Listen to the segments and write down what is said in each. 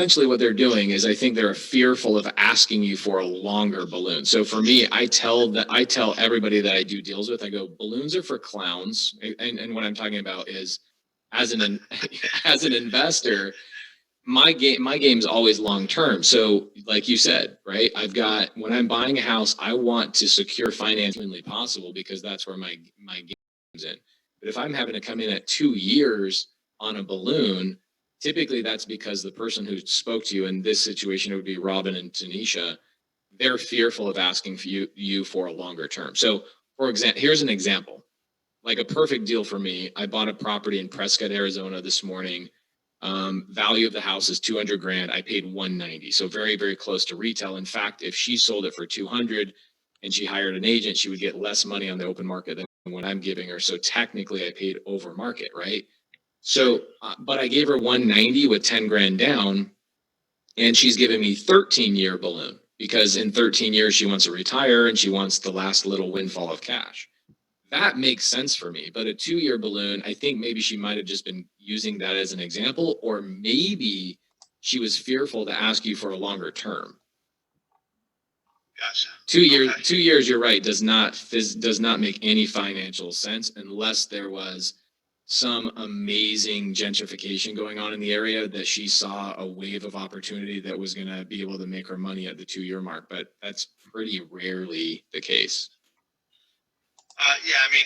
essentially what they're doing is I think they're fearful of asking you for a longer balloon. So for me, I tell everybody that I do deals with, I go, balloons are for clowns. And what I'm talking about is as an as an investor, my game's always long term. So like you said, right? I've got, when I'm buying a house, I want to secure finance humanly possible because that's where my game comes in. But if I'm having to come in at 2 years on a balloon, typically that's because the person who spoke to you in this situation, it would be Robin and Tanisha, they're fearful of asking for you for a longer term. So for example, here's an example, like a perfect deal for me. I bought a property in Prescott, Arizona this morning. Value of the house is 200 grand. I paid 190. So very, very close to retail. In fact, if she sold it for 200 and she hired an agent, she would get less money on the open market than what I'm giving her. So technically I paid over market, right? So, but I gave her 190 with 10 grand down, and she's giving me 13-year balloon because in 13 years she wants to retire and she wants the last little windfall of cash. That makes sense for me. But a 2-year balloon, I think maybe she might have just been using that as an example, or maybe she was fearful to ask you for a longer term. Gotcha. 2 years, okay. 2 years, you're right, does not make any financial sense unless there was some amazing gentrification going on in the area that she saw a wave of opportunity that was going to be able to make her money at the 2-year mark. But that's pretty rarely the case. Yeah, I mean,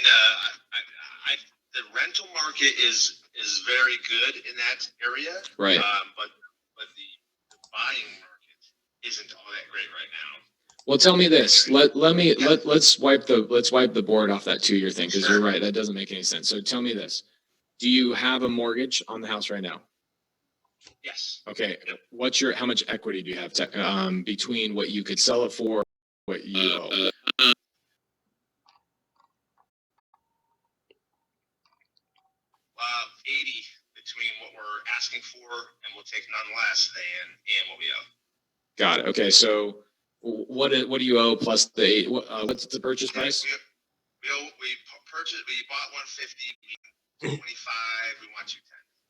the rental market is very good in that area, right? But the buying market isn't all that great right now. Well, tell me this. Let's wipe the board off that 2-year thing, because you're right, that doesn't make any sense. So tell me this: do you have a mortgage on the house right now? Yes. Okay. Yep. How much equity do you have between what you could sell it for, what you owe? 80 between what we're asking for, and we'll take none less than and what we owe. Got it. Okay, so what do you owe plus the 8? What's the purchase price? We bought 150, 25. We want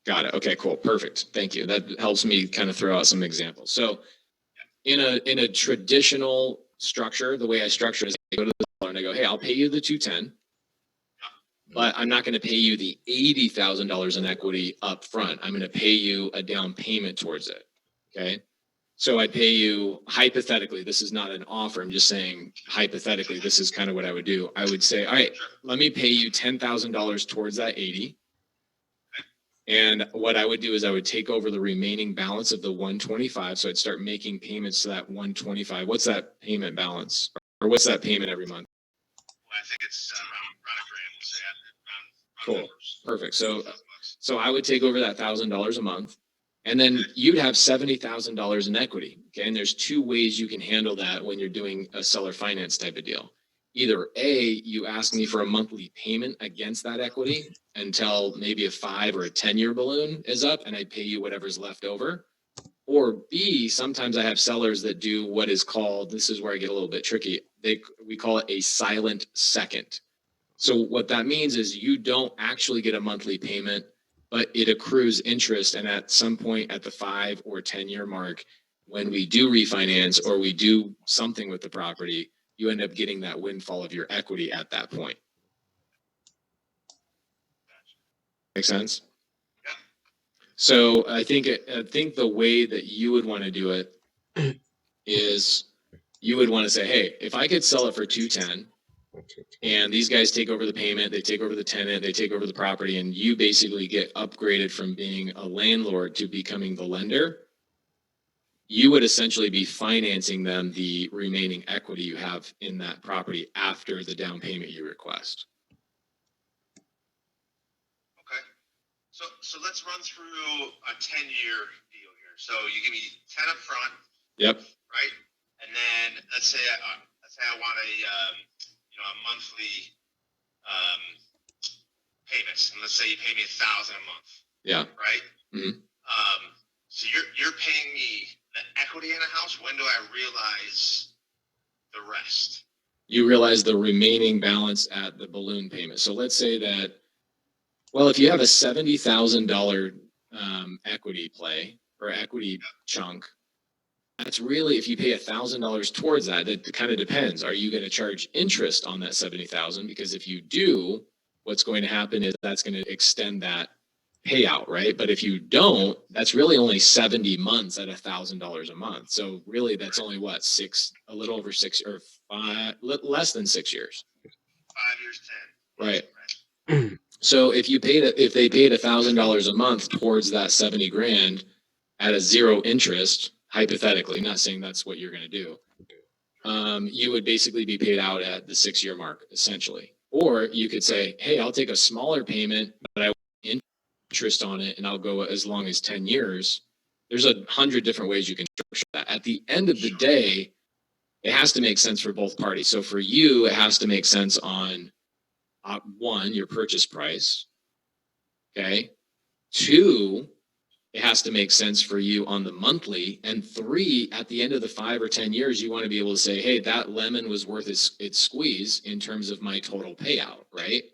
210. Got it. Okay, cool, perfect. Thank you. That helps me kind of throw out some examples. So, in a traditional structure, the way I structure it is I go to the seller and I go, hey, I'll pay you the 210. But I'm not going to pay you the $80,000 in equity up front. I'm going to pay you a down payment towards it. Okay. So I pay you, hypothetically, this is not an offer. I'm just saying hypothetically, this is kind of what I would do. I would say, all right, let me pay you $10,000 towards that 80. And what I would do is I would take over the remaining balance of the 125. So I'd start making payments to that 125. What's that payment balance? Or what's that payment every month? Well, I think it's around $1,000. Cool. Perfect. So I would take over that $1,000 a month, and then you'd have $70,000 in equity. Okay. And there's 2 ways you can handle that when you're doing a seller finance type of deal. Either A, you ask me for a monthly payment against that equity until maybe a 5 or a 10-year balloon is up, and I pay you whatever's left over. Or B, sometimes I have sellers that do what is called, this is where I get a little bit tricky, we call it a silent second. So what that means is you don't actually get a monthly payment, but it accrues interest. And at some point at the 5 or 10-year mark, when we do refinance or we do something with the property, you end up getting that windfall of your equity at that point. Make sense? Yeah. So I think the way that you would want to do it is you would want to say, hey, if I could sell it for 210, and these guys take over the payment, they take over the tenant, they take over the property, and you basically get upgraded from being a landlord to becoming the lender, you would essentially be financing them the remaining equity you have in that property after the down payment you request. Okay. So let's run through a 10-year deal here. So you give me 10 up front. Yep. Right? And then let's say I want a monthly payments, and let's say you pay me $1,000 a month. Yeah. Right. Mm-hmm. So you're paying me the equity in a house. When do I realize the rest? You realize the remaining balance at the balloon payment. So let's say that, well, if you have a $70,000 equity play, or equity chunk, that's really, if you pay $1,000 towards that, it kind of depends. Are you going to charge interest on that 70,000? Because if you do, what's going to happen is that's going to extend that payout, right? But if you don't, that's really only 70 months at $1,000 a month. So really, that's only what, a little over 6 or 5, less than 6 years. 5 years, 10. Right. So if they paid $1,000 a month towards that 70 grand at a zero interest, hypothetically, not saying that's what you're going to do, you would basically be paid out at the 6-year mark, essentially. Or you could say, hey, I'll take a smaller payment, but I want interest on it, and I'll go as long as 10 years. There's 100 different ways you can structure that. At the end of the day, it has to make sense for both parties. So for you, it has to make sense on one, your purchase price. Okay. 2, it has to make sense for you on the monthly. And 3, at the end of the 5 or 10 years, you want to be able to say, hey, that lemon was worth its squeeze in terms of my total payout, right?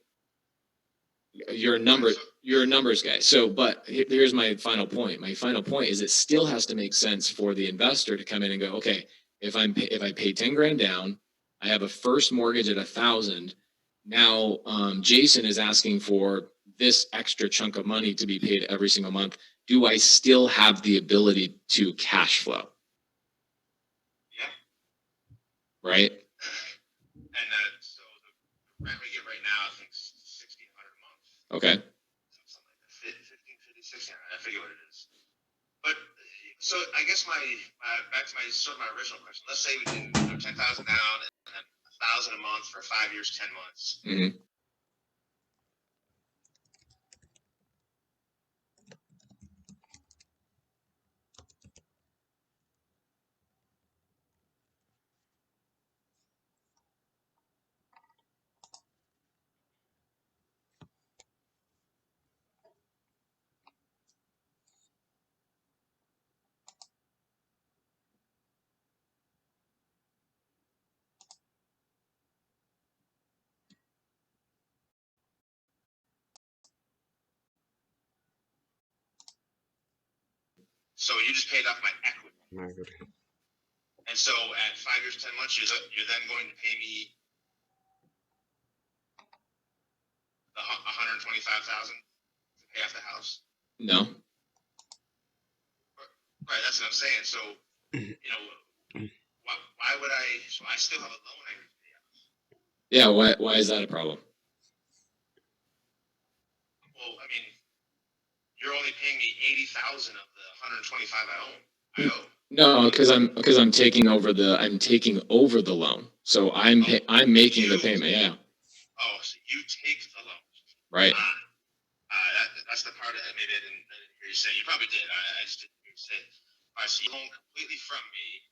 You're a numbers guy. So, but here's my final point. My final point is it still has to make sense for the investor to come in and go, okay, if I pay 10 grand down, I have a first mortgage at 1,000. Now, Jason is asking for this extra chunk of money to be paid every single month. Do I still have the ability to cash flow? Yeah. Right. And so the rent we get right now, I think, is $1,600 a month. Okay. Something like that. 15, 16. I forget what it is. But so I guess back to my original question. Let's say we do 10,000 down and then 1,000 a month for 5 years, 10 months. Mm-hmm. So you just paid off my equity. And so at 5 years, 10 months, you're then going to pay me the $125,000 to pay off the house. No. Right, that's what I'm saying. So, why would I? So I still have a loan I can pay off. Yeah. Why is that a problem? Well, I mean, you're only paying me 80,000 of the 125 I owe. No, because I'm taking over the loan. So I'm making the payment. Yeah. Oh, so you take the loan. Right. That's the part that maybe I didn't hear you say. You probably did. I just didn't hear you say. All right, so you loan completely from me,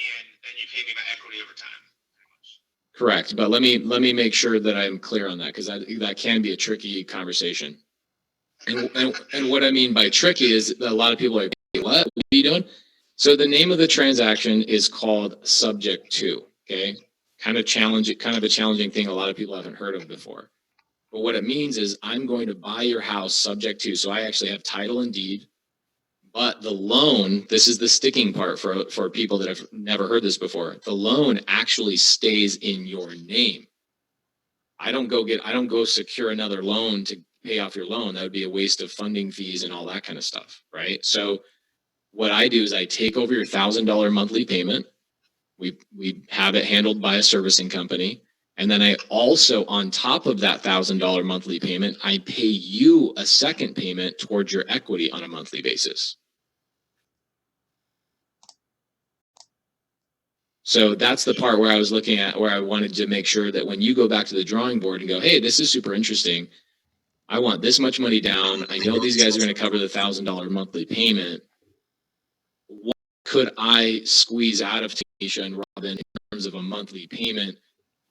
and then you pay me my equity over time. Correct. But let me make sure that I'm clear on that, because that can be a tricky conversation. And what I mean by tricky is that a lot of people are, hey, what are you doing? So the name of the transaction is called subject to. Okay. Kind of a challenging thing a lot of people haven't heard of before. But what it means is I'm going to buy your house subject to. So I actually have title and deed. But the loan, this is the sticking part for people that have never heard this before. The loan actually stays in your name. I don't go secure another loan to pay off your loan. That would be a waste of funding fees and all that kind of stuff, right? So what I do is I take over your $1,000 monthly payment. We have it handled by a servicing company. And then I also, on top of that $1,000 monthly payment, I pay you a second payment towards your equity on a monthly basis. So that's the part where I was looking at, where I wanted to make sure that when you go back to the drawing board and go, hey, this is super interesting. I want this much money down. I know these guys are going to cover the $1,000 monthly payment. What could I squeeze out of Tanisha and Robin in terms of a monthly payment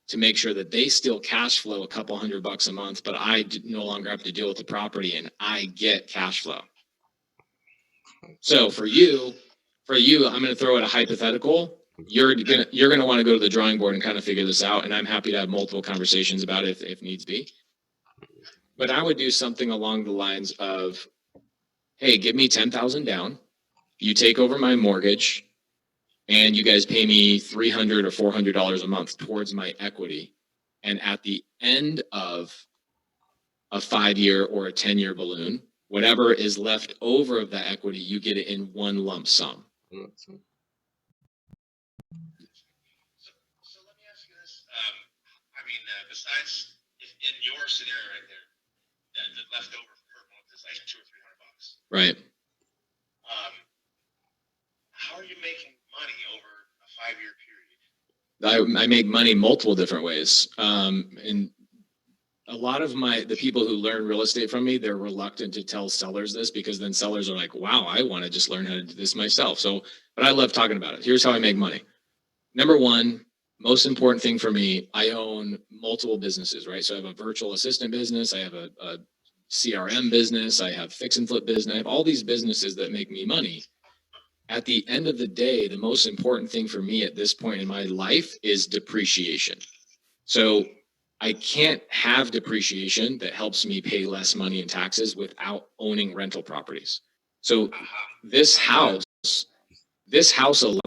to make sure that they still cash flow a couple $100 a month, but I no longer have to deal with the property and I get cash flow? So for you, I'm going to throw out a hypothetical. You're gonna want to go to the drawing board and kind of figure this out, and I'm happy to have multiple conversations about it if needs be. But I would do something along the lines of, hey, give me 10,000 down. You take over my mortgage and you guys pay me $300 or $400 a month towards my equity. And at the end of a 5-year or a 10-year balloon, whatever is left over of that equity, you get it in one lump sum. So let me ask you this. Besides, if in your scenario right there, the leftover per month is like $200 or $300. Right. How are you making money over a 5-year period? I make money multiple different ways. And a lot of the people who learn real estate from me, they're reluctant to tell sellers this because then sellers are like, wow, I want to just learn how to do this myself. But I love talking about it. Here's how I make money. Number one, most important thing for me, I own multiple businesses, right? So I have a virtual assistant business. I have a CRM business. I have fix and flip business. I have all these businesses that make me money. At the end of the day, the most important thing for me at this point in my life is depreciation. So I can't have depreciation that helps me pay less money in taxes without owning rental properties. So this house allows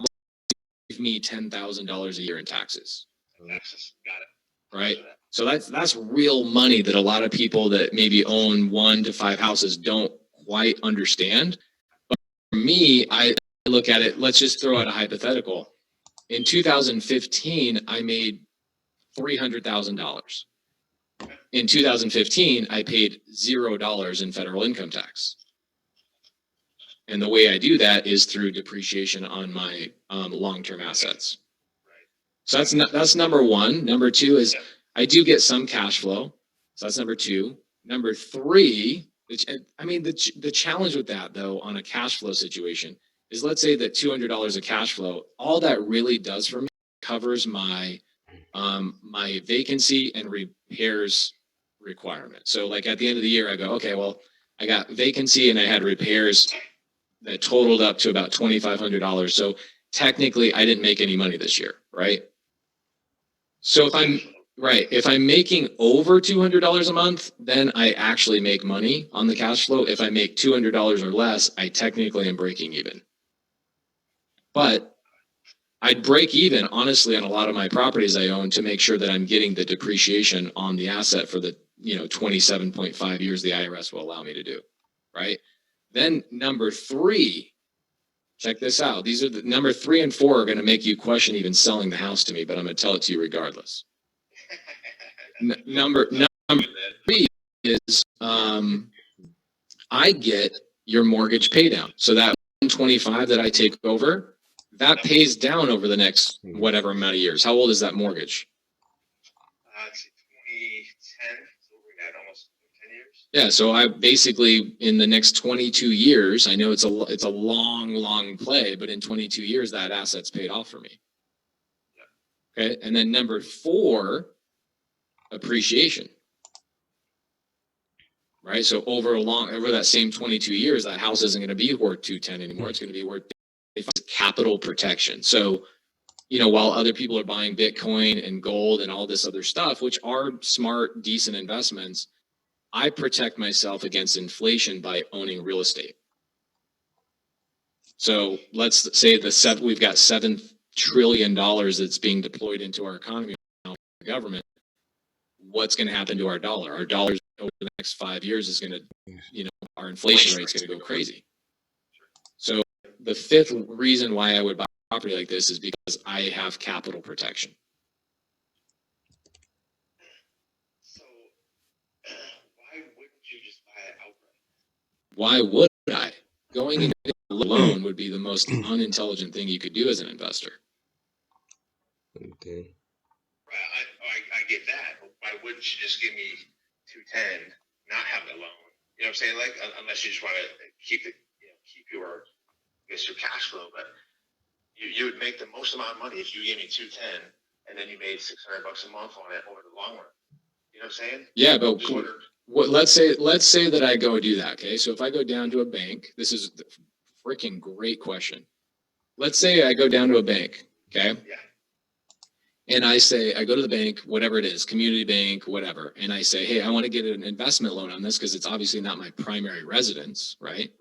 me $10,000 a year in taxes. Got it. Right. So that's real money that a lot of people that maybe own 1 to 5 houses don't quite understand. But for me, I look at it, let's just throw out a hypothetical. In 2015, I made $300,000. In 2015, I paid $0 in federal income tax. And the way I do that is through depreciation on my long-term assets. So that's number one. Number two is I do get some cash flow. So that's number two. Number three, the challenge with that though, on a cash flow situation is, let's say that $200 of cash flow, all that really does for me covers my my vacancy and repairs requirement. So like at the end of the year, I go, okay, well, I got vacancy and I had repairs that totaled up to about $2,500. So technically I didn't make any money this year, right? So if I'm making over $200 a month, then I actually make money on the cash flow. If I make $200 or less, I technically am breaking even. But I'd break even, honestly, on a lot of my properties I own to make sure that I'm getting the depreciation on the asset for the 27.5 years the IRS will allow me to do, right? Then number three, check this out. These are the number 3 and 4 are going to make you question even selling the house to me, but I'm going to tell it to you regardless. Number 3 is I get your mortgage pay down. So that 125 that I take over, that pays down over the next whatever amount of years. How old is that mortgage? It's 2010, so we had almost 10 years. Yeah, so I basically, in the next 22 years, I know it's a long play, but in 22 years, that asset's paid off for me. Yeah. Okay, and then number 4, appreciation. Right, so over that same 22 years, that house isn't going to be worth 210 anymore. It's going to be worth capital protection. So, while other people are buying Bitcoin and gold and all this other stuff, which are smart, decent investments, I protect myself against inflation by owning real estate. So let's say we've got $7 trillion that's being deployed into our economy now, the government. What's going to happen to our dollar? Our dollar over the next 5 years is going to, our inflation rate is going to go crazy. So the fifth reason why I would buy property like this is because I have capital protection. So why wouldn't you just buy it outright? Why would I? Going into a loan would be the most unintelligent thing you could do as an investor. Okay. Right, I get that. Why wouldn't you just give me 210, not have the loan? You know what I'm saying? Like, unless you just want to keep your cash flow, but you would make the most amount of money if you gave me 210 and then you made $600 a month on it over the long run. You know what I'm saying? Yeah, but let's say that I go do that. Okay, so if I go down to a bank, this is a freaking great question. Let's say I go down to a bank. Okay. Yeah. And I go to the bank, whatever it is, community bank, whatever. And I say, hey, I want to get an investment loan on this because it's obviously not my primary residence, right?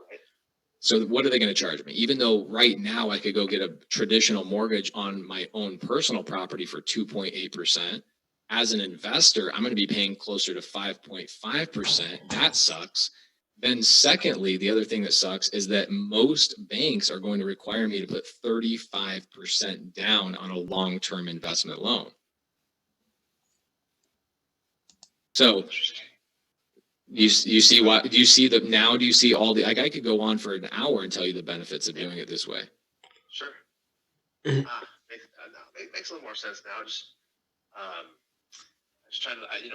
So what are they going to charge me? Even though right now I could go get a traditional mortgage on my own personal property for 2.8%. As an investor, I'm going to be paying closer to 5.5%. That sucks. Then secondly, the other thing that sucks is that most banks are going to require me to put 35% down on a long-term investment loan. So you see what, do you see the, now do you see all the, like I could go on for an hour and tell you the benefits of doing it this way. Sure. Makes a little more sense now. Just trying to, I did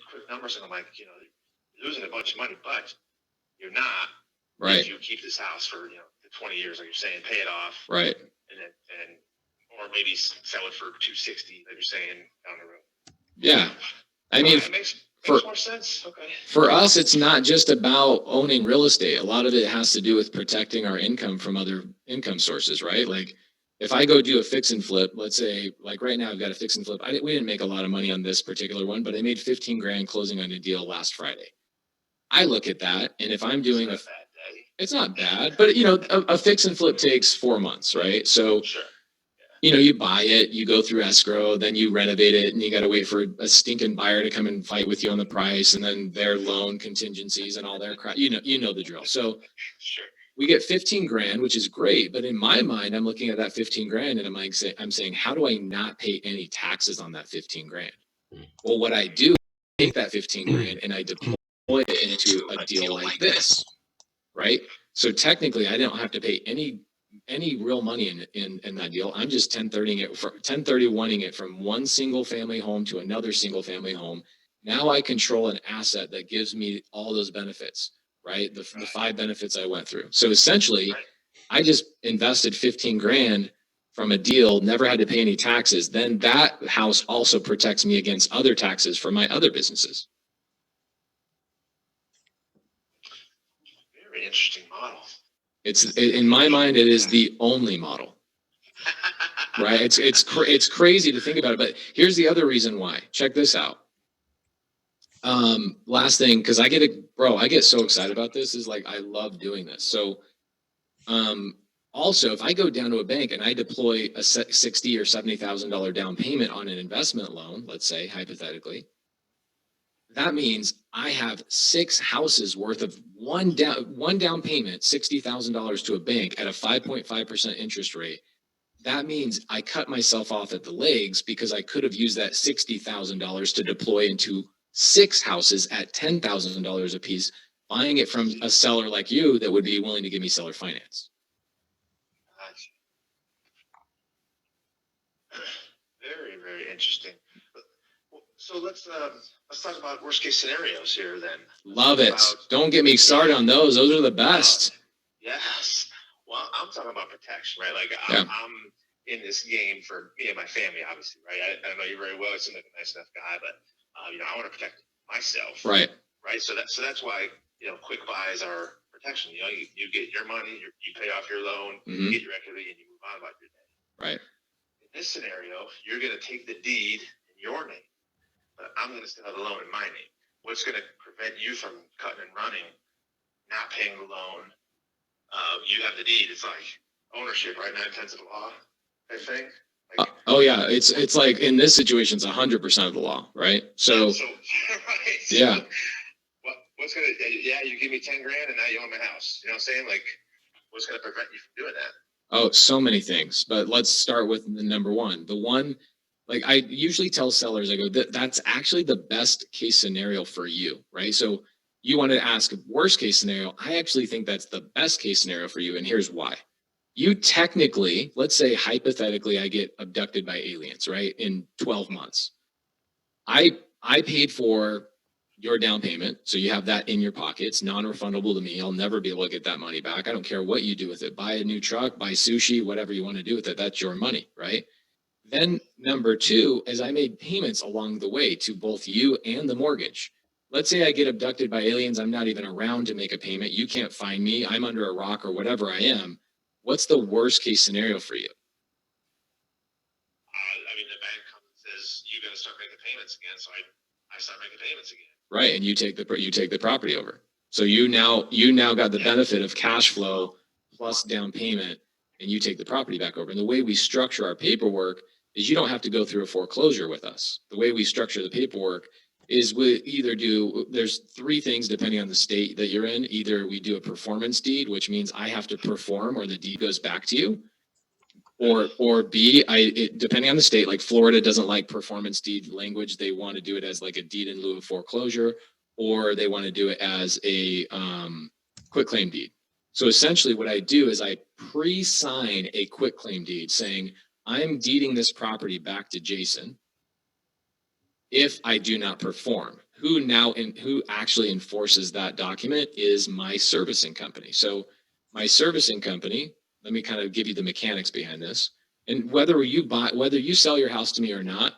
quick numbers and I'm like, you're losing a bunch of money, but you're not. Right. If you keep this house for 20 years, like you're saying, pay it off. Right. And or maybe sell it for 260, like you're saying, down the road. Yeah. I mean, it makes more sense. Okay. For us, it's not just about owning real estate. A lot of it has to do with protecting our income from other income sources, right? Like if I go do a fix and flip, let's say like right now I've got a fix and flip. We didn't make a lot of money on this particular one, but I made 15 grand closing on a deal last Friday. I look at that, and if I'm doing it's not bad, but a fix and flip takes 4 months, right? So sure. You buy it, you go through escrow, then you renovate it, and you got to wait for a stinking buyer to come and fight with you on the price, and then their loan contingencies and all their crap. You know the drill. So sure. We get 15 grand, which is great, but in my mind, I'm looking at that 15 grand, and I'm saying, how do I not pay any taxes on that 15 grand? Well, what I do, I take that 15 grand and I deploy it into a deal like this, right? So technically, I don't have to pay any real money in that deal. I'm just 1031ing it from one single family home to another single family home. Now I control an asset that gives me all those benefits, right? The 5 benefits I went through. So essentially, I just invested 15 grand from a deal, never had to pay any taxes. Then that house also protects me against other taxes for my other businesses. Very interesting model. In my mind, it is the only model, right? It's crazy to think about it, but here's the other reason why. Check this out. Last thing, because I get so excited about this, is like I love doing this. So, also, if I go down to a bank and I deploy a $60,000 or $70,000 down payment on an investment loan, let's say hypothetically, that means I have 6 houses worth of one down payment, $60,000 to a bank at a 5.5% interest rate. That means I cut myself off at the legs because I could have used that $60,000 to deploy into 6 houses at $10,000 a piece, buying it from a seller like you that would be willing to give me seller finance. Very, very interesting. So let's talk about worst case scenarios here then. Love it. Don't get me started on those. Those are the best. Yes. Well, I'm talking about protection, right? Like I'm in this game for me and my family, obviously, right? I know you very well. You seem like a nice enough guy, but I want to protect myself. Right. Right. So that's why quick buys are protection. You get your money, you pay off your loan, you get your equity, and you move on about your day. Right. In this scenario, you're going to take the deed in your name, but I'm going to still have the loan in my name. What's going to prevent you from cutting and running, not paying the loan? You have the deed. It's like ownership, right? 9/10 of the law, I think. Like, oh yeah, it's like in this situation, it's 100% of the law, right? So right. Yeah. What's gonna? Yeah, you give me 10 grand and now you own my house. You know what I'm saying? Like, what's gonna prevent you from doing that? Oh, so many things, but let's start with the number one. The one, like I usually tell sellers, I go, that's actually the best case scenario for you, right? So you wanted to ask worst case scenario. I actually think that's the best case scenario for you. And here's why. You technically, let's say hypothetically, I get abducted by aliens, right? In 12 months. I paid for your down payment. So you have that in your pocket. It's non-refundable to me. I'll never be able to get that money back. I don't care what you do with it. Buy a new truck, buy sushi, whatever you want to do with it. That's your money, right? Then number 2 is I made payments along the way to both you and the mortgage. Let's say I get abducted by aliens. I'm not even around to make a payment. You can't find me. I'm under a rock or whatever I am. What's the worst case scenario for you? I mean, the bank comes and says, you got to start making payments again. So I start making payments again. Right. And you take the property over. So you now got the benefit of cash flow plus down payment, and you take the property back over. And the way we structure our paperwork is you don't have to go through a foreclosure with us. The way we structure the paperwork is we either do, there's three things depending on the state that you're in. Either we do a performance deed, which means I have to perform or the deed goes back to you. Or B, depending on the state, like Florida doesn't like performance deed language. They want to do it as like a deed in lieu of foreclosure, or they want to do it as a quitclaim deed. So essentially what I do is I pre-sign a quitclaim deed saying, I'm deeding this property back to Jason if I do not perform. Who actually enforces that document is my servicing company. So my servicing company, let me kind of give you the mechanics behind this. And whether you sell your house to me or not,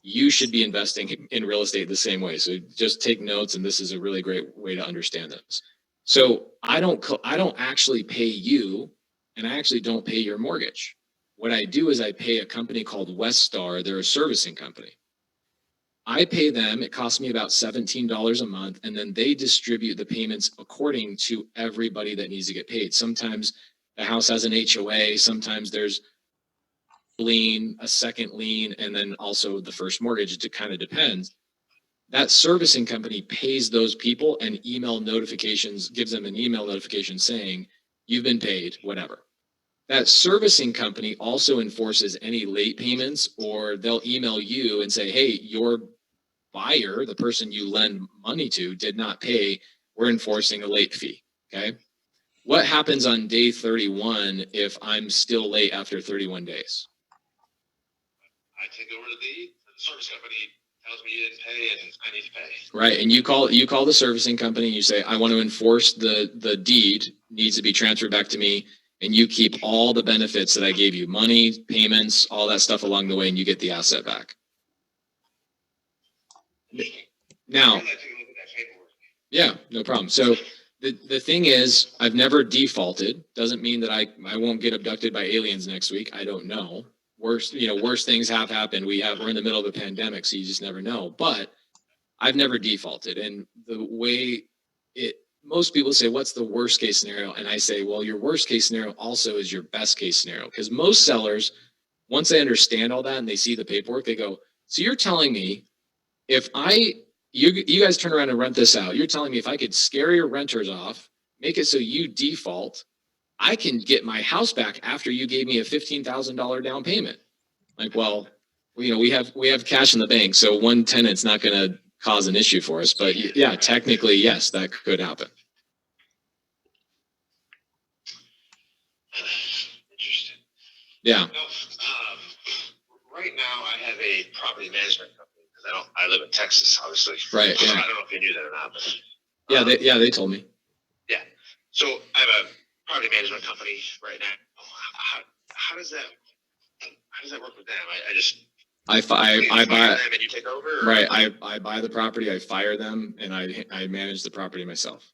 you should be investing in real estate the same way. So just take notes, and this is a really great way to understand this. So I don't actually pay you, and I actually don't pay your mortgage. What I do is I pay a company called Weststar. They're a servicing company. I pay them, it costs me about $17 a month, and then they distribute the payments according to everybody that needs to get paid. Sometimes the house has an HOA, sometimes there's a second lien, and then also the first mortgage. It kind of depends. That servicing company pays those people and gives them an email notification saying, you've been paid, whatever. That servicing company also enforces any late payments, or they'll email you and say, hey, your buyer, the person you lend money to, did not pay. We're enforcing a late fee. Okay. What happens on day 31 if I'm still late after 31 days? I take over the deed. The service company tells me you didn't pay and I need to pay. Right. And you call the servicing company and you say, I want to enforce the deed needs to be transferred back to me. And you keep all the benefits that I gave you, money, payments, all that stuff along the way, and you get the asset back. Now, yeah, no problem. So the thing is, I've never defaulted. Doesn't mean that I won't get abducted by aliens next week. I don't know. Worse things have happened. We're in the middle of a pandemic, so you just never know. But I've never defaulted. And the way most people say, what's the worst case scenario? And I say, well, your worst case scenario also is your best case scenario. Because most sellers, once they understand all that and they see the paperwork, they go, so you're telling me if you guys turn around and rent this out, you're telling me if I could scare your renters off, make it so you default, I can get my house back after you gave me a $15,000 down payment. Like, well, we have cash in the bank, so one tenant's not going to cause an issue for us. But yeah, technically, yes, that could happen. Interesting. Yeah. Right now, I have a property management company because I live in Texas, obviously. Right. Yeah. I don't know if you knew that or not, but they told me. Yeah. So I have a property management company right now. How does that work with them? I buy them and you take over. Or? Right. I buy the property, I fire them, and I manage the property myself.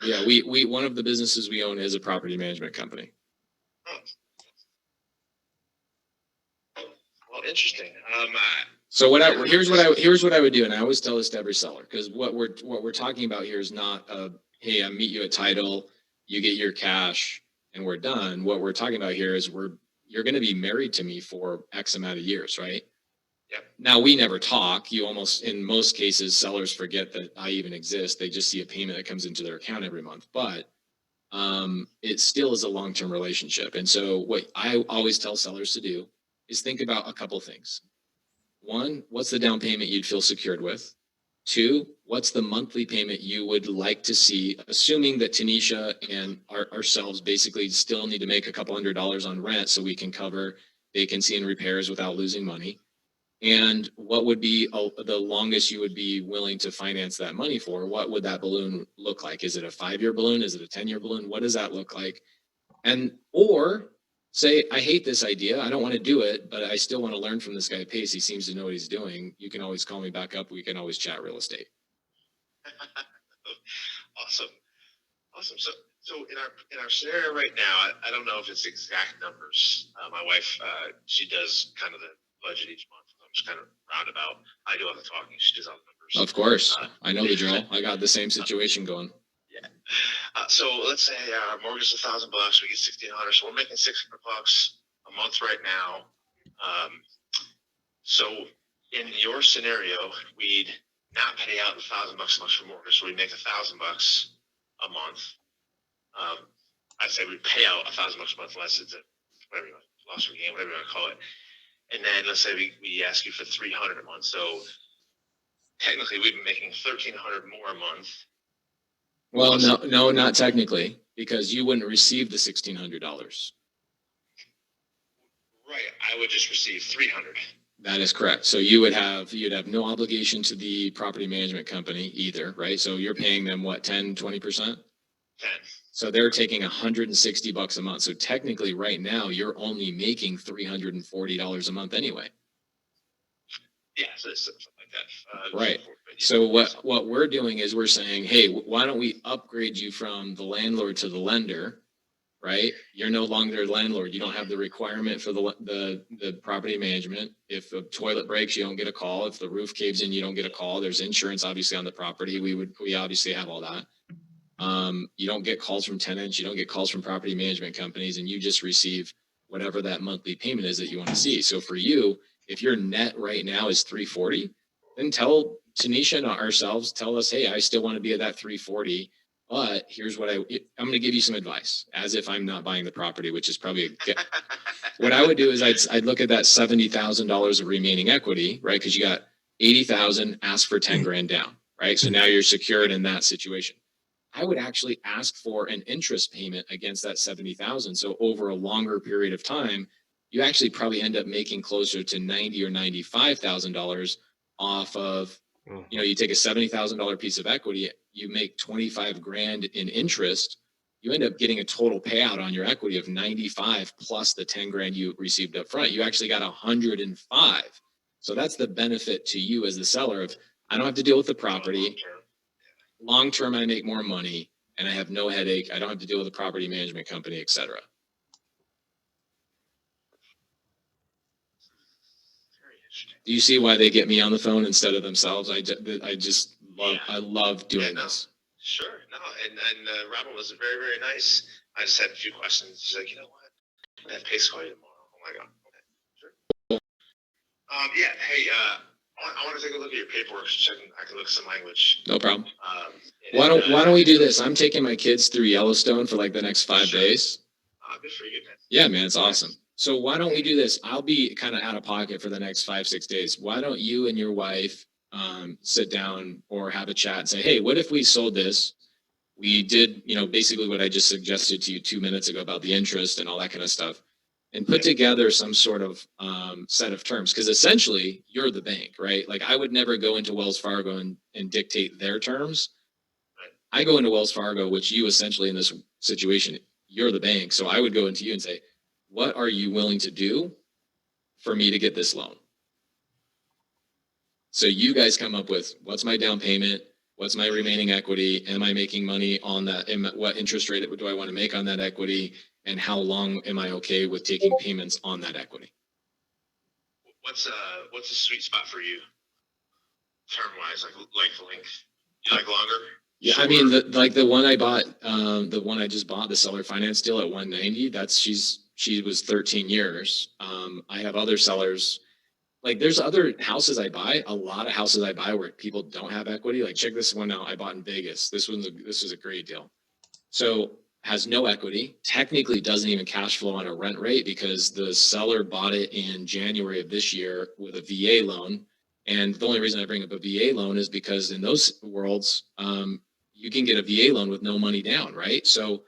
Yeah. We one of the businesses we own is a property management company. Oh. Well, interesting. So here's what I would do, and I always tell this to every seller, because what we're talking about here is not hey, I meet you at title, you get your cash, and we're done. What we're talking about here is you're going to be married to me for X amount of years, right? Yep. Now we never talk. In most cases, sellers forget that I even exist. They just see a payment that comes into their account every month, but it still is a long-term relationship. And so what I always tell sellers to do is think about a couple things. One, what's the down payment you'd feel secured with? Two, what's the monthly payment you would like to see, assuming that Tanisha and ourselves basically still need to make a couple $100s on rent so we can cover vacancy and repairs without losing money? And what would be the longest you would be willing to finance that money for? What would that balloon look like? Is it a 5-year balloon? Is it a 10-year balloon? What does that look like? Or say, I hate this idea. I don't want to do it, but I still want to learn from this guy Pace. He seems to know what he's doing. You can always call me back up. We can always chat real estate. Awesome. So in our scenario right now, I don't know if it's exact numbers. My wife, she does kind of the budget each month. I'm just kind of roundabout. I do all the talking. She does all the numbers. Of course, I know the drill. I got the same situation going. Yeah. So let's say our mortgage is $1,000, we get 1,600, so we're making $600 a month right now. So in your scenario, we'd not pay out $1,000 a month for mortgage, so we make $1,000 a month. I'd say we pay out $1,000 a month unless it's a whatever you want, loss or gain, whatever you want to call it. And then let's say we ask you for $300 a month. So technically, we'd be making $1,300 more a month. Well, no, not technically, because you wouldn't receive the $1,600. Right, I would just receive $300. That is correct. So you'd have no obligation to the property management company either, right? So you're paying them what, 10, 20%? 10. So they're taking $160 a month. So technically right now you're only making $340 a month anyway. Yeah, so it's something like that. Right. So what we're doing is we're saying, hey, why don't we upgrade you from the landlord to the lender, right? You're no longer the landlord. You don't have the requirement for the property management. If the toilet breaks, you don't get a call. If the roof caves in, you don't get a call. There's insurance obviously on the property. We obviously have all that. You don't get calls from tenants. You don't get calls from property management companies, and you just receive whatever that monthly payment is that you want to see. So for you, if your net right now is 340, then tell Tanisha and ourselves, tell us, hey, I still want to be at that 340, but here's what I'm going to give you some advice as if I'm not buying the property, which is probably what I would do is I'd look at that $70,000 of remaining equity, right? Because you got 80,000, ask for 10 grand down, right? So now you're secured in that situation. I would actually ask for an interest payment against that 70,000. So over a longer period of time, you actually probably end up making closer to $90,000 or $95,000 off of, you take a $70,000 piece of equity, you make 25 grand in interest, you end up getting a total payout on your equity of 95 plus the 10 grand you received up front. You actually got 105. So that's the benefit to you as the seller of, I don't have to deal with the property. Long term, I make more money and I have no headache. I don't have to deal with a property management company, et cetera. Do you see why they get me on the phone instead of themselves? I just love doing this. Sure. No, and Robin was very, very nice. I just had a few questions. She's like, you know what? I'm gonna have Pace call you tomorrow. Oh my God. Okay. Sure. Yeah. Hey, I want to take a look at your paperwork so I can look at some language. No problem. Why don't we do this? I'm taking my kids through Yellowstone for like the next 5 days. Good for you, man. Yeah, man, it's awesome. So why don't we do this? I'll be kind of out of pocket for the next 5-6 days. Why don't you and your wife sit down or have a chat and say, hey, what if we sold this? We did, basically what I just suggested to you 2 minutes ago about the interest and all that kind of stuff, and put together some sort of set of terms. Because essentially, you're the bank, right? Like I would never go into Wells Fargo and dictate their terms. I go into Wells Fargo, which you essentially in this situation, you're the bank. So I would go into you and say, what are you willing to do for me to get this loan? So you guys come up with what's my down payment? What's my remaining equity? Am I making money on that? What interest rate do I want to make on that equity? And how long am I okay with taking payments on that equity? What's a sweet spot for you, term wise, like length? You like longer? Yeah, I mean, the one I bought, the one I just bought, the seller finance deal at 190. She was 13 years. I have other sellers. Like there's other houses I buy, a lot of houses I buy where people don't have equity. Like check this one out. I bought in Vegas. This was a great deal. So has no equity, technically doesn't even cash flow on a rent rate because the seller bought it in January of this year with a VA loan. And the only reason I bring up a VA loan is because in those worlds, you can get a VA loan with no money down, right? So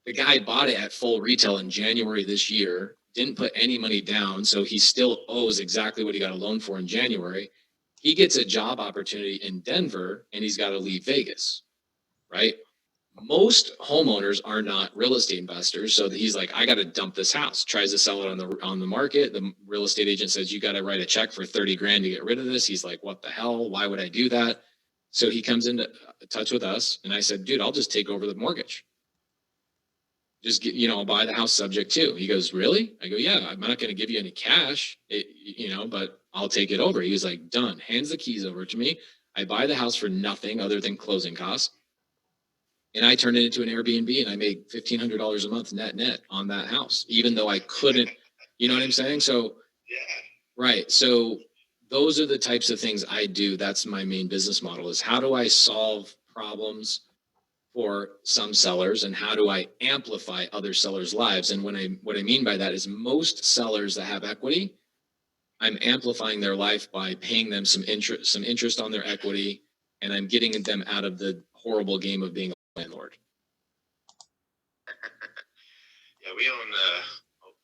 the guy bought it at full retail in January this year, didn't put any money down, so he still owes exactly what he got a loan for in January. He gets a job opportunity in Denver, and he's got to leave Vegas, right? Most homeowners are not real estate investors, so he's like, I got to dump this house. Tries to sell it on the market. The real estate agent says you got to write a check for 30 grand to get rid of this. He's like, what the hell? Why would I do that? So he comes into touch with us, and I said, dude, I'll just take over the mortgage. Just get, I'll buy the house subject to. He goes, really? I go, yeah, I'm not going to give you any cash, but I'll take it over. He was like, done. Hands the keys over to me. I buy the house for nothing other than closing costs. And I turn it into an Airbnb and I make $1,500 a month net on that house, even though I couldn't, you know what I'm saying? So, Yeah. right. So those are the types of things I do. That's my main business model, is how do I solve problems for some sellers and how do I amplify other sellers' lives? And what I mean by that is most sellers that have equity, I'm amplifying their life by paying them some interest on their equity, and I'm getting them out of the horrible game of being a landlord. Yeah, we own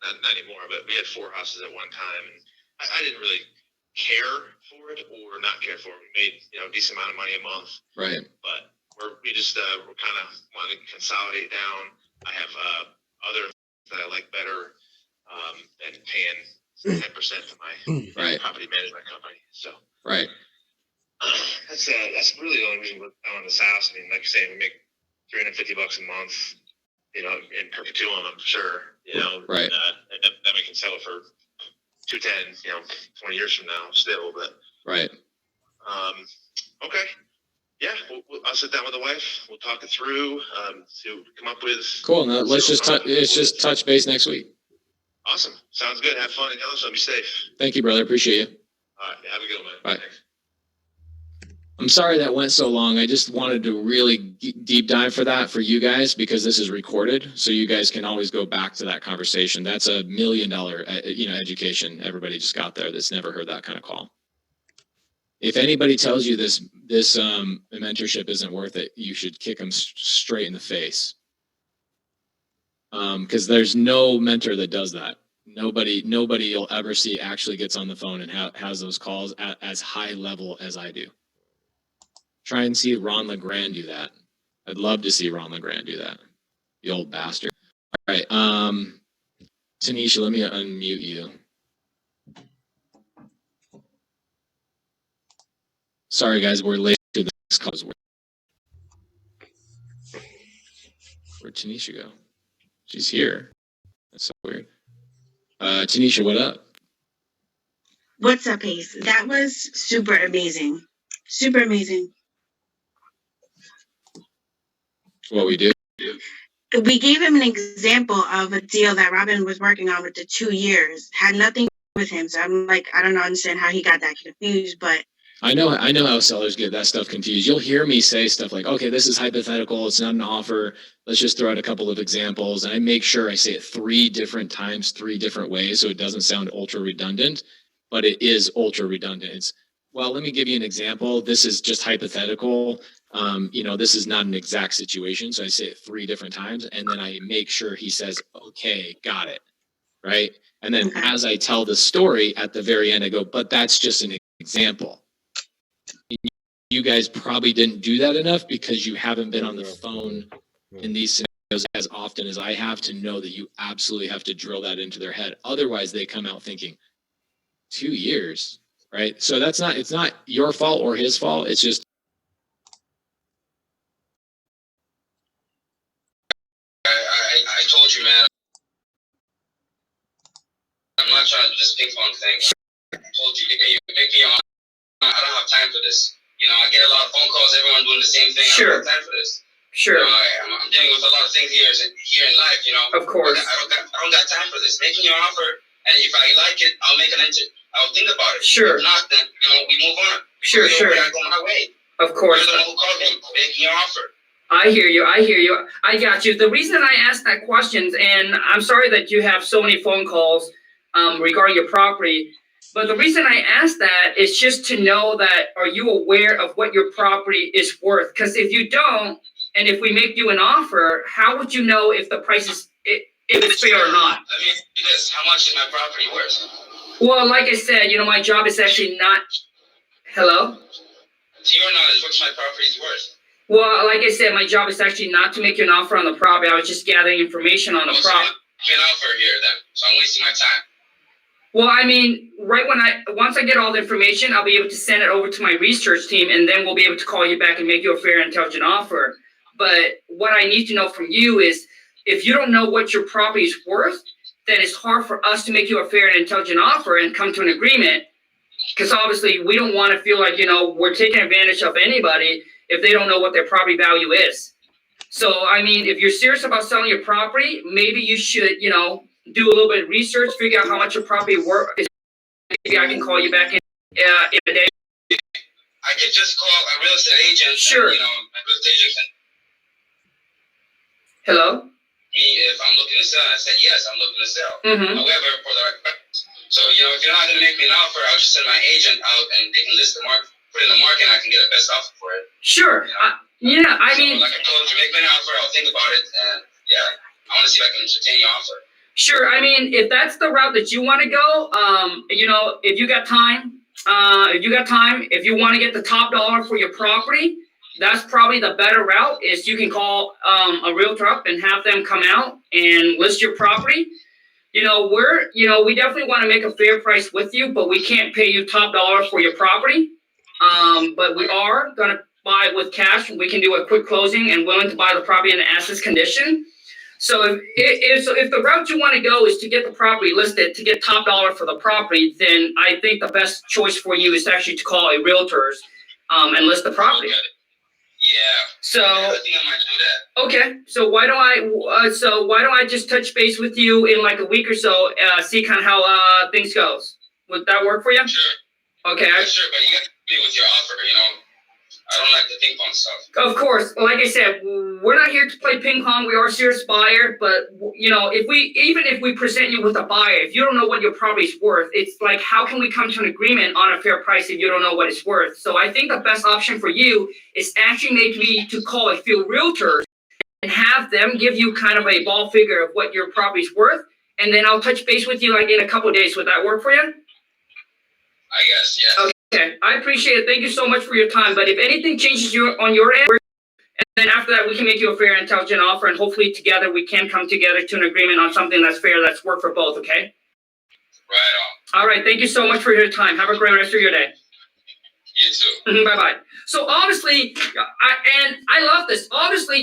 not anymore, but we had 4 houses at one time, and I didn't really care for it or not care for it. We made a decent amount of money a month, right? But we're kind of wanting to consolidate down. I have other that I like better, and paying 10% to my right. property management company. So right. That's really the only reason we're on this house. I mean, like you're saying, we make $350 a month, in perpetuum, I'm sure, right. and then we can sell it for 210, 20 years from now still, but right. Okay. Yeah, I'll sit down with the wife. We'll talk it through, to come up with. Cool. Now let's just touch base next week. Awesome. Sounds good. Have fun in Yellowstone. Be safe. Thank you, brother. Appreciate you. All right. Have a good one. Bye. Thanks. I'm sorry that went so long. I just wanted to really deep dive for you guys, because this is recorded, so you guys can always go back to that conversation. That's $1 million, education everybody just got there that's never heard that kind of call. If anybody tells you this mentorship isn't worth it, you should kick them straight in the face. Because there's no mentor that does that. Nobody you'll ever see actually gets on the phone and has those calls at as high level as I do. Try and see Ron LeGrand do that. I'd love to see Ron LeGrand do that. The old bastard. All right. Tanisha, let me unmute you. Sorry, guys, we're late to the next call. Where'd Tanisha go? She's here. That's so weird. Tanisha, what up? What's up, Ace? That was super amazing. Super amazing. What we do? We gave him an example of a deal that Robin was working on with the 2 years. Had nothing to do with him. So I'm like, I don't understand how he got that confused, but I know how sellers get that stuff confused. You'll hear me say stuff like, okay, this is hypothetical. It's not an offer. Let's just throw out a couple of examples. And I make sure I say it 3 different times, 3 different ways, so it doesn't sound ultra redundant, but it is ultra redundant. It's, well, let me give you an example. This is just hypothetical. This is not an exact situation. So I say it 3 different times, and then I make sure he says, okay, got it. Right. And then as I tell the story at the very end, I go, but that's just an example. You guys probably didn't do that enough because you haven't been on the phone in these scenarios as often as I have to know that you absolutely have to drill that into their head. Otherwise, they come out thinking 2 years, right? So it's not your fault or his fault. It's just, I told you, man. I'm not trying to do this ping pong thing. I told you, you make me on. I don't have time for this. I get a lot of phone calls. Everyone doing the same thing. Sure. I don't have time for this. Sure. I'm dealing with a lot of things here in life. Of course. I don't got time for this. Making your offer, and if I like it, I'll make I'll think about it. Sure. If not, then we move on. Sure. I go my way. Of course. You're the one who called me, making your offer. I hear you. I got you. The reason I asked that questions, and I'm sorry that you have so many phone calls regarding your property, but the reason I asked that is just to know that, are you aware of what your property is worth? Because if you don't, and if we make you an offer, how would you know if the price is, if it's fair or not? Let me ask you this. How much is my property worth? Well, like I said, my job is actually not, hello? To your knowledge, what's my property's worth? Well, like I said, my job is actually not to make you an offer on the property. I was just gathering information on the property. An offer here then, so I'm wasting my time. Well, I mean, once I get all the information, I'll be able to send it over to my research team, and then we'll be able to call you back and make you a fair and intelligent offer. But what I need to know from you is, if you don't know what your property is worth, then it's hard for us to make you a fair and intelligent offer and come to an agreement. Because obviously we don't want to feel like, we're taking advantage of anybody if they don't know what their property value is. So, I mean, if you're serious about selling your property, maybe you should, do a little bit of research, figure out how much your property worth is. Maybe I can call you back in a day. I could just call a real estate agent. Sure. And, a real estate agent can Hello? me if I'm looking to sell. I said, yes, I'm looking to sell. Mm-hmm. However, for the right price. So, if you're not going to make me an offer, I'll just send my agent out and they can list the market, put it in the market, and I can get a best offer for it. Sure. I mean, like I told you, make me an offer, I'll think about it, and I want to see if I can entertain your offer. Sure. I mean, if that's the route that you want to go, if you got time, if you want to get the top dollar for your property, that's probably the better route. Is you can call a realtor up and have them come out and list your property. We definitely want to make a fair price with you, but we can't pay you top dollar for your property. But we are going to buy it with cash. We can do a quick closing and willing to buy the property in the as-is condition. So if the route you want to go is to get the property listed, to get top dollar for the property, then I think the best choice for you is actually to call a realtors and list the property. Yeah. So I think I might do that. okay. So why don't I just touch base with you in like a week or so, see kind of how things goes. Would that work for you? Sure. Okay. Yeah, sure, but you got to be with your offer, I don't like the ping pong stuff. Of course, like I said, we're not here to play ping pong. We are a serious buyer, but if we present you with a buyer, if you don't know what your property's worth, it's like, how can we come to an agreement on a fair price if you don't know what it's worth? So I think the best option for you is actually maybe to call a few realtors and have them give you kind of a ball figure of what your property's worth, and then I'll touch base with you like in a couple of days. Would that work for you? I guess, yes. Okay, I appreciate it. Thank you so much for your time. But if anything changes on your end, and then after that, we can make you a fair and intelligent offer, and hopefully together we can come together to an agreement on something that's fair, that's work for both, okay? Right on. All right, thank you so much for your time. Have a great rest of your day. You too. Bye-bye. So obviously, I love this. Obviously,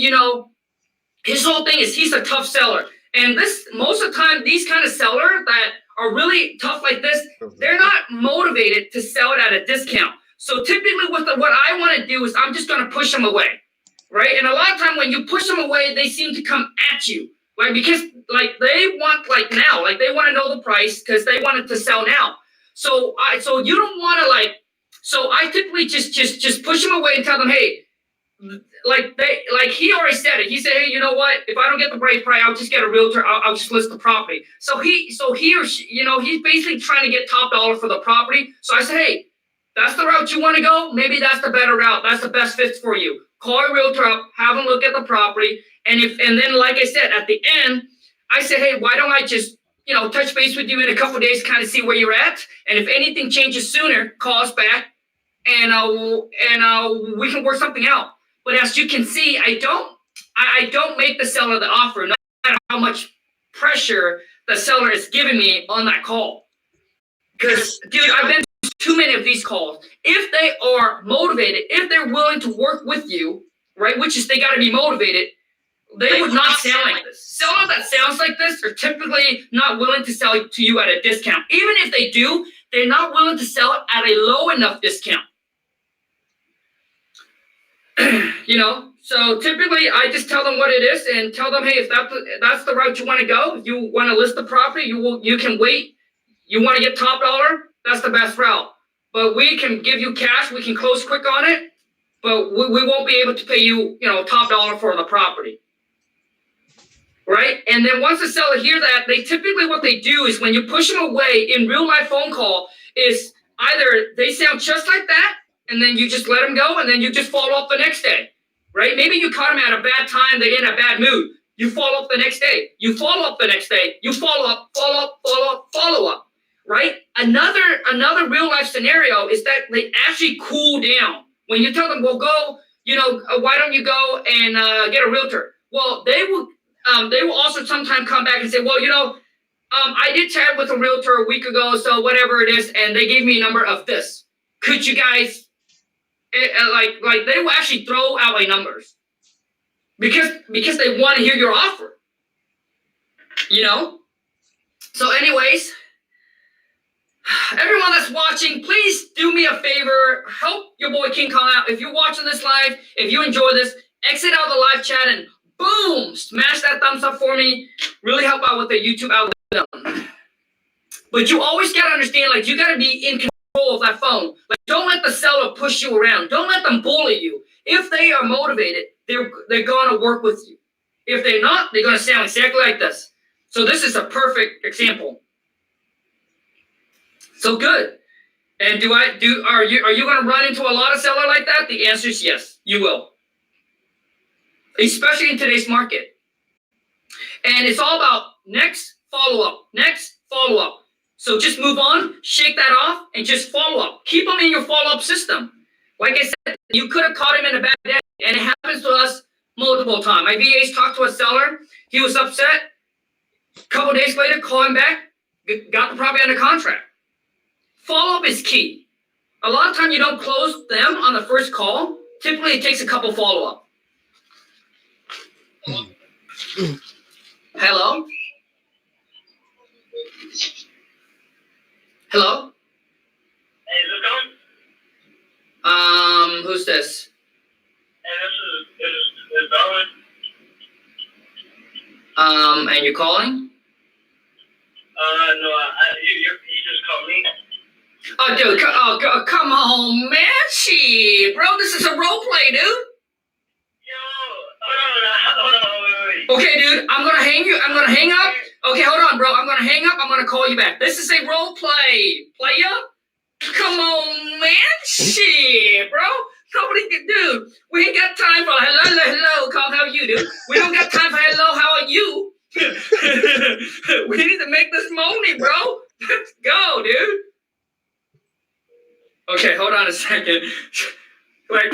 his whole thing is he's a tough seller. And most of the time, these kind of sellers that are really tough like this, they're not motivated to sell it at a discount. So typically what I want to do is I'm just going to push them away, right? And a lot of time when you push them away, they seem to come at you, right? Because like they want like now, like they want to know the price because they want it to sell now. So you don't want to so I typically just push them away and tell them, hey, he already said it. He said, hey, you know what? If I don't get the right price, I'll just get a realtor. I'll just list the property. So he or she, he's basically trying to get top dollar for the property. So I said, hey, that's the route you want to go. Maybe that's the better route. That's the best fit for you. Call a realtor up, have them look at the property. And then, like I said, at the end, I said, hey, why don't I just, touch base with you in a couple of days, kind of see where you're at. And if anything changes sooner, call us back and we can work something out. But as you can see, I don't make the seller the offer, no matter how much pressure the seller is giving me on that call. Because, dude, I've been to too many of these calls. If they are motivated, if they're willing to work with you, right, which is they got to be motivated, they would not sound like this. Sellers that sounds like this are typically not willing to sell to you at a discount. Even if they do, they're not willing to sell it at a low enough discount. So typically I just tell them what it is and tell them, hey, if that's the route you want to go, if you want to list the property, you can wait. You want to get top dollar, that's the best route. But we can give you cash, we can close quick on it, but we won't be able to pay you, top dollar for the property. Right? And then once the seller hear that, they typically what they do is when you push them away in real life phone call is either they sound just like that, and then you just let them go, and then you just follow up the next day, right? Maybe you caught them at a bad time, they're in a bad mood. You follow up the next day. You follow up the next day. You follow up, right? Another real life scenario is that they actually cool down. When you tell them, well, go, why don't you go and get a realtor? Well, they will also sometimes come back and say, well, I did chat with a realtor a week ago, so whatever it is, and they gave me a number of this. Could you guys... they will actually throw out numbers because they want to hear your offer, So anyways, Everyone that's watching, please do me a favor. Help your boy King Kong out. If you're watching this live, if you enjoy this, exit out of the live chat and boom, smash that thumbs up for me. Really help out with the YouTube algorithm. But you always gotta understand, like, you gotta be in control of that phone. Like, don't let the seller push you around. Don't let them bully you. If they are motivated, they're gonna work with you. If they're not, they're gonna sound exactly like this. So this is a perfect example. So good. And are you gonna run into a lot of seller like that? The answer is yes, you will. Especially in today's market. And it's all about next follow-up, next follow-up. So just move on, shake that off, and just follow up. Keep them in your follow-up system. Like I said, you could have caught him in a bad day, and it happens to us multiple times. My VAs talked to a seller, he was upset. A couple days later, call him back, got the property under contract. Follow-up is key. A lot of times you don't close them on the first call. Typically, it takes a couple follow-up. Hello? Hello? Hey, is this going? Who's this? Hey, this is Darwin. And you're calling? No, you just called me. Oh, dude, come on, man. Shit, bro, this is a role play, dude. Yo, hold on, wait. Okay, dude, I'm gonna hang up. Okay, hold on, bro. I'm gonna hang up. I'm gonna call you back. This is a role play. Playa? Come on, man. Shit, bro. Nobody can, dude. We ain't got time for hello. Call, how are you, dude? We don't got time for hello, how are you? We need to make this money, bro. Let's go, dude. Okay, hold on a second. Like,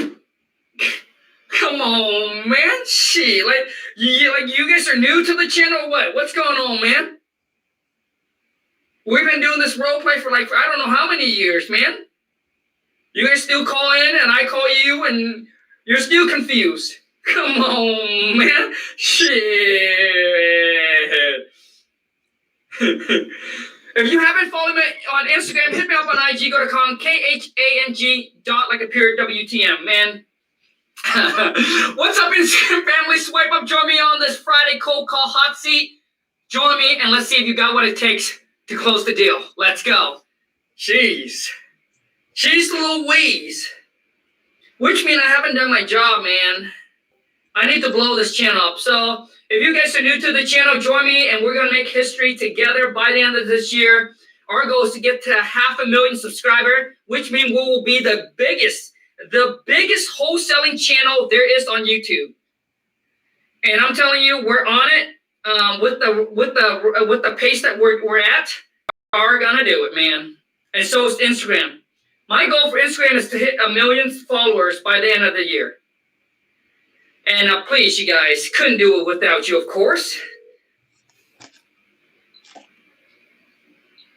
come on, man. Shit, like you guys are new to the channel or what? What's going on, man? We've been doing this role play for like, I don't know how many years, man. You guys still call in and I call you and you're still confused. Come on, man. Shit. If you haven't followed me on Instagram, hit me up on IG. Go to Kong, KHANG WTM, man. What's up, Instagram family? Swipe up, join me on this Friday cold call hot seat. Join me and let's see if you got what it takes to close the deal. Let's go. Jeez Louise. Which means I haven't done my job, man. I need to blow this channel up. So if you guys are new to the channel, join me and we're going to make history together by the end of this year. Our goal is to get to 500,000 subscribers, which means we will be the biggest wholesaling channel there is on YouTube. And I'm telling you, we're on it. With the pace that we're at, are gonna do it, man. And so is Instagram. My goal for Instagram is to hit 1 million followers by the end of the year. And please, you guys, couldn't do it without you, of course.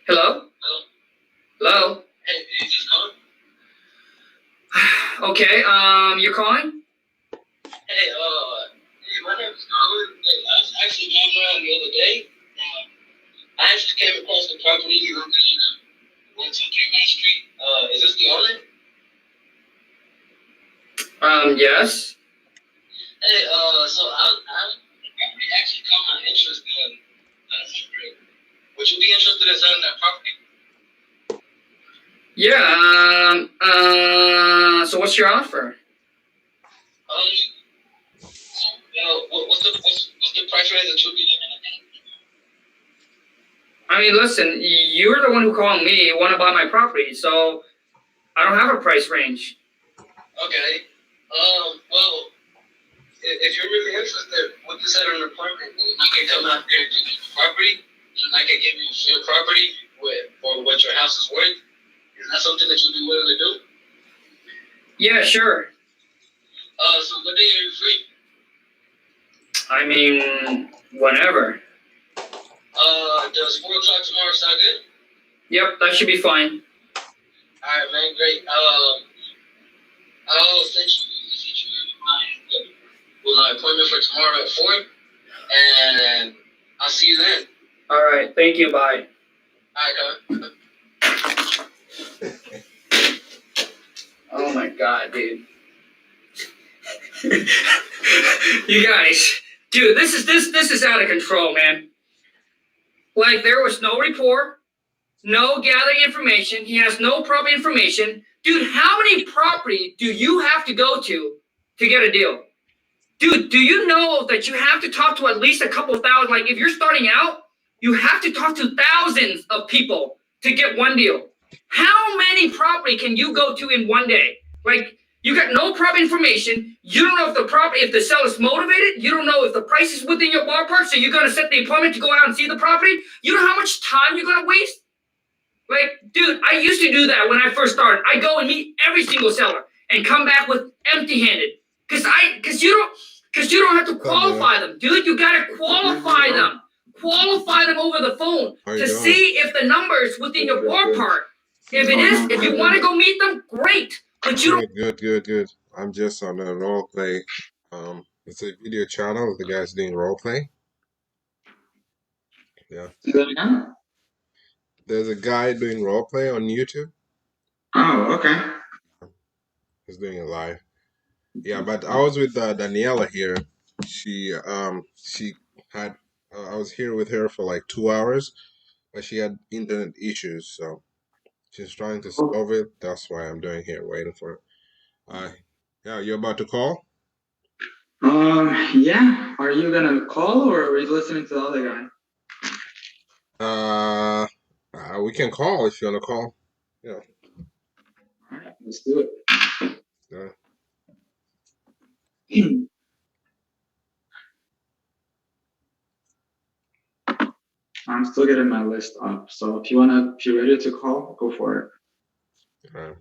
Hello? Hello? Hey, you just calling? Okay, you're calling? Hey, my name is Darwin. I was actually driving around the other day. I actually came across the property located at 123 Main Street. Is this the owner? Yes. Hey, so I actually caught my interest in would you be interested in selling that property? Yeah, so what's your offer? What's the price range that you'll be looking at? I mean, listen, you're the one who called me. You want to buy my property, so I don't have a price range. Okay. Well, if you're really interested, we can set an appointment and I can come out there and give you the property, and I can give you your property for what your house is worth. Is that something that you'd be willing to do? Yeah, sure. So what day are you free? I mean, whenever. Does 4 o'clock tomorrow sound good? Yep, that should be fine. Alright, man, great. I'll send you my appointment for tomorrow at 4, and I'll see you then. All right, thank you, bye. Alright, come on. Oh my god, dude. You guys, dude, this is out of control, man. Like, there was no report, no gathering information. He has no property information. Dude, how many property do you have to go to get a deal? Dude, do you know that you have to talk to at least a couple thousand? Like, if you're starting out, you have to talk to thousands of people to get one deal. How many property can you go to in one day? Like, you got no property information. You don't know if the seller's motivated. You don't know if the price is within your ballpark. So you're gonna set the appointment to go out and see the property. You know how much time you're gonna waste? Like, dude, I used to do that when I first started. I go and meet every single seller and come back with empty-handed. Cause you don't have to qualify them, dude. You gotta qualify them. Qualify them over the phone to see if the numbers within your ballpark. If you want to go meet them, great. But you don't. Good. I'm just on a role play. It's a video channel. The guy's doing role play. Yeah. There's a guy doing role play on YouTube. Oh, okay. He's doing it live. Yeah, but I was with Daniela here. She had I was here with her for like 2 hours, but she had internet issues, so she's trying to solve it. That's why I'm doing here, waiting for her. Yeah, you about to call? Yeah. Are you gonna call or are we listening to the other guy? We can call if you wanna call. Yeah. All right, let's do it. Yeah. I'm still getting my list up, so if you're ready to call, go for it. All right.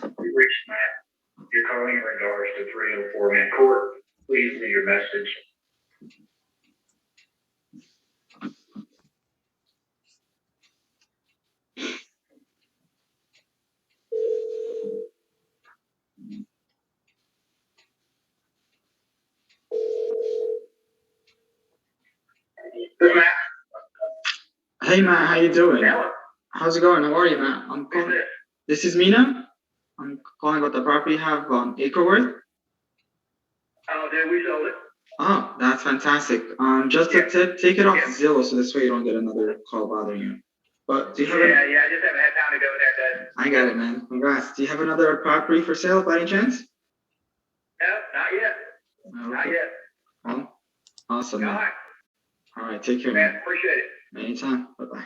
You reached Matt. You're calling in regards to 304 Man Court. Please leave your message. This Matt. Hey Matt, how you doing? Hello. How's it going? How are you, Matt? I'm Who's calling. this? This is Mina. I'm calling about the property you have on Acreworth. Oh, dude, we sold it. Oh, that's fantastic. Just to take it off Zillow, so this way you don't get another call bothering you. But do you have? Yeah, I just haven't had time to go there, Dad. I got it, man. Congrats. Do you have another property for sale by any chance? No, not yet. Not Okay. yet. Well, awesome. All Man. right, All right, take care, man. man. Appreciate it. Anytime. Bye bye.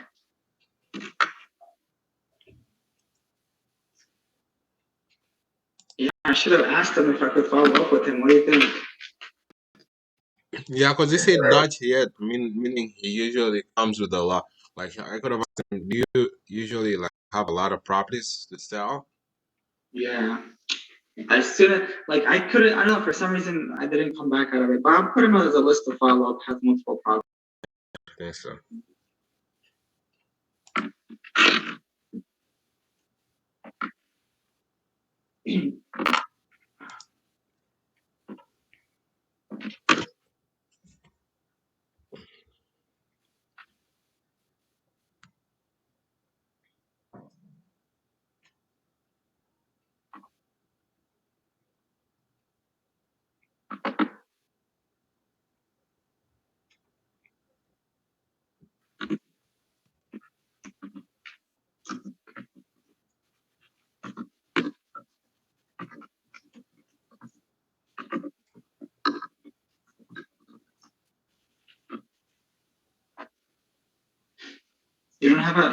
Yeah, I should have asked him if I could follow up with him. What do you think? Yeah, because he said not yet, meaning he usually comes with a lot. Like I could have asked him, do you usually like have a lot of properties to sell? Yeah. As soon as, like, I couldn't, I don't know, for some reason, I didn't come back out of it. But I'll put him as a list to follow up, has multiple problems. I think so.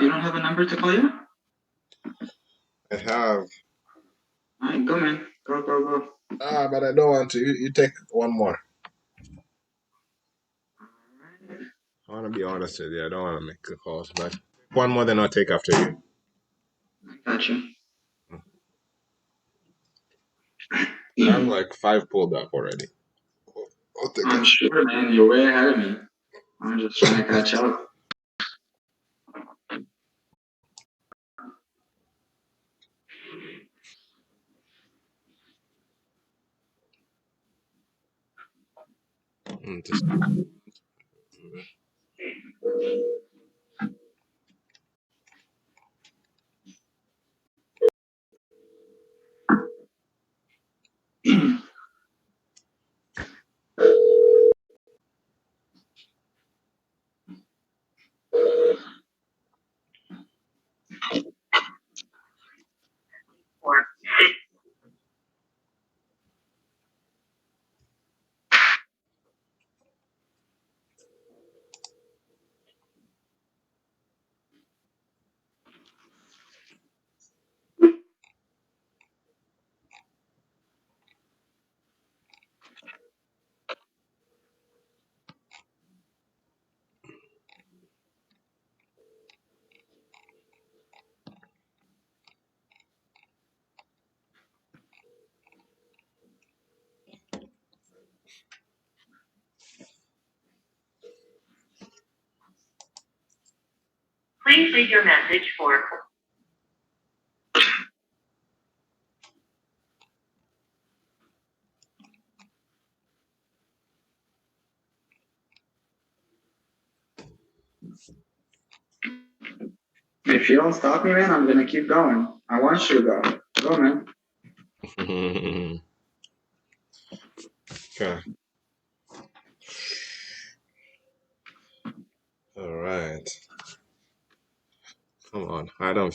You don't have a number to call you? I have. All right, go, man. Go. But I don't want to. You take one more. I want to be honest with you. I don't want to make the calls, but one more, then I'll take after you. Gotcha. I have like 5 pulled up already. I'll take I'm it. sure, man. You're way ahead of me. I'm just trying to catch up. Just Please leave your message for. If you don't stop me, man, I'm gonna keep going. I want you to go. Go, man. okay. All right. Come on. I don't.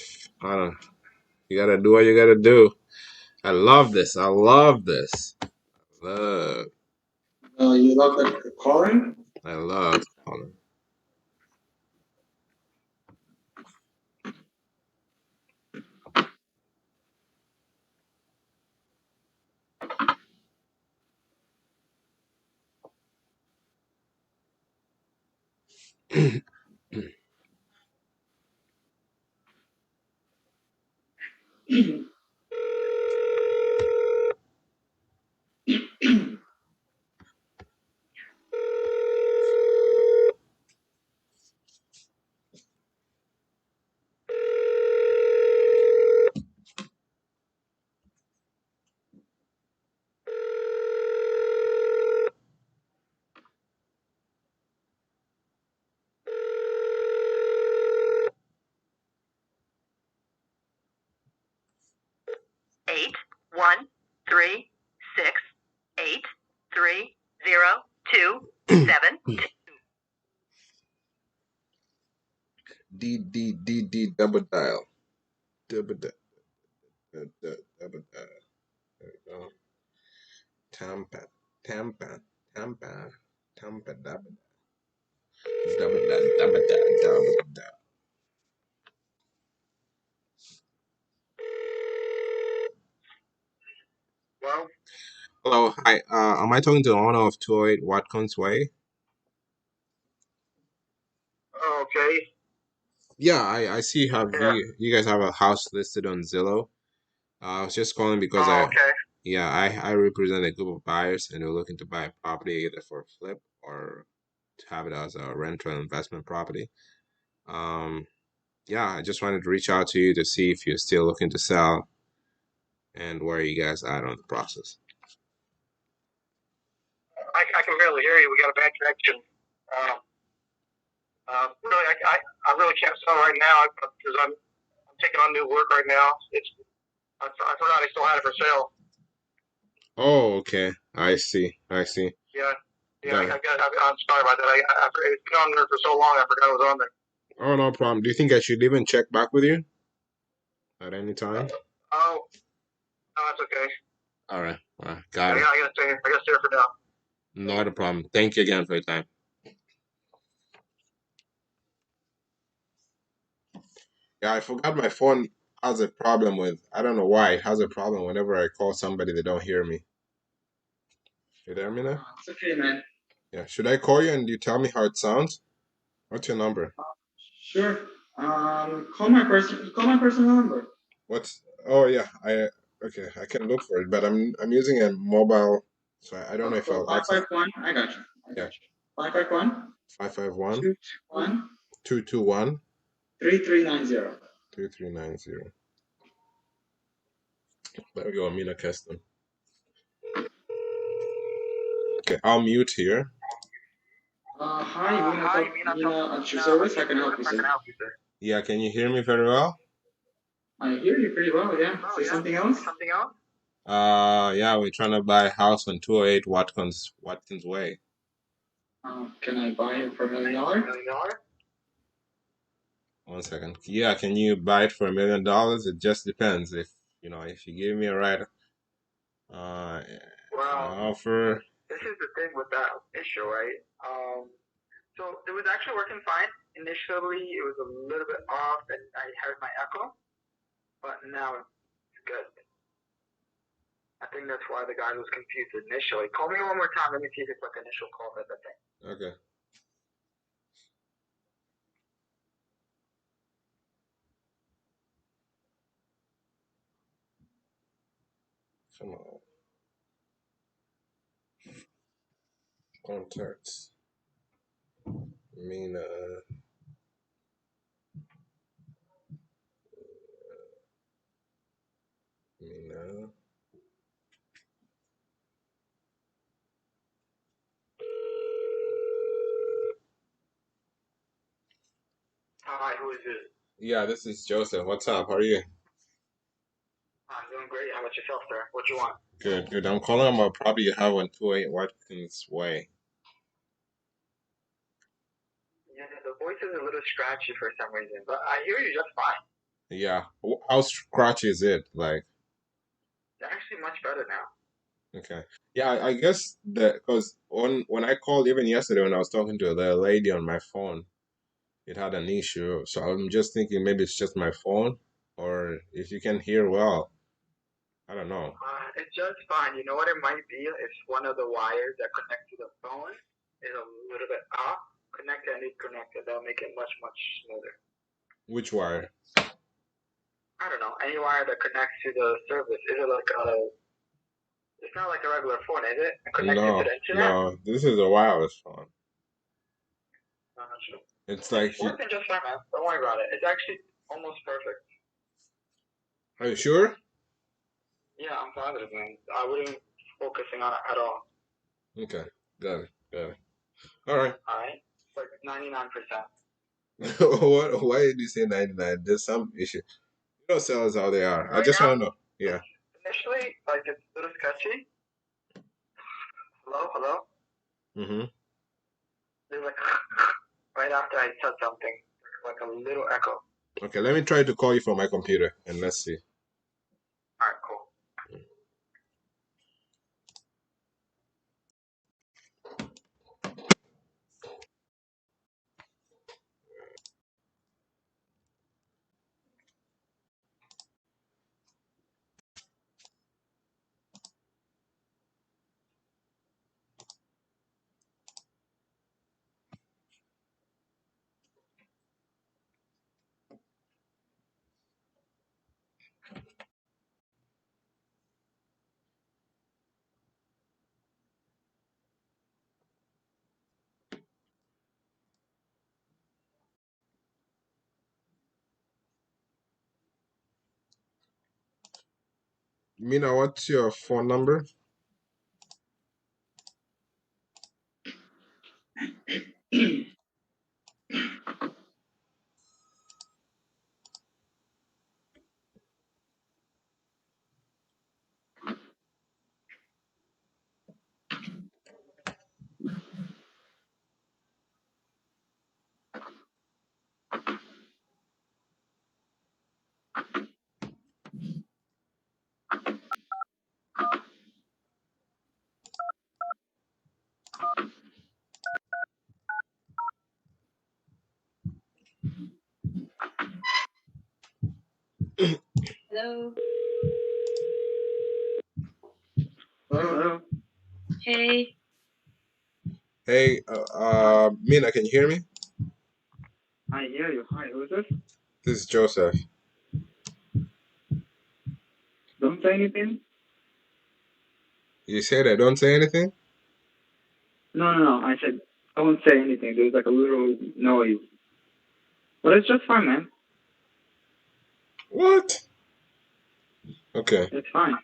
You gotta do what you gotta do. I love this. Love. You love the calling? I love calling. Eight 1 3 6 8 3 0 2 7. D double dial. Double dial. Double dial. There we go. Tampa. Double dial. Double dial. Well, Hello. Hi. Am I talking to the owner of 208 Watkins Way? okay. Yeah, I see you have Yeah. you guys have a house listed on Zillow. I was just calling because Oh, okay. Yeah, I represent a group of buyers and they're looking to buy a property either for flip or to have it as a rental investment property. Yeah, I just wanted to reach out to you to see if you're still looking to sell and where you guys at on the process. I can barely hear you. We got a bad connection. Really, I really can't sell right now because I'm taking on new work right now. I forgot I still had it for sale. Oh, okay. I see. I see. Yeah, Got it. I'm sorry about that. It's been on there for so long. I forgot it was on there. Oh, no problem. Do you think I should even check back with you at any time? Oh, no, that's okay. All right. All right. Got it. I gotta stay here for now. Not a problem. Thank you again for your time. Yeah, I forgot my phone has a problem with, I don't know why, it has a problem whenever I call somebody, they don't hear me. You hear me now? It's okay, man. Yeah. Should I call you and you tell me how it sounds? What's your number? Sure. Call my personal number. What's, oh yeah, okay, I can look for it, but I'm using a mobile, so I don't know if So I'll access. 551. I got you. Yeah. 551 551 221 221 3390. 3390. There we go, Amina Custom. Okay, I'll mute here. Hi, Mina at your service. How can I help you, sir? Yeah, can you hear me very well? I hear you pretty well, yeah. Say something else? Yeah, we're trying to buy a house on 208 Watkins Way. Can I buy it for $1 million? 1 second. Yeah, can you buy it for $1 million? It just depends. If you give me a right offer. This is the thing with that issue, right? So it was actually working fine. Initially, it was a little bit off, and I heard my echo, but now it's good. I think that's why the guy was confused initially. Call me one more time. Let me see if it's like initial call that thing. Okay. Come on. Contacts. Mina. Mina. Hi, who is this? Yeah, this is Joseph. What's up? How are you? I'm doing great. How about yourself, sir? What you want? Good, good. I'm calling about property you have on 208 Watkins Way. Yeah, the voice is a little scratchy for some reason, but I hear you just fine. Yeah. How scratchy is it? Like, It's actually much better now. okay. Yeah, I guess that because when I called even yesterday when I was talking to the lady on my phone, it had an issue. So I'm just thinking maybe it's just my phone, or if you can hear well, I don't know. It's just fine. You know what it might be? It's one of the wires that connect to the phone is a little bit off. Connect and disconnect, and that'll make it much, much smoother. Which wire? I don't know. Any wire that connects to the service. Is it like a... It's not like a regular phone, is it? Connected to the internet? No, this is a wireless phone. I'm not sure. It's like It's working just fine, man. Don't worry about it. It's actually almost perfect. Are you sure? Yeah, I'm positive, man. I wouldn't focusing on it at all. Okay, got it, got it. All right. All right, it's like 99%. Why did you say 99? There's some issue. You know, sellers how they are. I Right just now, want to know. Yeah. initially, like it's a little sketchy. Hello, hello. Mm-hmm. There's like right after I said something, like a little echo. Okay, let me try to call you from my computer and let's see. All right, cool. Mina, what's your phone number? Hello. Hello. Hey. Hey, Mina, can you hear me? I hear you. Hi, who is this? This is Joseph. Don't say anything. You said I don't say anything? No. I said don't say anything. There's like a little noise, but it's just fine, man. What? Okay, It's fine.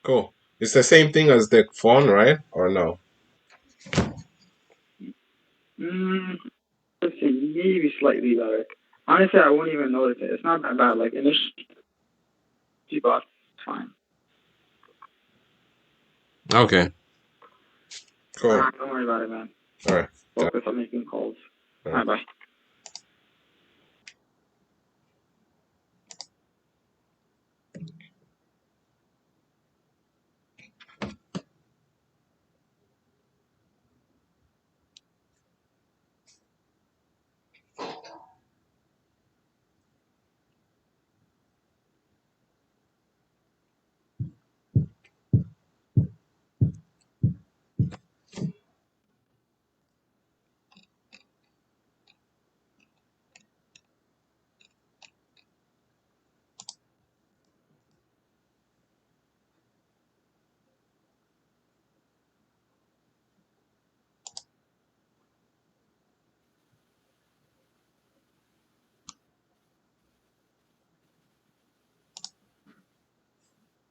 cool. It's the same thing as the phone, right? Or no? Let's see, maybe slightly better. Honestly, I wouldn't even notice it. It's not that bad. Like initially, but it's fine. Okay, cool. Don't worry about it, man. All right. Focus on making calls. All Bye right. bye.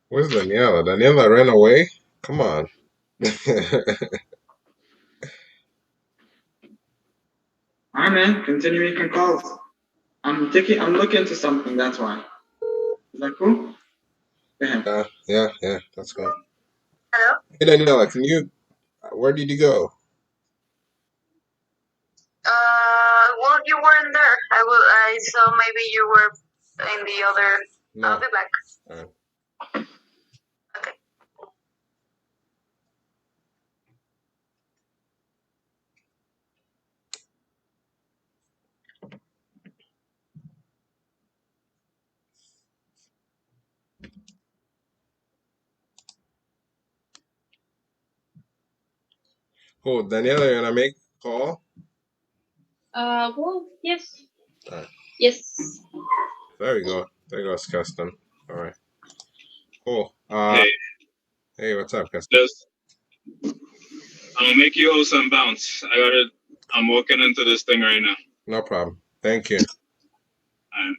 Where's Daniela? Daniela ran away? Come on. Alright, man. Continue making calls. I'm looking into something. That's why. Is that cool? Go ahead. Yeah, that's cool. Hello? Hey, Daniela, where did you go? Well, you weren't there. I saw maybe you were in the other. No. I'll be back. All right. Okay. Cool. Daniela, you wanna make a call? Well, yes. All right. Yes. There we go. There goes Custom. All right. Cool. Hey, Hey, what's up, Custom? just I'm gonna make you host and bounce. I'm walking into this thing right now. No problem. Thank you. And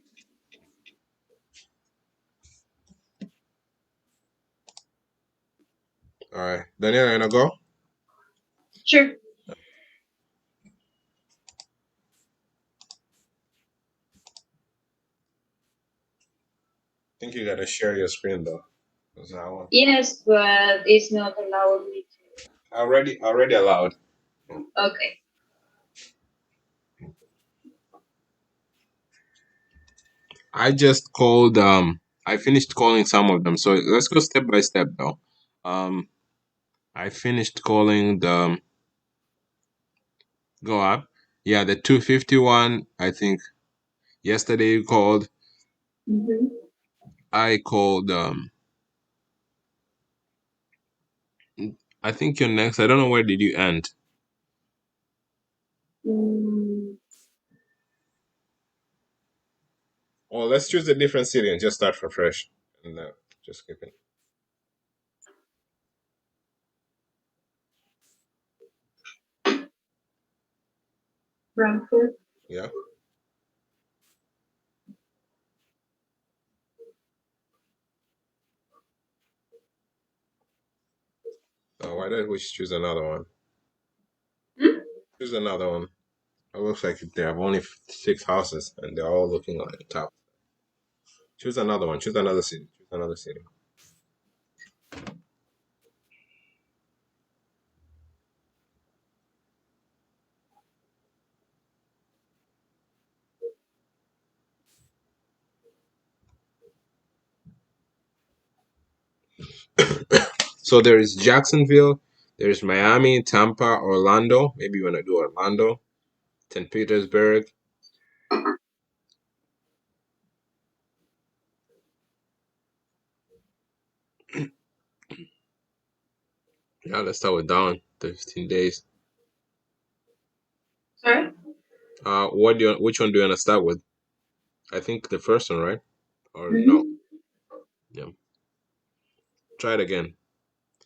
All right. Daniela, you wanna go? Sure. I think you gotta share your screen though. Is that one? Yes, but it's not allowed me Already allowed. to. Okay. I just called I finished calling some of them. So let's go step by step though. I finished calling the go up. Yeah, the 251, I think yesterday you called. Mm-hmm. I called I think you're next. I don't know where did you end. Mm, Oh, let's choose a different city and just start from fresh. And just skip it. Frankfurt. Yeah. Why don't we choose another one? Choose another one. It looks like they have only 6 houses and they're all looking like the top. Choose another one. Choose another city. Choose another city. So there is Jacksonville, there's Miami, Tampa, Orlando. Maybe you want to do Orlando, St. Petersburg. Yeah, let's start with Dawn. 15 days. Sorry? Which one do you want to start with? I think the first one, right? Or no? Yeah. Try it again.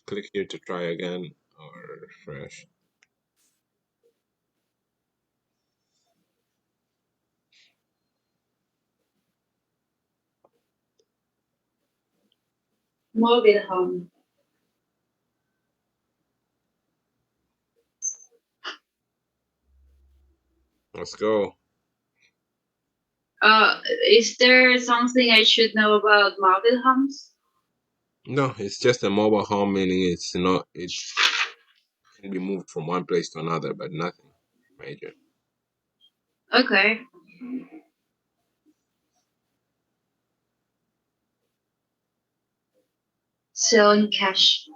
Click here to try again or refresh. Mobile home. Let's go. Is there something I should know about mobile homes? No, it's just a mobile home, meaning it's not. It can be moved from one place to another, but nothing major. Okay. Selling cash.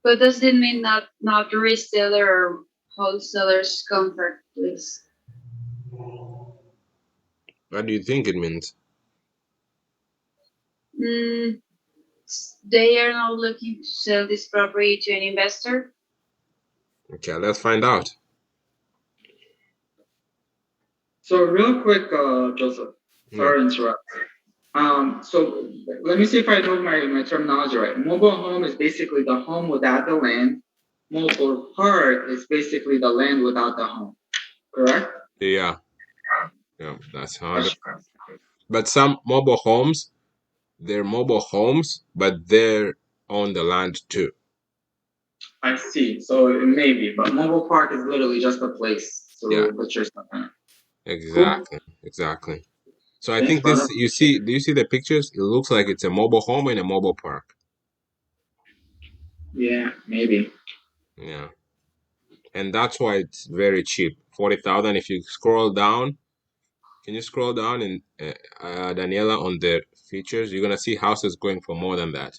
But does it mean not reseller or wholesalers contract, please? What do you think it means? Mm, they are not looking to sell this property to an investor. Okay, let's find out. So real quick, Joseph, sorry to interrupt. So let me see if I know my terminology right. Mobile home is basically the home without the land. Mobile park is basically the land without the home. Correct? Yeah, that's 100. But some mobile homes, they're mobile homes, but they're on the land too. I see. So it may be, but mobile park is literally just a place to put your stuff in. Exactly. So I Thanks, think this, brother. do you see the pictures? It looks like it's a mobile home and a mobile park. Yeah, maybe. Yeah. And that's why it's very cheap. 40,000. If you scroll down, can you scroll down and Daniela on the features, you're gonna see houses going for more than that.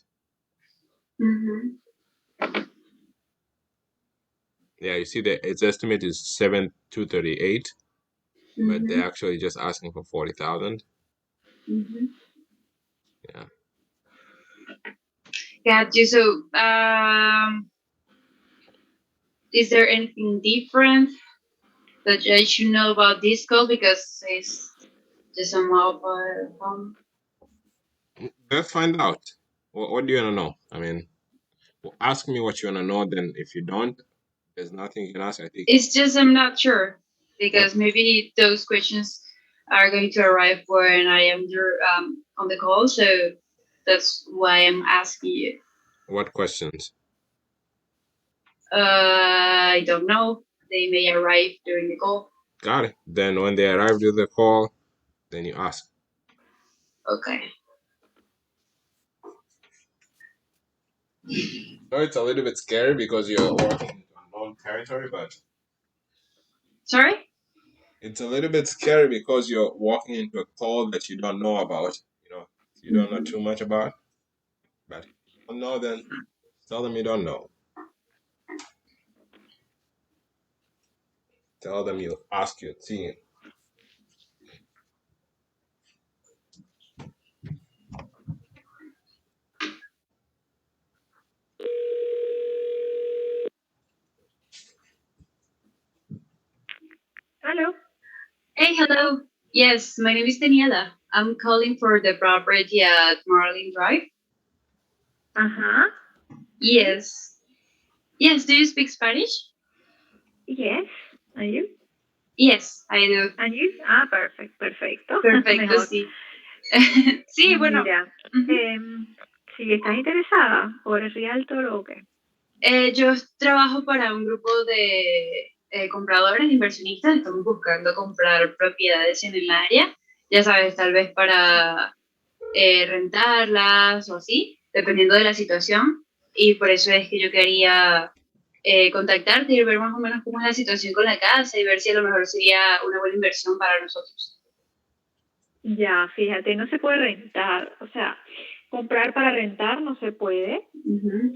Yeah, you see its estimate is 7,238, but they're actually just asking for 40,000. Yeah. Got you. So, is there anything different that I should know about this call because it's just a mobile home? Let's find out. What do you wanna know? I mean, ask me what you wanna know. Then, if you don't, there's nothing you can ask. I think. It's just I'm not sure because maybe those questions are going to arrive when I am there, on the call. So that's why I'm asking you. What questions? I don't know. They may arrive during the call. Got it. Then when they arrive to the call, then you ask. Okay. No, it's a little bit scary because you're walking into unknown territory, but Sorry? it's a little bit scary because you're walking into a call that you don't know about. You don't know too much about. But if you don't know, then tell them you don't know. Tell them you ask your team. Hello. Hey, hello. Yes, my name is Daniela. I'm calling for the property at Marlin Drive. Uh-huh. Yes. Yes, do you speak Spanish? Yes. Are you? Yes, I do. And you? Ah, perfect. Perfecto. Perfecto, Mejor. sí. Sí, bueno. Mira, si estás interesada, ¿o eres realtor o qué? Yo trabajo para un grupo de compradores, inversionistas. Estamos buscando comprar propiedades en el área. Ya sabes, tal vez para rentarlas o así, dependiendo de la situación. Y por eso es que yo quería contactarte y ver más o menos cómo es la situación con la casa y ver si a lo mejor sería una buena inversión para nosotros. Ya, fíjate, no se puede rentar, o sea, comprar para rentar no se puede,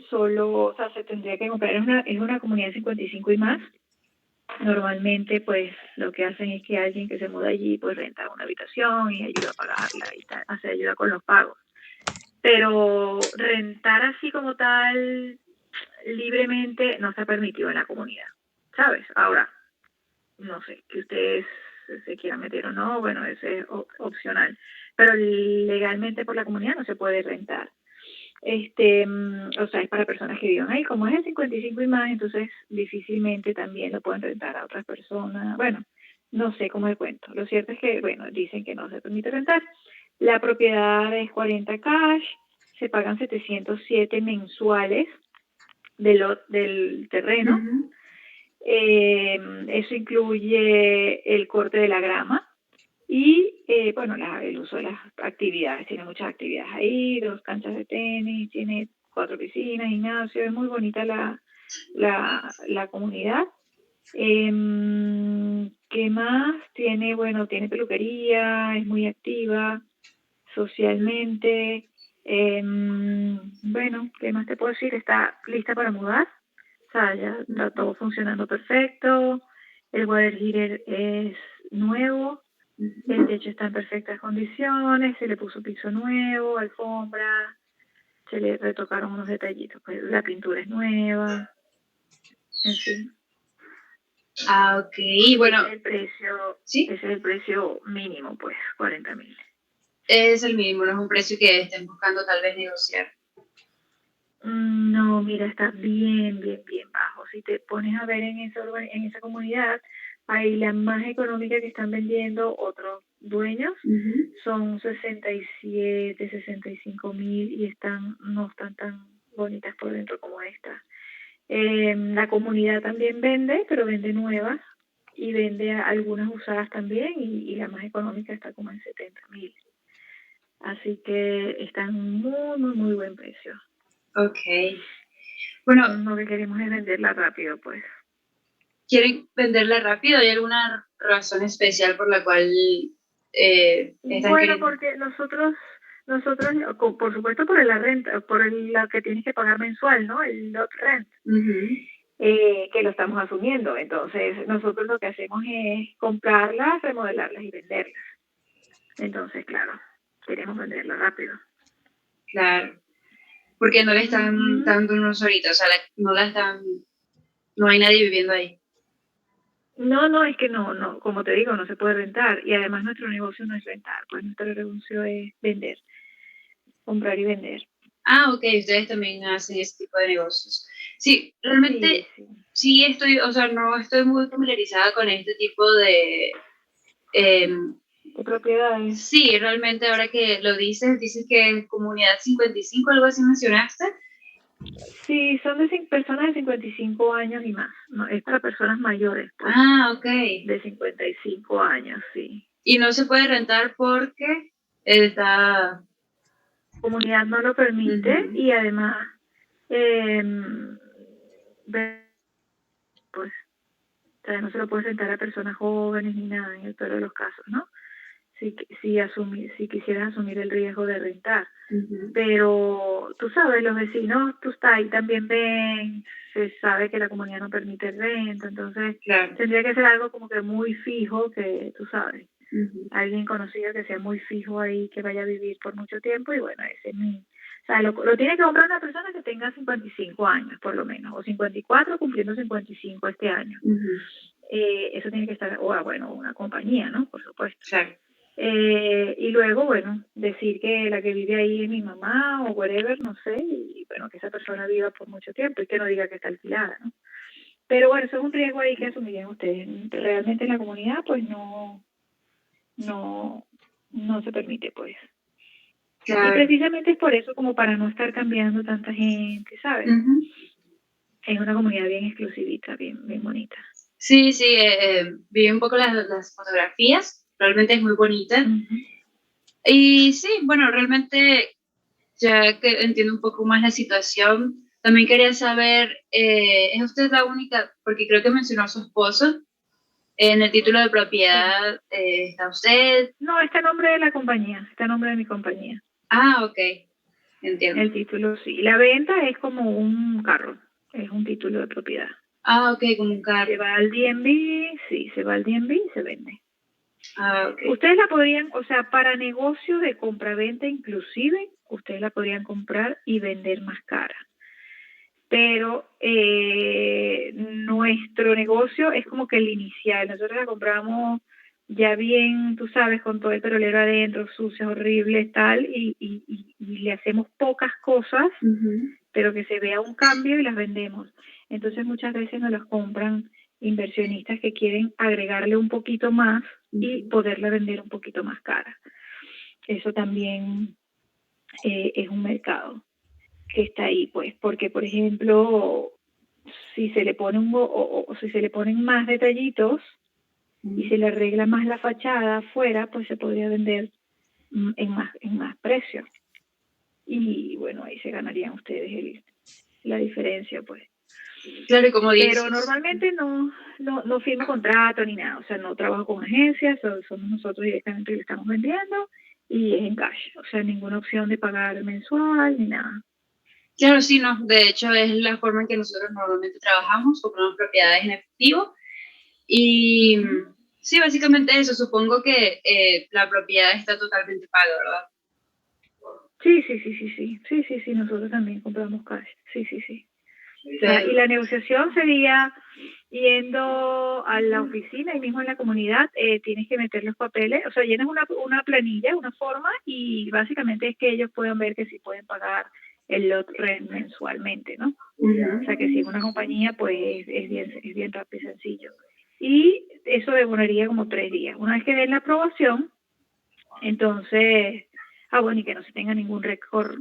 solo, o sea, se tendría que comprar, es una comunidad de 55 y más. Normalmente, pues, lo que hacen es que alguien que se muda allí, pues, renta una habitación y ayuda a pagarla y tal, hace ayuda con los pagos. Pero rentar así como tal, libremente, no está permitido en la comunidad, ¿sabes? Ahora, no sé, que ustedes se quieran meter o no, bueno, eso es opcional. Pero legalmente por la comunidad no se puede rentar. O sea, es para personas que viven ahí. Como es el 55 y más, entonces difícilmente también lo pueden rentar a otras personas. Bueno, no sé cómo es cuento. Lo cierto es que, bueno, dicen que no se permite rentar. La propiedad es 40 cash, se pagan 707 mensuales del terreno. Eso incluye el corte de la grama y, bueno, el uso de las actividades. Tiene muchas actividades ahí, 2 canchas de tenis, tiene 4 piscinas, gimnasio. Es muy bonita la comunidad. ¿Qué más? Bueno, tiene peluquería, es muy activa socialmente. Bueno, ¿qué más te puedo decir? Está lista para mudar. O sea, ya está todo funcionando perfecto. El water heater es nuevo. El techo está en perfectas condiciones. Se le puso piso nuevo, alfombra. Se le retocaron unos detallitos. Pues la pintura es nueva. En fin. Ah, ok. Bueno, Ese es el precio, ¿sí? Ese es el precio mínimo, pues, 40,000. Es el mínimo, no es un precio que estén buscando tal vez negociar. No, mira, está bien bajo. Si te pones a ver en esa comunidad, ahí la más económica que están vendiendo otros dueños son 67, 65,000 y no están tan bonitas por dentro como esta. La comunidad también vende, pero vende nuevas y vende algunas usadas también y la más económica está como en 70,000. Así que están muy buen precio. Ok. Bueno, lo que queremos es venderla rápido, pues. ¿Quieren venderla rápido? ¿Hay alguna razón especial por la cual están Bueno, queriendo? porque nosotros, por supuesto, por la renta, la que tienes que pagar mensual, ¿no? El lot rent, que lo estamos asumiendo. Entonces, nosotros lo que hacemos es comprarlas, remodelarlas y venderlas. Entonces, claro, queremos venderla rápido. Claro. Porque no le están dando unos ahorita, o sea, no hay nadie viviendo ahí. No, es que no, como te digo, no se puede rentar. Y además nuestro negocio no es rentar, pues nuestro negocio es vender, comprar y vender. Ah, ok, ustedes también hacen ese tipo de negocios. Sí, realmente sí estoy, o sea, no estoy muy familiarizada con este tipo de propiedades. Sí, realmente ahora que lo dices que es comunidad 55, algo así mencionaste. Sí, son personas de 55 años y más, ¿no? Es para personas mayores. Pues, ok. De 55 años, sí. Y no se puede rentar porque la comunidad no lo permite y además, pues, o sea, no se lo puede rentar a personas jóvenes ni nada en el peor de los casos, ¿no? Si quisieras asumir el riesgo de rentar. Pero tú sabes, los vecinos, ahí también ven, se sabe que la comunidad no permite renta, entonces tendría que ser algo como que muy fijo, que tú sabes, alguien conocido que sea muy fijo ahí, que vaya a vivir por mucho tiempo y bueno, ese es o sea, lo tiene que comprar una persona que tenga 55 años por lo menos, o 54 cumpliendo 55 este año. Eso tiene que estar, bueno, una compañía, ¿no? Por supuesto. Claro. Y luego, bueno, decir que la que vive ahí es mi mamá o whatever, no sé, y bueno, que esa persona viva por mucho tiempo y que no diga que está alquilada, ¿no? Pero bueno, eso es un riesgo ahí que asumirían ustedes. Realmente en la comunidad, pues no se permite, pues. Y Claro. precisamente es por eso, como para no estar cambiando tanta gente, ¿sabes? Es una comunidad bien exclusivita, bien, bien bonita. Sí, sí, vi un poco las fotografías, realmente es muy bonita. Y sí, bueno, realmente ya que entiendo un poco más la situación, también quería saber, ¿es usted la única? Porque creo que mencionó a su esposo. En el título de propiedad, ¿está usted? No, está a nombre de la compañía, está a nombre de mi compañía. Ah, ok, entiendo. El título sí. La venta es como un carro, es un título de propiedad. Ah, ok, como un carro. Se va al DMV, sí, se va al DMV y se vende. Ah, ok. Ustedes la podrían, o sea, para negocio de compra-venta inclusive, ustedes la podrían comprar y vender más cara. Pero nuestro negocio es como que el inicial. Nosotros la compramos ya bien, tú sabes, con todo el perolero adentro, sucia, horrible, tal, y le hacemos pocas cosas, pero que se vea un cambio y las vendemos. Entonces muchas veces nos las compran inversionistas que quieren agregarle un poquito más y poderla vender un poquito más cara. Eso también es un mercado que está ahí, pues, porque por ejemplo, si se le pone o si se le ponen más detallitos y se le arregla más la fachada afuera, pues se podría vender en más precio. Y bueno, ahí se ganarían ustedes la diferencia, pues. Claro, como dices. Pero normalmente no firmo contrato ni nada, o sea, no trabajo con agencias, somos nosotros directamente que le estamos vendiendo y es en cash, o sea, ninguna opción de pagar mensual ni nada. Claro, sí, no. De hecho, es la forma en que nosotros normalmente trabajamos, compramos propiedades en efectivo. Y sí, básicamente eso. Supongo que la propiedad está totalmente paga, ¿verdad? Sí, nosotros también compramos cash, sí. Y la negociación sería yendo a la oficina y mismo en la comunidad, tienes que meter los papeles, o sea, llenas una planilla, una forma, y básicamente es que ellos puedan ver que si pueden pagar el lot rent mensualmente, ¿no? O sea, que si es una compañía, pues es bien rápido y sencillo. Y eso demoraría como 3 días. Una vez que den la aprobación, entonces, bueno, y que no se tenga ningún récord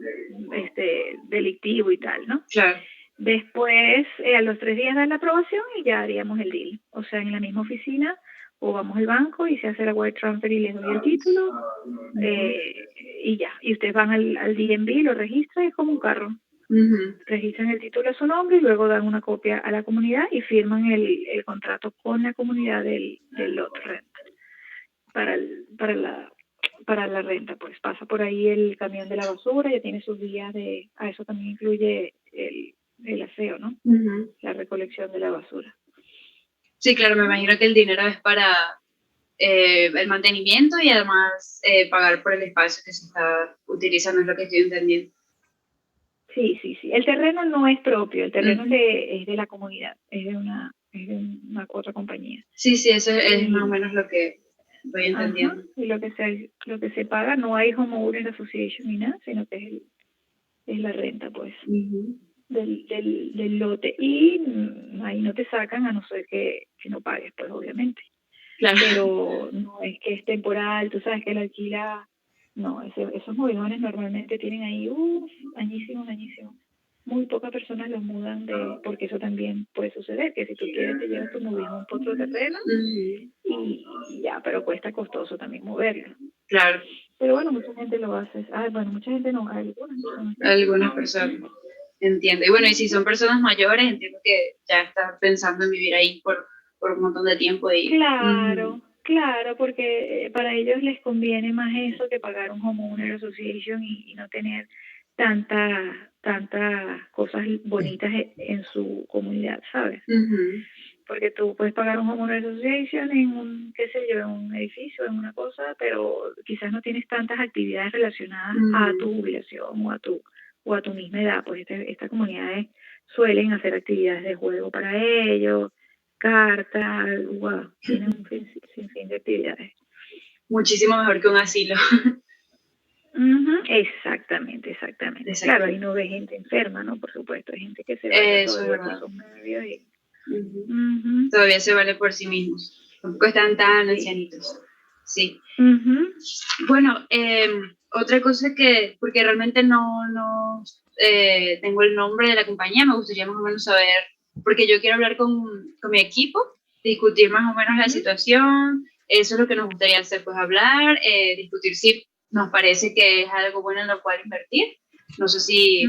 delictivo y tal, ¿no? Claro. Después, a los 3 días dan la aprobación y ya haríamos el deal. O sea, en la misma oficina, o vamos al banco y se hace la wire transfer y les doy el título, y ya. Y ustedes van al DMV, lo registran, es como un carro. Registran el título a su nombre y luego dan una copia a la comunidad y firman el contrato con la comunidad del lot rent para la renta. Pues pasa por ahí el camión de la basura, ya tiene sus días a eso también incluye el aseo, ¿no? La recolección de la basura. Sí, claro, me imagino que el dinero es para el mantenimiento y además pagar por el espacio que se está utilizando, es lo que estoy entendiendo. Sí. El terreno no es propio, el terreno es de la comunidad, es de una otra compañía. Sí, eso es más o menos lo que voy entendiendo. Y lo que se paga, no hay homeowners association ni nada, sino que es la renta, pues, del lote. Y ahí no te sacan a no ser que no pagues, pues, obviamente. Claro. Pero no es que es temporal, tú sabes que el alquila, no, esos movidones normalmente tienen ahí, añísimos. Muy pocas personas los mudan porque eso también puede suceder, que si tú quieres te llevas tu movijón por otro terreno y ya, pero cuesta costoso también moverlo. Claro. Pero bueno, mucha gente lo hace. Mucha gente no, algunas personas. Entiendo. Y bueno, y si son personas mayores, entiendo que ya están pensando en vivir ahí por un montón de tiempo. Claro, porque para ellos les conviene más eso que pagar un homeowner association y no tener tantas cosas bonitas en su comunidad, ¿sabes? Porque tú puedes pagar un homeowner association en un edificio, en una cosa, pero quizás no tienes tantas actividades relacionadas a tu jubilación o a tu misma edad. Pues estas comunidades suelen hacer actividades de juego para ellos, cartas, tienen un sinfín de actividades. Muchísimo mejor que un asilo. Exactamente. Claro, ahí no ves gente enferma, ¿no? Por supuesto, hay gente que se vaya todavía por sus medios y... Todavía se vale por sí mismos. Tampoco están tan ancianitos. Sí. Bueno, otra cosa que, porque realmente no tengo el nombre de la compañía, me gustaría más o menos saber, porque yo quiero hablar con mi equipo, discutir más o menos la situación, eso es lo que nos gustaría hacer, pues hablar, discutir si nos parece que es algo bueno en lo cual invertir. No sé si,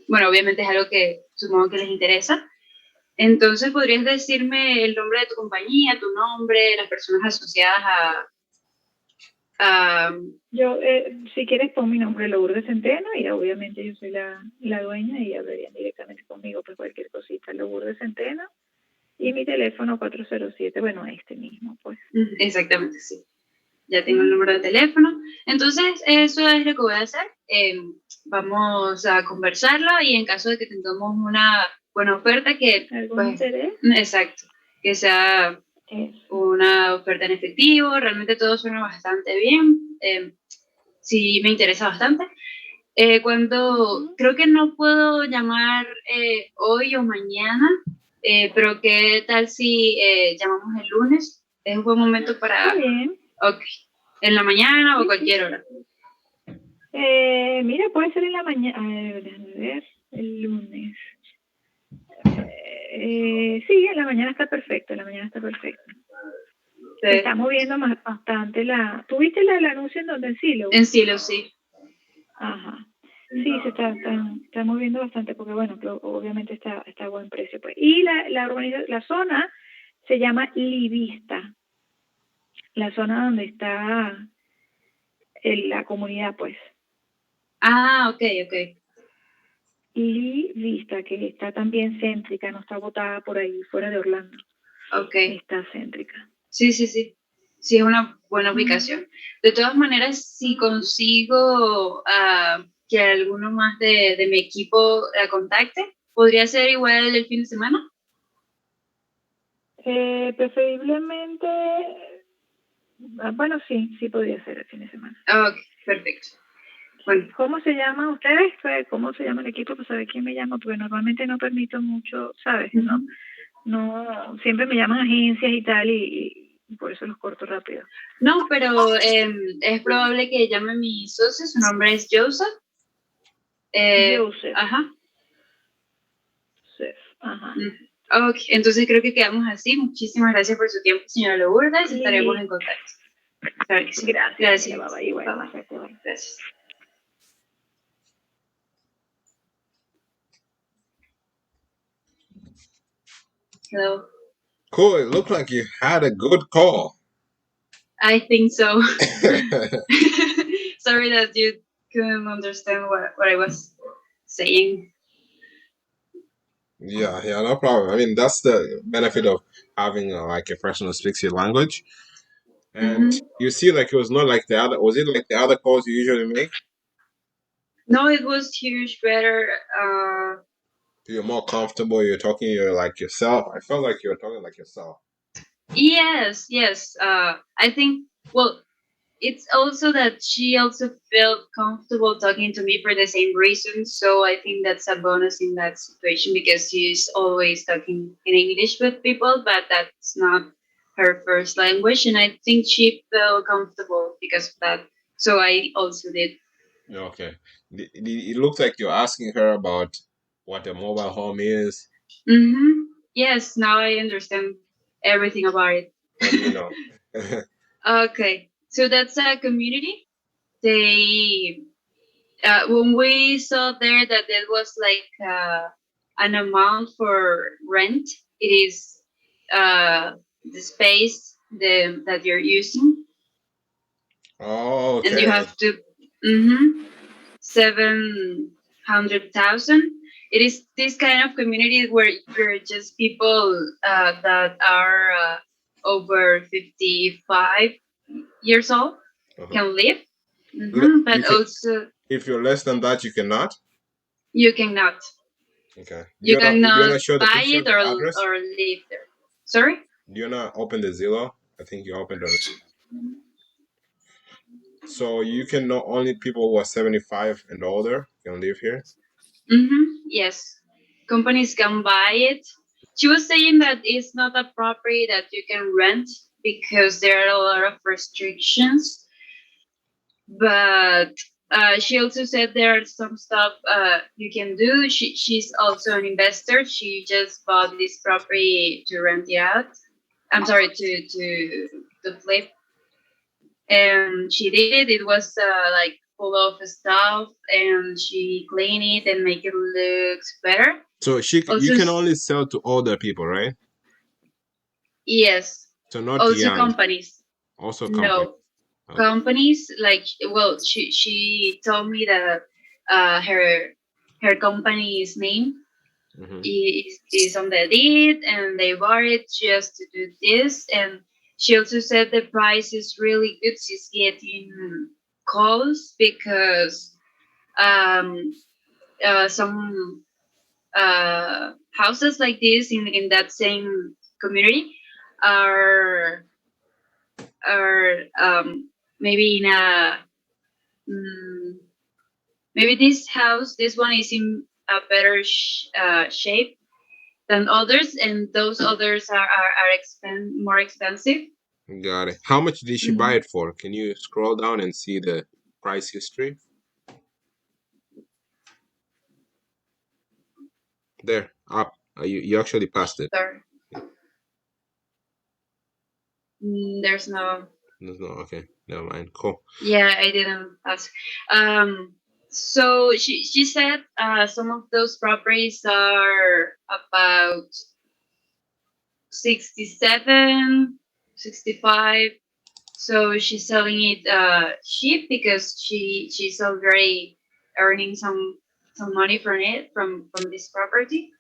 bueno, obviamente es algo que supongo que les interesa. Entonces, ¿podrías decirme el nombre de tu compañía, tu nombre, las personas asociadas a Yo, si quieres, pon mi nombre, Lourdes Centeno, y obviamente yo soy la dueña y hablarían directamente conmigo, pues cualquier cosita, Lourdes Centeno, y mi teléfono 407, bueno, este mismo, pues. Exactamente, sí. Ya tengo el número de teléfono. Entonces, eso es lo que voy a hacer. Vamos a conversarlo y en caso de que tengamos una buena oferta que... ¿Algún pues, interés? exacto. Que sea una oferta en efectivo. Realmente todo suena bastante bien. Sí, me interesa bastante. Creo que no puedo llamar hoy o mañana, pero ¿qué tal si llamamos el lunes? Es un buen momento para... Está bien. Ok. ¿En la mañana o cualquier hora? Mira, puede ser en la mañana. Déjame ver, el lunes. Sí, en la mañana está perfecto, en la mañana está perfecto. Se está moviendo bastante ¿Tuviste el anuncio en donde en Silo? En Silo, sí. Ajá. Sí, se está moviendo bastante porque, bueno, pero obviamente está a buen precio, pues. Y la zona se llama Livista, la zona donde está la comunidad, pues. Ah, ok. Livista, que está también céntrica, no está botada por ahí, fuera de Orlando. Ok. Está céntrica. Sí. Sí, es una buena ubicación. De todas maneras, si consigo que alguno más de mi equipo la contacte, ¿podría ser igual el fin de semana? Preferiblemente, bueno, sí podría ser el fin de semana. Ok, perfecto. Bueno. ¿Cómo se llaman ustedes? ¿Cómo se llama el equipo? Pues saber quién me llama, porque normalmente no permito mucho, ¿sabes? No, siempre me llaman agencias y tal, y por eso los corto rápido. No, pero es probable que llame mi socio, su nombre es Joseph. Joseph. Ajá. Ajá. Ok, entonces creo que quedamos así. Muchísimas gracias por su tiempo, señora Lourdes. Estaremos en contacto. Claro que sí. Gracias. Mira, bye, igual. Gracias. Hello. Cool. It looked like you had a good call. I think so. Sorry that you couldn't understand what I was saying. Yeah, no problem. I mean, that's the benefit of having like a person who speaks your language. And you see, like, it was not like the other. Was it like the other calls you usually make? No, it was huge better. You're more comfortable. You're talking. You're like yourself. I felt like you were talking like yourself. Yes. I think. Well, it's also that she also felt comfortable talking to me for the same reason. So I think that's a bonus in that situation because she's always talking in English with people, but that's not her first language. And I think she felt comfortable because of that. So I also did. Okay. It looks like you're asking her about what a mobile home is. Yes, now I understand everything about it. What do you know? Okay, so that's a community. They when we saw there that there was like an amount for rent, it is the space that you're using. Oh, okay. And you have to 700,000. It is this kind of community where you're just people that are over 55 years old can live. But also, if you're less than that, you cannot. You cannot. Okay. You cannot show the buy picture it of the address? or live there. Sorry? Do you not open the Zillow? I think you opened it. So you can know only people who are 75 and older can live here? Yes. Companies can buy it. She was saying that it's not a property that you can rent because there are a lot of restrictions. But she also said there are some stuff you can do. She's also an investor. She just bought this property to rent it out. I'm sorry, to flip. And she did it. It was like full of stuff, and she cleaned it and make it look better. So you Also, can only sell to older people, right? yes. So not Also young. companies. Also companies. No. Okay. Companies like, well, she told me that her company's name is on the deed, and they bought it just to do this. And she also said the price is really good. She's getting calls because some houses like this in that same community are maybe in a maybe this one is in a better shape than others, and those others are more expensive. Got it. How much did she buy it for? Can you scroll down and see the price history? There, up. You actually passed it. Sorry. There's no. There's no. Okay, never mind. Cool. Yeah, I didn't ask. So she said some of those properties are about 67, 65. So she's selling it cheap because she's already earning some money from this property.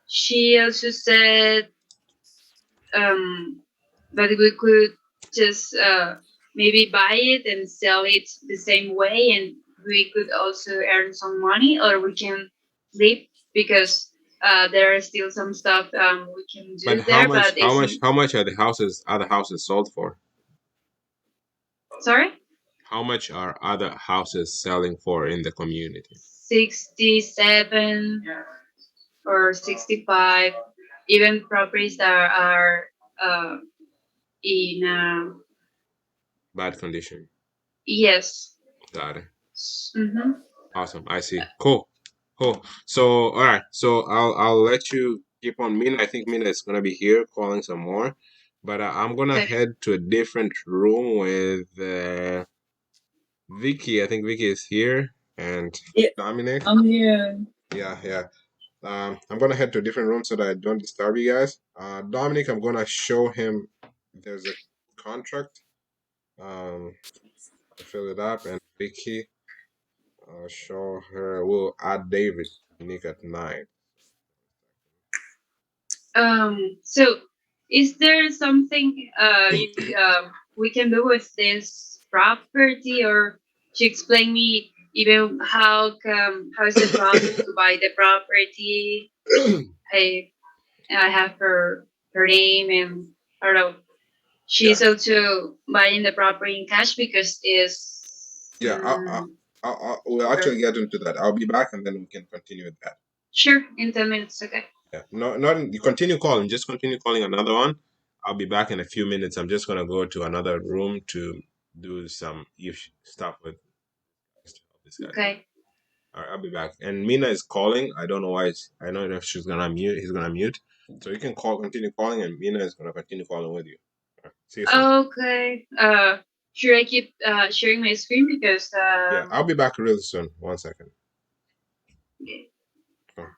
She also said that we could just maybe buy it and sell it the same way, and we could also earn some money, or we can flip because there are still some stuff we can do But there. But how much are the other houses sold for? Sorry? How much are other houses selling for in the community? 67 or 65. Even properties that are in bad condition. Yes. Got it. Mm-hmm. Awesome. I see. Cool. So all right. So I'll let you keep on. Mina, I think Mina is gonna be here calling some more, but I'm gonna head to a different room with Vicky. I think Vicky is here, and Dominic. I'm here. Yeah. I'm gonna head to a different room so that I don't disturb you guys. Dominic, I'm gonna show him there's a contract. Fill it up, and Vicky, I'll show her. We'll add David Nick at 9. So is there something we can do with this property, or to explain me even how is the process to buy the property? I have her name, and I don't know. She's also buying the property in cash because We'll actually get into that. I'll be back, and then we can continue with that. Sure, in 10 minutes, okay. Yeah, you continue calling. Just continue calling another one. I'll be back in a few minutes. I'm just gonna go to another room to do some stuff with this guy. Okay. All right, I'll be back. And Mina is calling. I don't know why. I don't know if she's gonna mute. He's gonna mute. So you can continue calling, and Mina is gonna continue calling with you. All right, see you soon. Okay. Should I keep sharing my screen because? Yeah, I'll be back really soon. 1 second. Okay. Oh.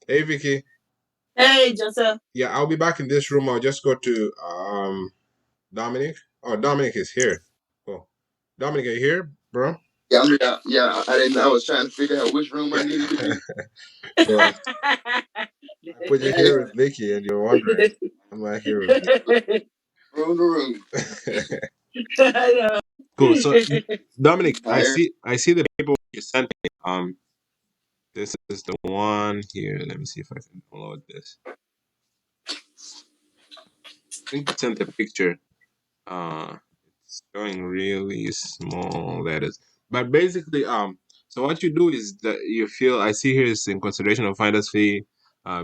Hey, Vicky. Hey, Joseph. Yeah, I'll be back in this room. I'll just go to Dominic. Oh, Dominic is here. Cool. Dominic, are you here, bro? Yeah, I'm here. Yeah, I didn't. I was trying to figure out which room I needed to be. So I put you here with Vicky, and you're wondering, am I here with Vicky? Room to room. Cool. So Dominic, I see the paperwork you sent me. This is the one here. Let me see if I can download this. I think you sent a picture. It's showing really small letters. But basically, so what you do is that you feel, I see here is in consideration of finder's fee,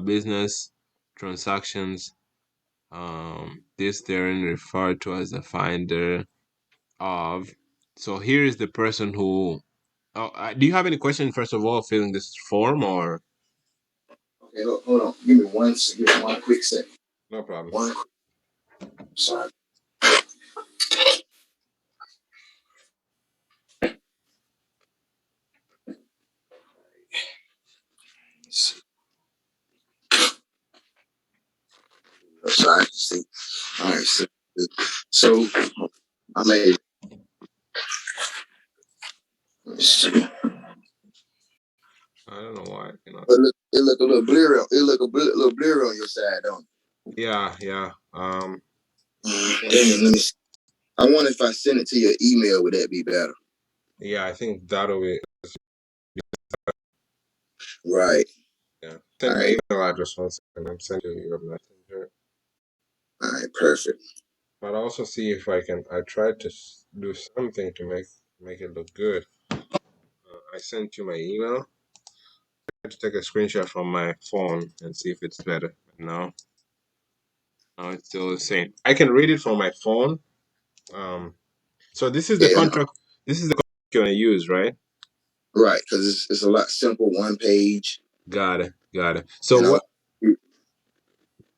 business transactions. This therein referred to as the finder of. So here is the person who. Oh, do you have any question first of all, filling this form or? Okay, hold on. Give me one quick second. No problem. One. Sorry. Sorry. See. All right. So I made. Let me see. I don't know why I cannot. It look a little blurry. It look a little blurry on your side, don't it? Yeah. Dang, let me see. I wonder if I send it to your email, would that be better? Yeah, I think that'll be Right. yeah. All Send my right. email address one second. I'm sending you a messenger. All right. Perfect. But also see if I can. I tried to do something to make it look good. I sent you my email. I had to take a screenshot from my phone and see if it's better. No, it's still the same. I can read it from my phone. So this is the Yeah. contract. This is the contract you're gonna use, right? Right, because it's a lot simple, one page. Got it. So You know. what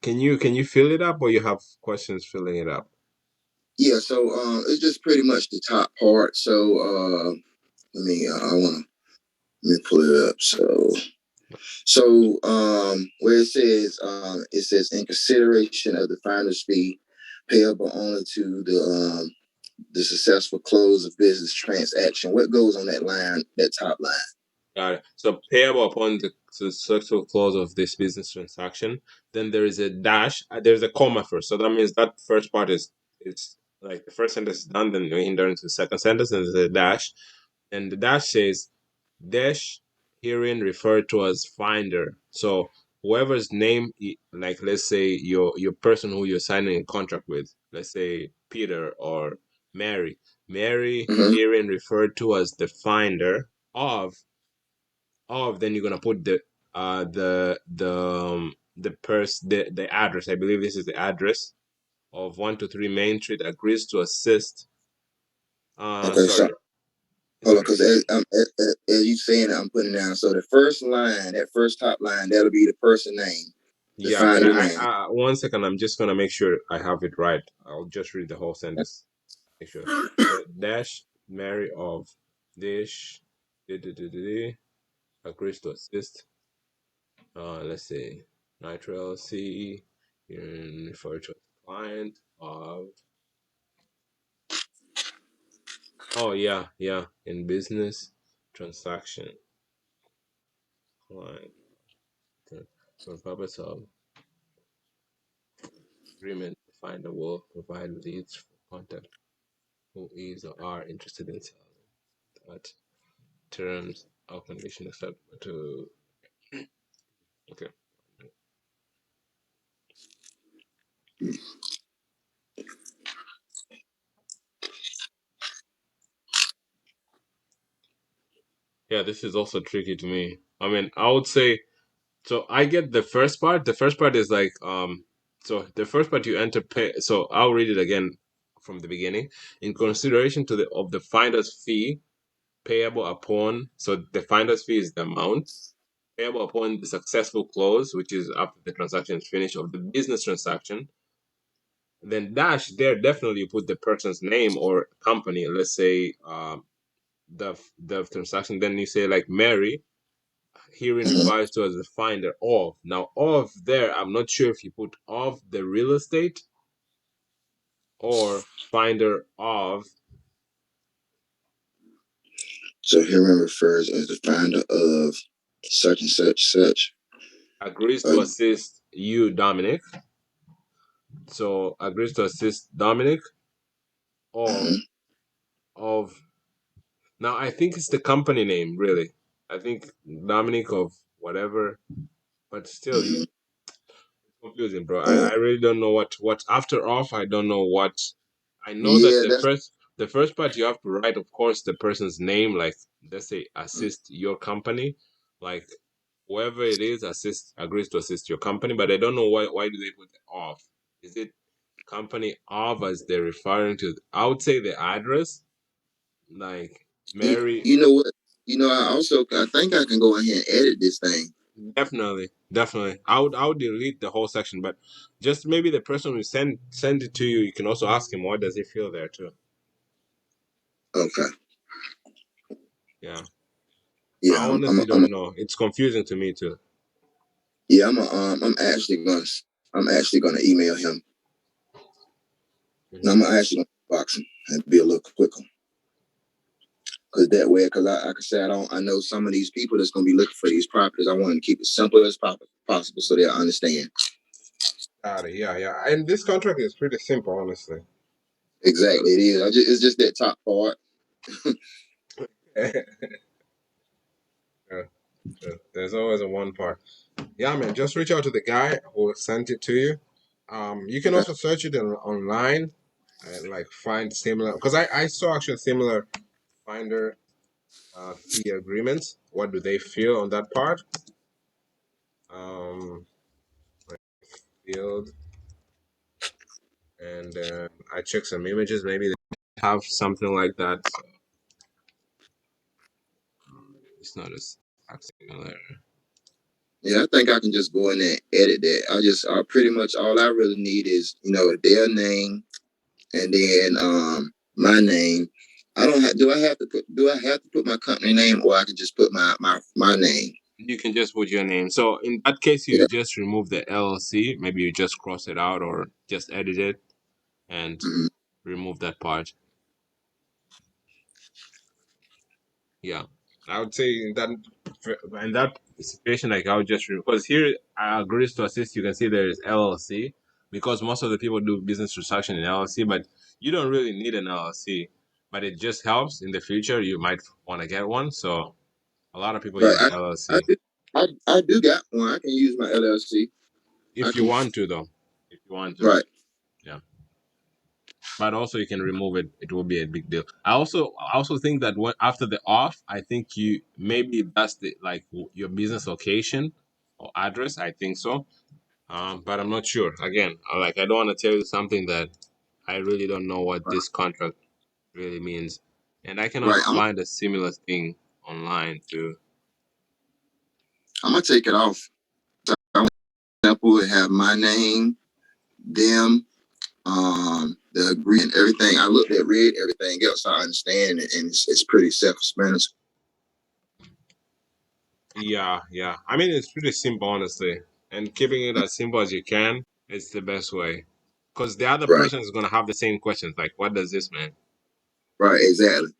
can you fill it up or you have questions filling it up? Yeah. So it's just pretty much the top part. So let me. Let me pull it up. Where it says in consideration of the finder's fee payable only to the successful close of business transaction. What goes on that line, that top line? Got it. So payable upon the successful close of this business transaction. Then there is a dash. There's a comma first. So that means that first part is it's like the first sentence is done. Then we enter into the second sentence, and there's a dash. And the dash says dash herein referred to as finder. So whoever's name, like let's say your person who you're signing a contract with, let's say Peter or Mary. Mary herein referred to as the finder of, then you're gonna put the address. I believe this is the address of 123 Main Street. Agrees to assist. Okay, Sorry, hold on, sorry. because as you saying, I'm putting down. So the first line, that first top line, that'll be the person name, the Yeah, but finder name. 1 second. I'm just gonna make sure I have it right. I'll just read the whole sentence. Make sure. So dash Mary of dish agrees to assist. Let's see, Nitro C. You refer to a client of. Oh yeah. In business transaction, client for the purpose of agreement, the finder will provide leads for contact who is or are interested in selling at terms or conditions accept to. Okay. Yeah, this is also tricky to me. I mean, I would say so. I get the first part. The first part is like So the first part you enter pay. So I'll read it again from the beginning. In consideration to the finder's fee payable upon. So the finder's fee is the amount payable upon the successful close, which is after the transaction is finished of the business transaction. Then dash there definitely you put the person's name or company. Let's say the transaction. Then you say like Mary herein refers to as the finder of. Now, of there, I'm not sure if you put of the real estate or finder of. So herein refers as the finder of such and such. Agrees to assist you, Dominic. So agrees to assist Dominic of. Now, I think it's the company name, really. I think Dominic of whatever, but still, confusing, bro. I really don't know what after off. I don't know what. I know that Yeah, the first part you have to write, of course, the person's name, like let's say assist your company, like whoever it is agrees to assist your company, but I don't know why do they put off? Is it company of as they're referring to? I would say the address, like Mary. You know what? I think I can go ahead and edit this thing. Definitely. I would delete the whole section, but just maybe the person who send it to you, you can also ask him what does he feel there too. Okay. Yeah. Yeah, I honestly don't know. It's confusing to me too. Yeah, I'm actually gonna email him. Mm-hmm. I'm actually gonna box him and be a little quicker. Cause that way, like I said, I know some of these people that's gonna be looking for these properties. I want to keep it simple as possible so they'll understand. Got it. Yeah. And this contract is pretty simple, honestly. Exactly, it is. It's just that top part. Yeah, there's always a one part. Yeah, man. Just reach out to the guy who sent it to you. You can Okay. also search it online and like find similar. Because I saw actually similar finder fee agreements. What do they feel on that part? Field, and I checked some images. Maybe they have something like that. So it's not as similar. Yeah, I think I can just go in there and edit that. Pretty much all I really need is their name and then my name. I don't have. Do I have to put my company name, or I can just put my name? You can just put your name. So in that case, you Yeah. just remove the LLC. Maybe you just cross it out or just edit it and Mm-hmm. remove that part. Yeah, I would say in that situation, like I would just because here I agrees to assist. You can see there is LLC because most of the people do business transaction in LLC, but you don't really need an LLC. But it just helps in the future. You might want to get one. So a lot of people Right. use LLC. I do got one. I can use my LLC. If you want to, though. If you want to. Right. Yeah. But also you can remove it. It will be a big deal. I also think that after the off, I think you maybe that's the like your business location or address. I think so. But I'm not sure. Again, I don't want to tell you something that I really don't know what this contract really means, and I cannot Right. find a similar thing online too. I'm gonna take it off. I want simple and have my name, them, the agree and everything. I looked at read everything else. I understand it, and it's pretty self-explanatory. Yeah. I mean, it's pretty simple, honestly, and keeping it as simple as you can is the best way. Because the other Right. person is gonna have the same questions, like, "What does this mean?" Right. Exactly.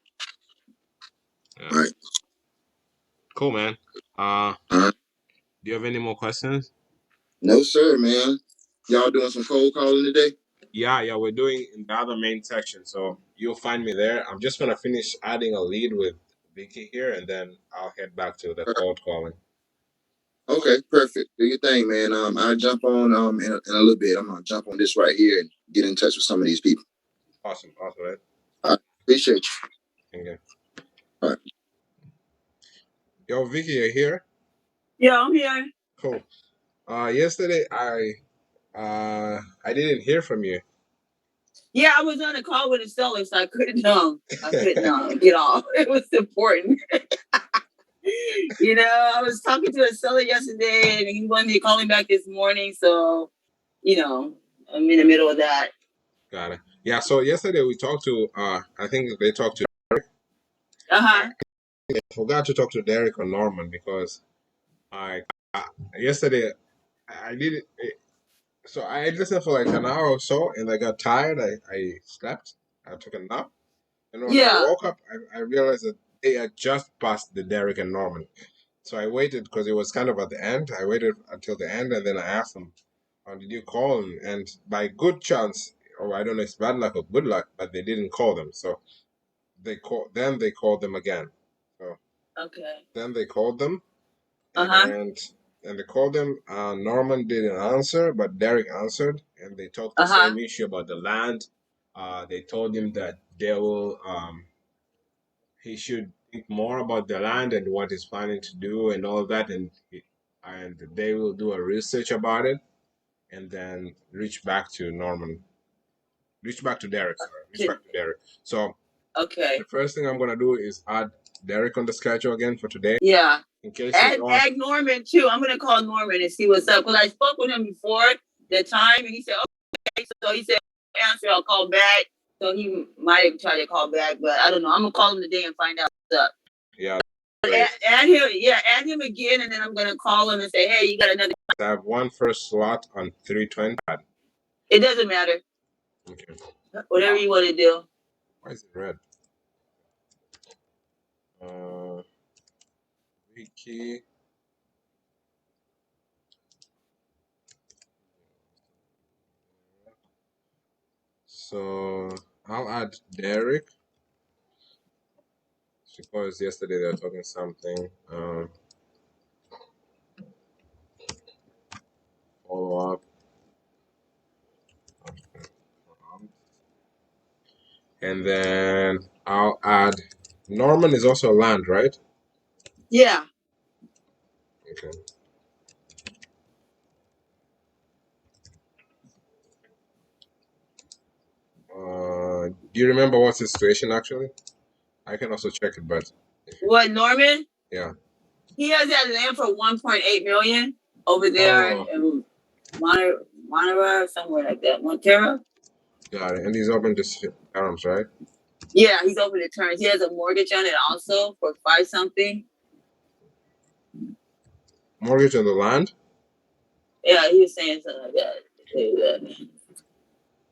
Yeah. Right. Cool, man. Uh, Uh, do you have any more questions? no, sir, man. Y'all doing some cold calling today? Yeah, we're doing in the other main section, so you'll find me there. I'm just gonna finish adding a lead with Vicky here, and then I'll head back to the cold calling. Okay, perfect. Do your thing, man. I'll jump on in a little bit. I'm gonna jump on this right here and get in touch with some of these people. Awesome, man. I appreciate you. Okay. All right. Yo, Vicky, you here? Yeah, I'm here. Cool. Yesterday I didn't hear from you. Yeah, I was on a call with a seller, so I couldn't get off. It was important. I was talking to a seller yesterday, and he wanted me to call him back this morning. So, I'm in the middle of that. Got it. Yeah. So yesterday we talked to. I think they talked to. Uh-huh. I forgot to talk to Derek or Norman because I yesterday I did it. So I listened for like an hour or so, and I got tired. I slept. I took a nap, and when I woke up, I realized that they had just passed the Derek and Norman. So I waited because it was kind of at the end. I waited until the end, and then I asked them, "Did you call them?" And by good chance, or I don't know, it's bad luck or good luck, but they didn't call them. So they called. Then they called them again. So Okay. then they called them, Uh-huh. and they called them. Norman didn't answer, but Derek answered, and they talked the Uh-huh. same issue about the land. They told him that they will. He should think more about the land and what he's planning to do and all that, and and they will do a research about it, and then reach back to Norman. Reach back to Derek. Sorry, reach back to Derek. So Okay. the first thing I'm gonna do is add Derek on the schedule again for today. Yeah. In case he's on. Add Norman too. I'm gonna call Norman and see what's up. Because I spoke with him before the time, and he said, "Okay." So he said, "Answer, I'll call back." So he might have tried to call back, but I don't know. I'm gonna call him today and find out what's up. Yeah. Add him. Yeah, add him again, and then I'm gonna call him and say, "Hey, you got another." I have one first slot on 320. It doesn't matter. Okay. Whatever you want to do. Why is it red? Vicky. So I'll add Derek because yesterday they were talking something. Follow up. And then I'll add Norman is also land, right? Yeah. Okay. Do you remember what's the situation actually? I can also check it, but What, Norman? Yeah. He has that land for 1.8 million over there in Monterey, somewhere like that. Montero? Got it. And he's open to terms, right? Yeah, he's open to terms. He has a mortgage on it also for 5 something. Mortgage on the land? Yeah, he was saying something like that.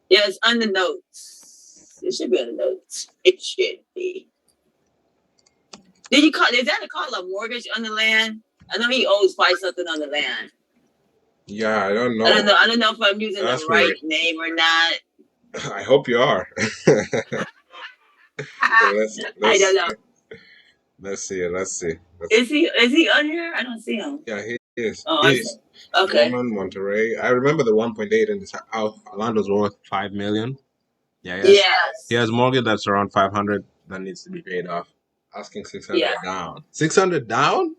Yeah, it's on the notes. It should be on the notes. It should be. Did you call? Is that called a mortgage on the land? I know he owes 5 something on the land. Yeah, I don't know. I don't know if I'm using the right name or not. I hope you are. I don't know. Let's see. Is he on here? I don't see him. Yeah, he is. Oh, He is. Okay. Norman, Monterey. I remember the 1.8 and land was worth 5 million. Yeah. Yes. He has mortgage that's around 500 that needs to be paid off. Asking 600 down. 600 down?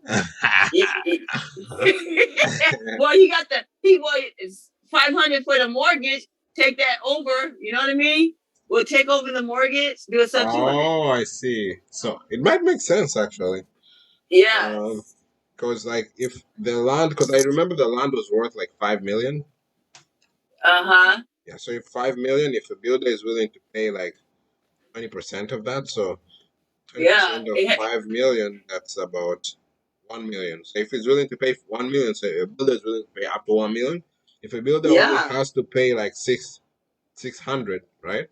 Well, he got it's 500 for the mortgage. Take that over. You know what I mean? We'll take over the mortgage. Do a sub 200. Oh, I see. So it might make sense actually. Yeah. Because like if the land, because I remember the land was worth like 5 million. Uh-huh. Yeah. So if 5 million, if a builder is willing to pay like 20% of that, so 20% of 5 million, that's about 1 million. So if he's willing to pay 1 million, so a builder is willing to pay up to 1 million. If a builder only has to pay like 600, right?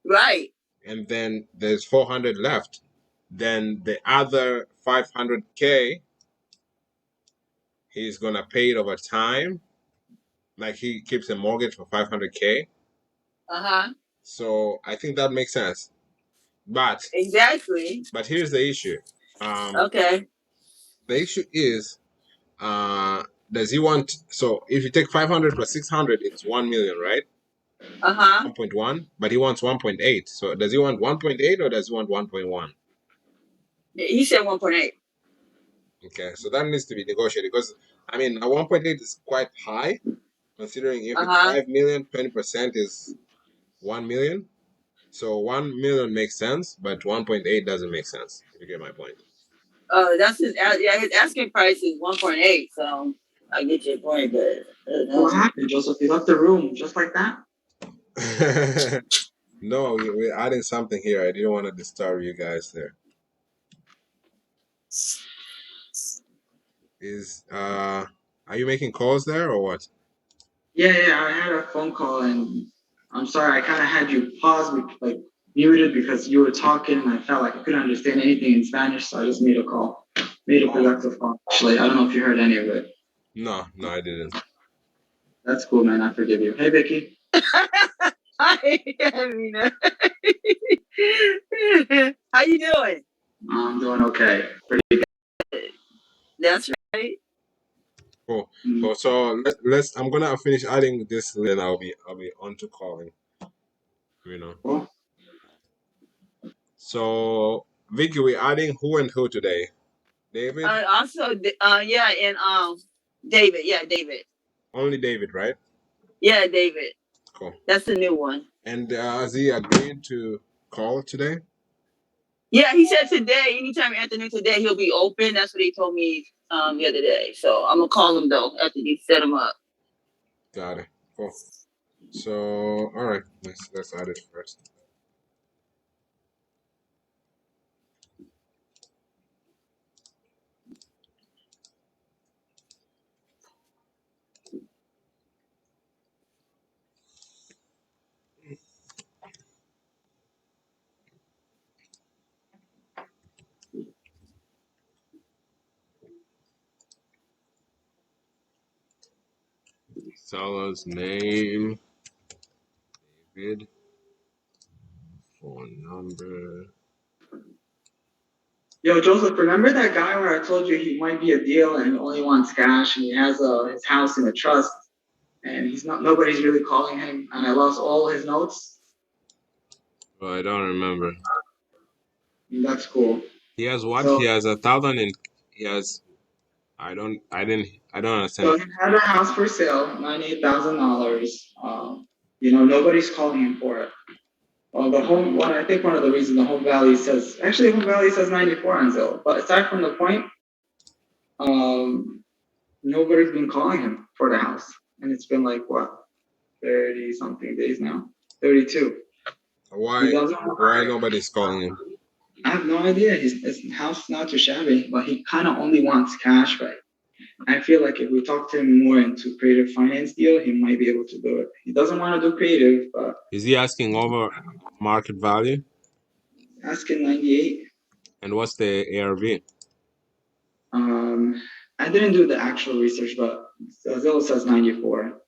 Right. And then there's 400 left, then the other 500K, he's gonna pay it over time. Like he keeps a mortgage for 500K. Uh-huh. So I think that makes sense. But exactly. But here's the issue. Okay. The issue is, does he want? So if you take 500 plus 600, it's 1 million, right? 1.1. But he wants 1.8. So does he want 1.8 or does he want 1.1? He said 1.8. Okay, so that needs to be negotiated because I mean, a 1.8 is quite high, considering if it's 5 million, 20% is 1 million. So 1 million makes sense, but 1.8 doesn't make sense. If you get my point. That's his asking price is 1.8. So I get your point, but what happened, Joseph? You left the room just like that? No, we're adding something here. I didn't want to disturb you guys there. Are you making calls there or what? Yeah, I had a phone call and I'm sorry, I kind of had you paused, like muted because you were talking and I felt like I couldn't understand anything in Spanish, so I just made a call. Made a productive call. Actually, I don't know if you heard any of it. No, I didn't. That's cool, man. I forgive you. Hey, Vicky. Hi, Amina. How you doing? I'm doing okay. Pretty good. That's right. Cool. So let's. I'm gonna finish adding this, then I'll be on to calling. Cool. So Vicky, we're adding who and who today? David. Also, yeah, and David, yeah, David. Only David, right? Yeah, David. Cool. That's the new one. And has he agreed to call today? Yeah, he said today, anytime afternoon today, he'll be open. That's what he told me the other day. So I'm gonna call him though after he set him up. Got it. Cool. So, all right, let's add it first. Seller's name, David. Phone number. Yo, Joseph, remember that guy where I told you he might be a deal and he only wants cash and he has his house in a trust and nobody's really calling him and I lost all his notes? Oh, I don't remember. That's cool. He has what? So, He has 1,000 and he has. I don't understand. so he had a house for sale, $98,000. Nobody's calling him for it. Well, I think one of the reasons the home value says 94 on Zillow. But aside from the point, nobody's been calling him for the house, and it's been like what, 30 something days now, 32. Why nobody's calling him? I have no idea. His house is not too shabby, but he kind of only wants cash. But I feel like if we talk to him more into creative finance deal, he might be able to do it. He doesn't want to do creative, but Is he asking over market value? asking 98. And what's the ARV? I didn't do the actual research, but Zillow says 94.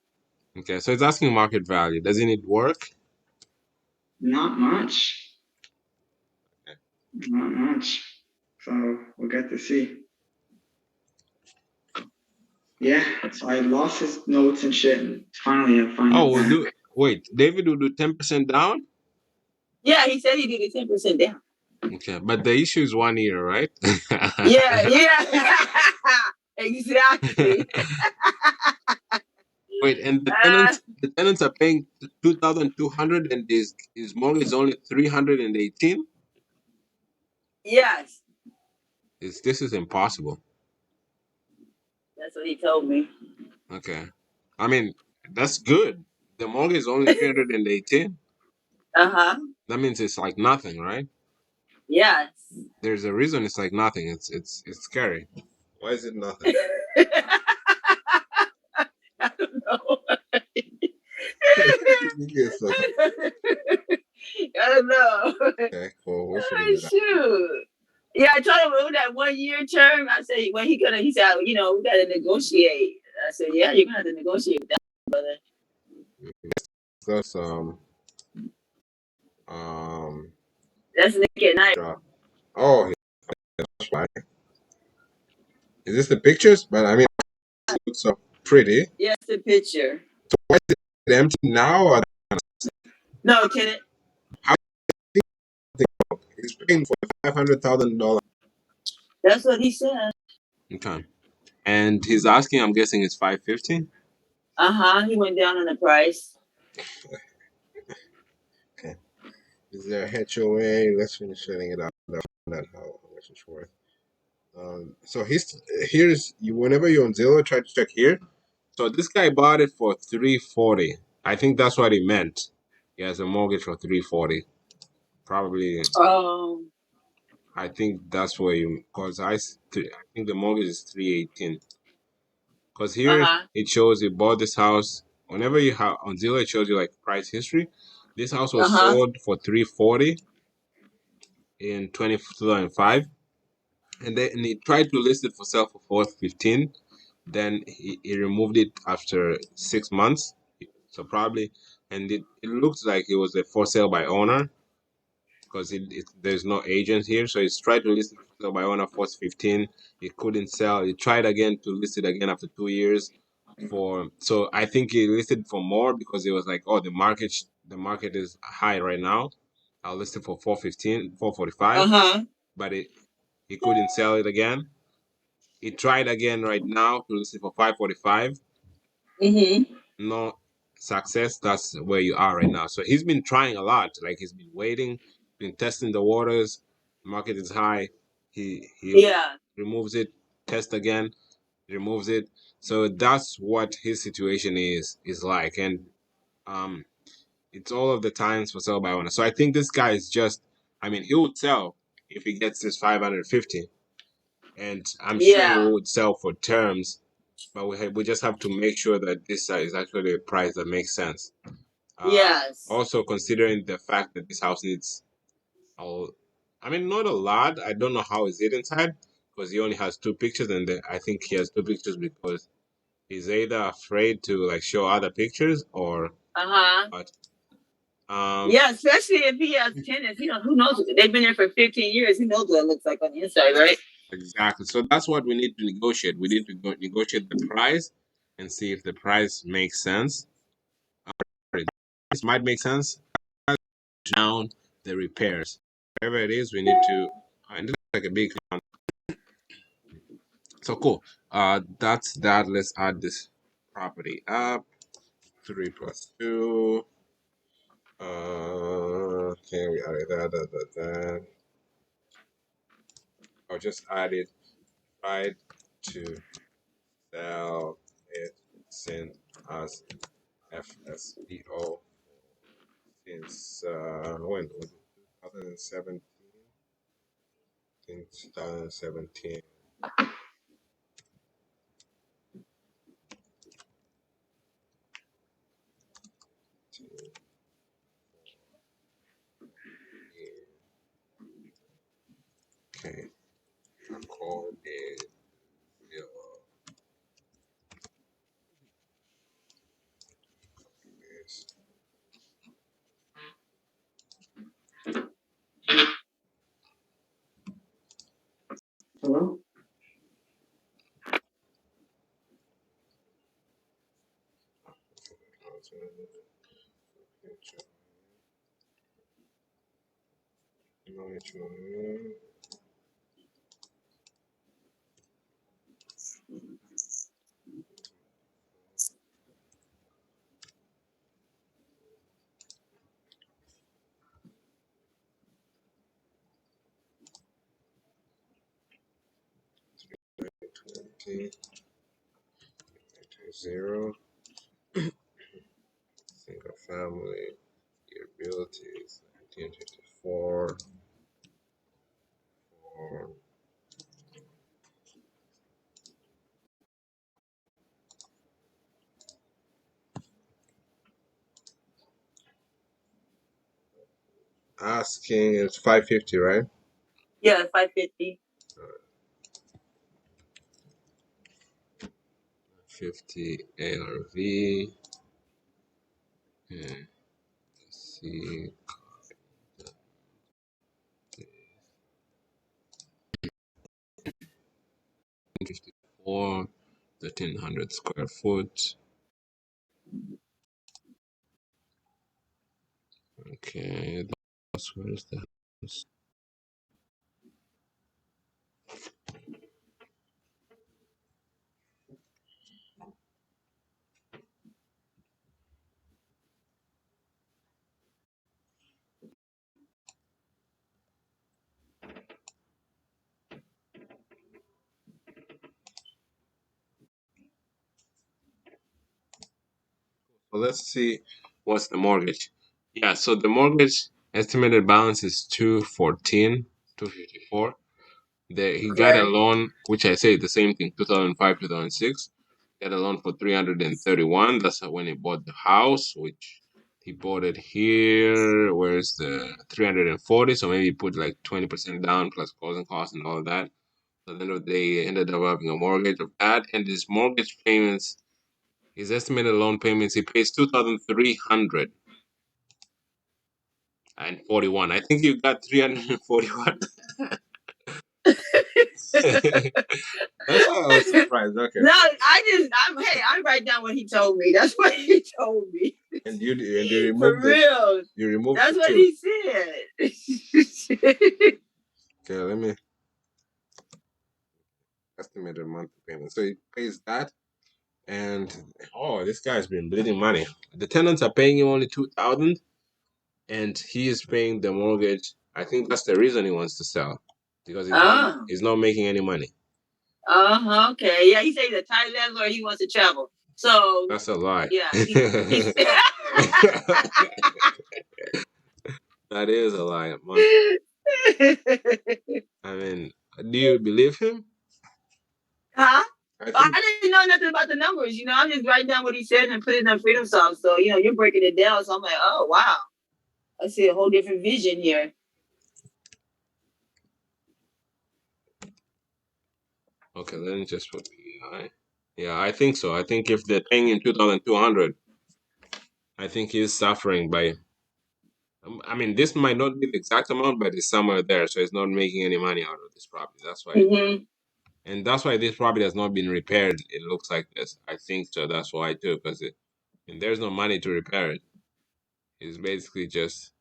Okay, so it's asking market value. Does it need work? Not much. Not much. So we'll get to see. Yeah, so I lost his notes and shit, and finally I find Oh, it. wait, David will do 10% down? Yeah, he said he did it 10% down. Okay, but the issue is 1 year, right? Yeah. Exactly. Wait, and the tenants are paying 2,200 and his mortgage is only 318? Yes. This is impossible. That's what he told me. Okay. I mean, that's good. The mortgage is only 318. Uh-huh. That means it's like nothing, right? Yes. There's a reason it's like nothing. It's scary. Why is it nothing? I don't know. I don't know. Okay, cool. We'll figure Oh, that out. shoot. Yeah, I told him with that 1 year term. I said, when he said, we gotta negotiate. I said, yeah, you're gonna have to negotiate with that, brother. That's That's Nick at night. Oh, that's why. Is this the pictures? But I mean, it looks so pretty. Yes, the picture. So why is it empty now? Or No, tenant. how he's paying for $500,000? That's what he said. Okay, and he's asking. I'm guessing it's 550. Uh-huh. He went down on the price. Okay. Is there a HOA? Let's finish setting it up. That how much it's worth. So here's you. Whenever you're on Zillow, try to check here. So this guy bought it for 340. I think that's what he meant. He has a mortgage for 340. Probably. I think that's where you, because I think the mortgage is 318. Because here it shows you bought this house. Whenever you have on Zillow, it shows you like price history. This house was sold for 340 in 2005, and then he tried to list it for sale for 415. Then he removed it after 6 months. So probably, and it looks like it was a for sale by owner because there's no agent here. So he's tried to list it for sale by owner for 15. He couldn't sell. He tried again to list it again after 2 years. So I think he listed for more because it was like, oh, the market is high right now. I'll list it for 415, 445. But he couldn't sell it again. He tried again right now to list it for 545. No success. That's where you are right now. So he's been trying a lot. Like he's been waiting, been testing the waters. Market is high. He removes it, test again, removes it. So that's what his situation is like. And it's all of the times for sell by owner. So I think this guy is just, I mean, he would sell if he gets this 550. And I'm sure he would sell for terms, but we just have to make sure that this is actually a price that makes sense. Also considering the fact that this house needs, I mean, not a lot. I don't know how is it inside because he only has 2 pictures, and I think he has 2 pictures because he's either afraid to like show other pictures or. But, yeah, especially if he has tenants. Who knows? They've been there for 15 years. He knows what it looks like on the inside, right? Exactly. So that's what we need to negotiate. We need to negotiate the price and see if the price makes sense. This might make sense. Down the repairs, whatever it is, we need to. And it's like a big. So cool. That's that. Let's add this property up. 3 plus 2. Okay, we added that. I'll just add it right to sell it sent as FSPO since when 2017. In 2017. Okay, recorded. Hello? Zero. Single family. Your abilities 1954. Asking is 550, right? Yeah, 550. 50 ARV. Okay. Let's see. 54, 1,300 square foot. Okay, where's the house? Well, let's see what's the mortgage. Yeah, so the mortgage estimated balance is 214, 254. He got a loan, which I say the same thing, 2005, 2006. Got a loan for 331. That's when he bought the house, which he bought it here. Where's the 340? So maybe he put like 20% down plus closing costs and all of that. So at the end of the day, he ended up having a mortgage of that. And his mortgage payments, his estimated loan payments, he pays 2,300 and 41. I think you got 341. That's why I was surprised. Okay. No, I write down what he told me. That's what he told me. And you removed For real. You removed That's the what two. he said. Okay, let me. estimated monthly payment. So he pays that, and this guy's been bleeding money. The tenants are paying him only 2,000, and he is paying the mortgage. I think that's the reason he wants to sell, because he's not making any money. Okay. Yeah, he said he's a tight landlord. He wants to travel. So That's a lie. yeah, That is a lie. I mean, do you believe him? Huh? I I didn't know nothing about the numbers. I'm just writing down what he said and putting it in Freedom Song. So, you're breaking it down. So I'm like, oh, wow. I see a whole different vision here. Okay, let me just put PI. Yeah, I think so. I think if they're paying in 2,200, I think he's suffering by. I mean, this might not be the exact amount, but it's somewhere there. So it's not making any money out of this property. That's why. Mm-hmm. And that's why this property has not been repaired. It looks like this. I think so. That's why too, because and there's no money to repair it. It's basically just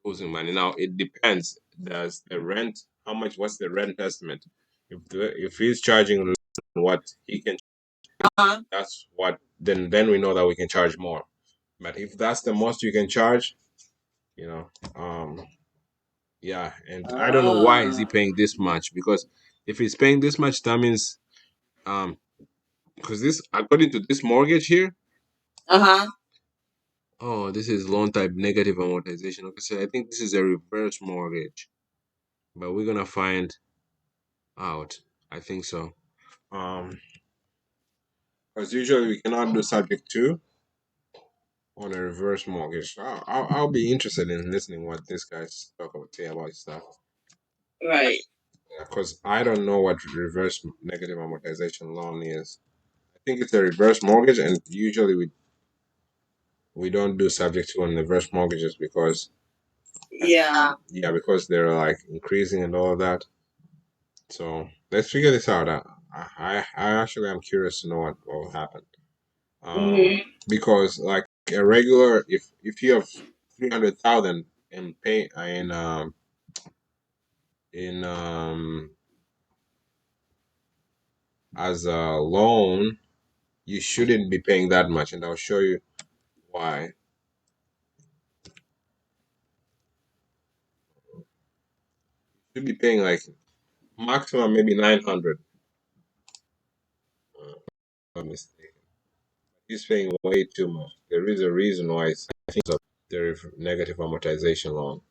losing money. Now it depends. Does the rent? How much? What's the rent estimate? If he's charging what he can, that's what. Then we know that we can charge more. But if that's the most you can charge, yeah. And I don't know why is he paying this much, because if he's paying this much, that means because this, according to this mortgage here. Oh, this is loan type negative amortization. Okay, so I think this is a reverse mortgage, but we're gonna find out. I think so. Because usually we cannot do subject to on a reverse mortgage. I'll be interested in listening what this guy's talk about, say about his stuff. Right. Because I don't know what reverse negative amortization loan is. I think it's a reverse mortgage, and usually we don't do subject to on reverse mortgages because because they're like increasing and all of that. So let's figure this out. I actually am curious to know what will happen. Because like a regular, if you have 300,000 in pay in as a loan, you shouldn't be paying that much, and I'll show you why. You should be paying like maximum maybe 900. Not mistaken. He's paying way too much. There is a reason why I think so. There is negative amortization loan.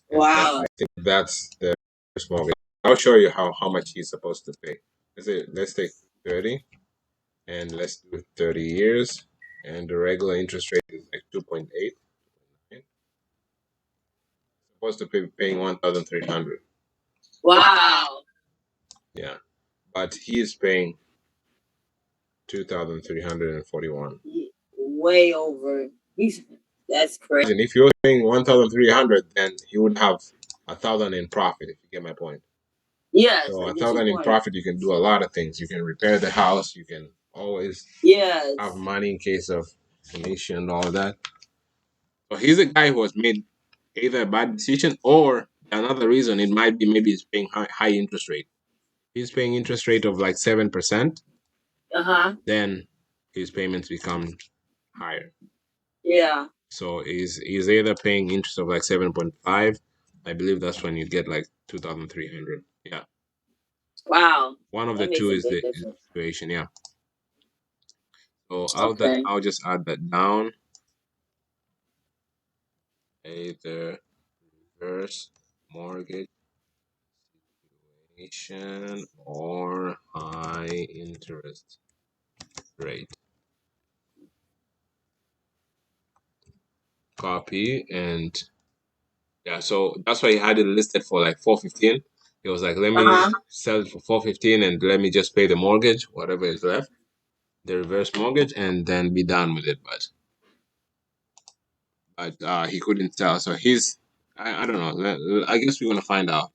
Wow. I think that's the first mortgage. I'll show you how much he's supposed to pay. Let's take 30 and let's do 30 years, and the regular interest rate is like 2.8. Supposed to be paying 1,300. Wow. Yeah, but he is paying 2,341. Way over. That's crazy. And if you're paying 1,300, then he would have 1,000 in profit. If you get my point. Yes. So 1,000 in profit, you can do a lot of things. You can repair the house. You can always have money in case of inflation and all of that. So he's a guy who has made either a bad decision, or another reason it might be maybe he's paying high interest rate. He's paying interest rate of like 7%. Then his payments become higher. Yeah. So he's either paying interest of like 7.5. I believe that's when you get like 2,300. Yeah. Wow. One of the two is the situation. Yeah. So I'll just add that down. Either reverse mortgage situation or high interest rate. Copy, and yeah, so that's why he had it listed for like 415. He was like, let me sell it for 415 and let me just pay the mortgage, whatever is left, the reverse mortgage, and then be done with it. But he couldn't sell. So I don't know. I guess we're gonna find out,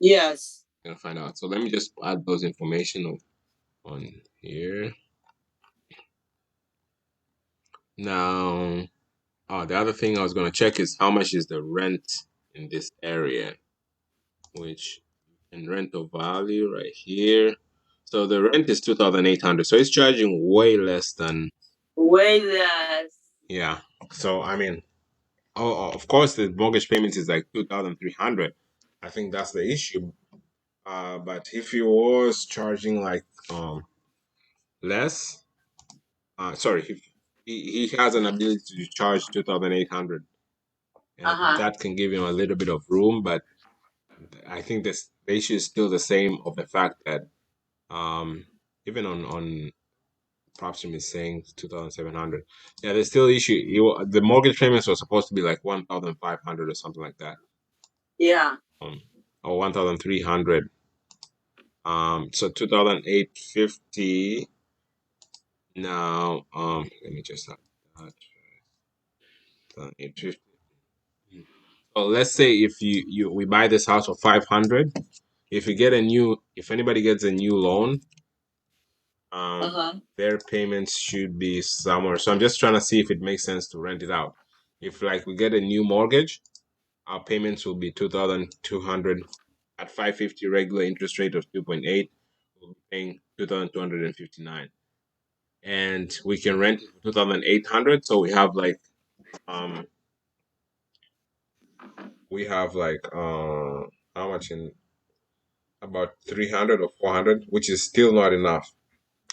Yes. We're gonna find out. So let me just add those information on here. Now, the other thing I was gonna check is how much is the rent in this area. which in rental value right here. So the rent is 2,800. So it's charging way less than. Way less. Yeah. So I mean, of course, the mortgage payments is like 2,300. I think that's the issue. But if he was charging like less, sorry, he has an ability to charge 2,800, and that can give him a little bit of room. But I think this the issue is still the same of the fact that even on Propstream is saying 2,700. Yeah, there's still issue. The mortgage payments were supposed to be like 1,500 or something like that. Yeah. Or 1,300. So 2,850. Now, let me just have that. 2,850. So let's say if we buy this house for 500, if anybody gets a new loan, their payments should be somewhere. So I'm just trying to see if it makes sense to rent it out. If like we get a new mortgage, our payments will be 2,200 at 550 regular interest rate of 2.8. We'll be paying 2,259, and we can rent it for 2,800. So we have like how much in about 300 or 400, which is still not enough.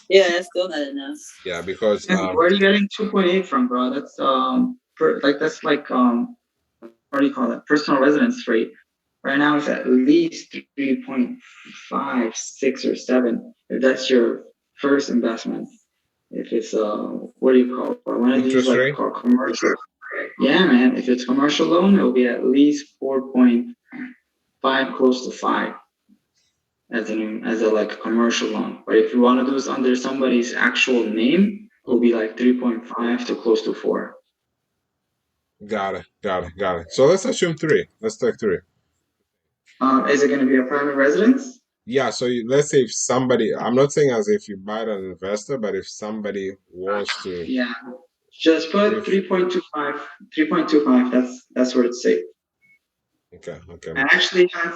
Yeah, that's still not enough. Yeah, because where are you getting 2.8 from, bro? That's that's like what do you call it? Personal residence rate. Right now it's at least 3.56 or 7. If that's your first investment. If it's what do you call it? One of these interest like rate. called commercial. Yeah, man. If it's commercial loan, it'll be at least 4.5, close to 5, as a like commercial loan. But if you want to do this under somebody's actual name, it'll be like 3.5 to close to 4. Got it. So let's assume 3. Let's take 3. Is it going to be a private residence? Yeah. So let's say if somebody, I'm not saying as if you buy it as an investor, but if somebody was to. Yeah. Just put 3.25. 3.25. That's where it's safe. Okay. I actually had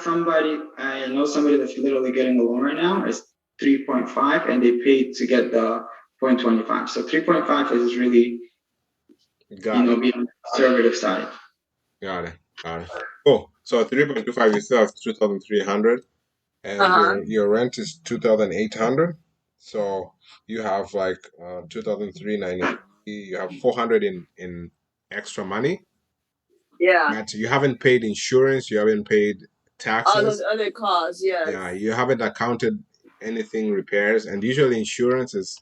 I know somebody that's literally getting a loan right now. It's 3.5, and they paid to get the 0.25. So 3.5 is really, being on the conservative side. Got it. Cool. So 3.25, you still have 2,300, and your rent is 2,800. So you have like 2,390. You have 400 in extra money. Yeah. But you haven't paid insurance. You haven't paid taxes. All those other costs, yes. Yeah, you haven't accounted anything repairs, and usually insurance is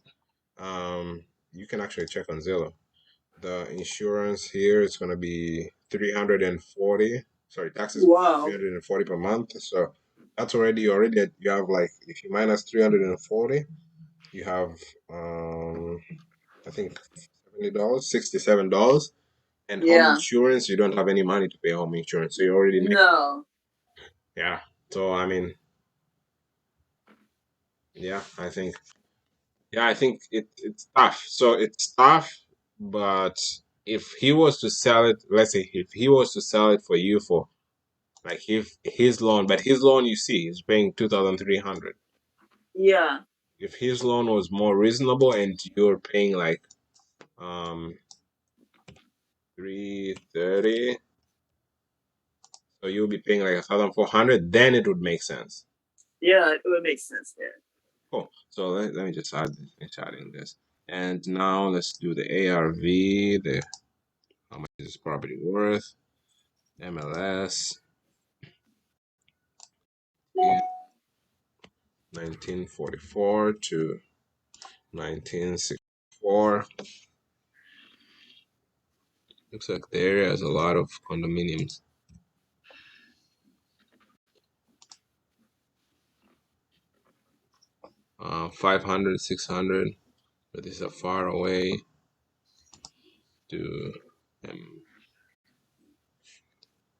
you can actually check on Zillow. The insurance here is going to be 340. Sorry, taxes. Wow. 340 per month. So that's already you have like, if you minus 340, you have I think $70, $67. And home insurance, you don't have any money to pay home insurance. So you already No. Yeah. So I mean, yeah, I think it's tough. So it's tough, but if he was to sell it, let's say if he was to sell it for you for like if his loan, but his loan, you see, he's paying 2,300. Yeah. If his loan was more reasonable and you're paying like 330, so you'll be paying like 1,400, then it would make sense. Yeah, it would make sense there. Cool. So let me just finish adding this. And now let's do the ARV, how much is this property worth? MLS. 1944 to 1964. Looks like the area has a lot of condominiums. Uh, 500, 600, but these are far away to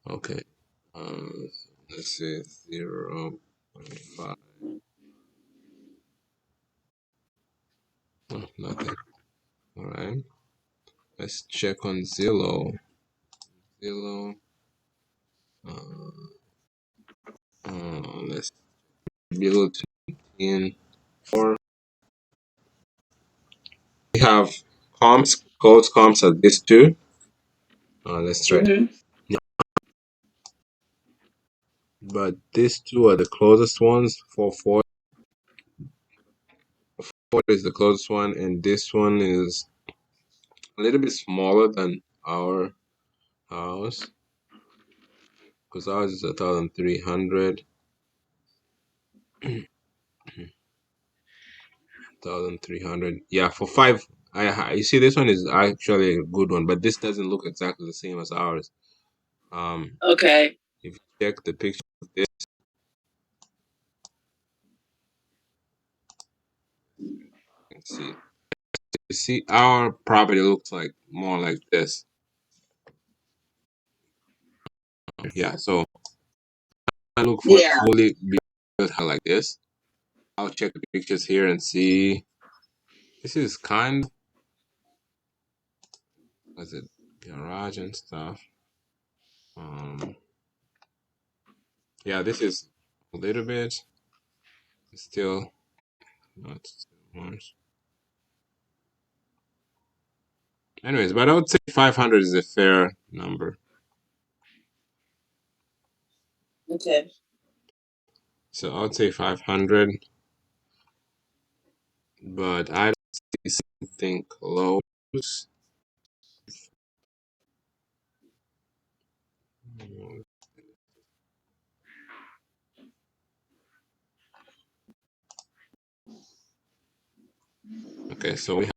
okay. Let's say 0.5. Oh, nothing. All right. Let's check on Zillow. Let's build in 4. We have comps, closed comps at this 2. Let's try. But these 2 are the closest ones. 4 is the closest one, and this one is a little bit smaller than our house because ours is 1,300. 1,300. Yeah, for 5. You see, this one is actually a good one, but this doesn't look exactly the same as ours. Okay. If you check the picture of this, you can see. You see, our property looks like more like this. Yeah, so I look for fully built house like this. I'll check the pictures here and see. This is kind of, what's it, garage and stuff. Yeah, this is a little bit still not too much. Anyways, but I would say 500 is a fair number. Okay. So I would say 500, but I don't see something close. Okay, so we have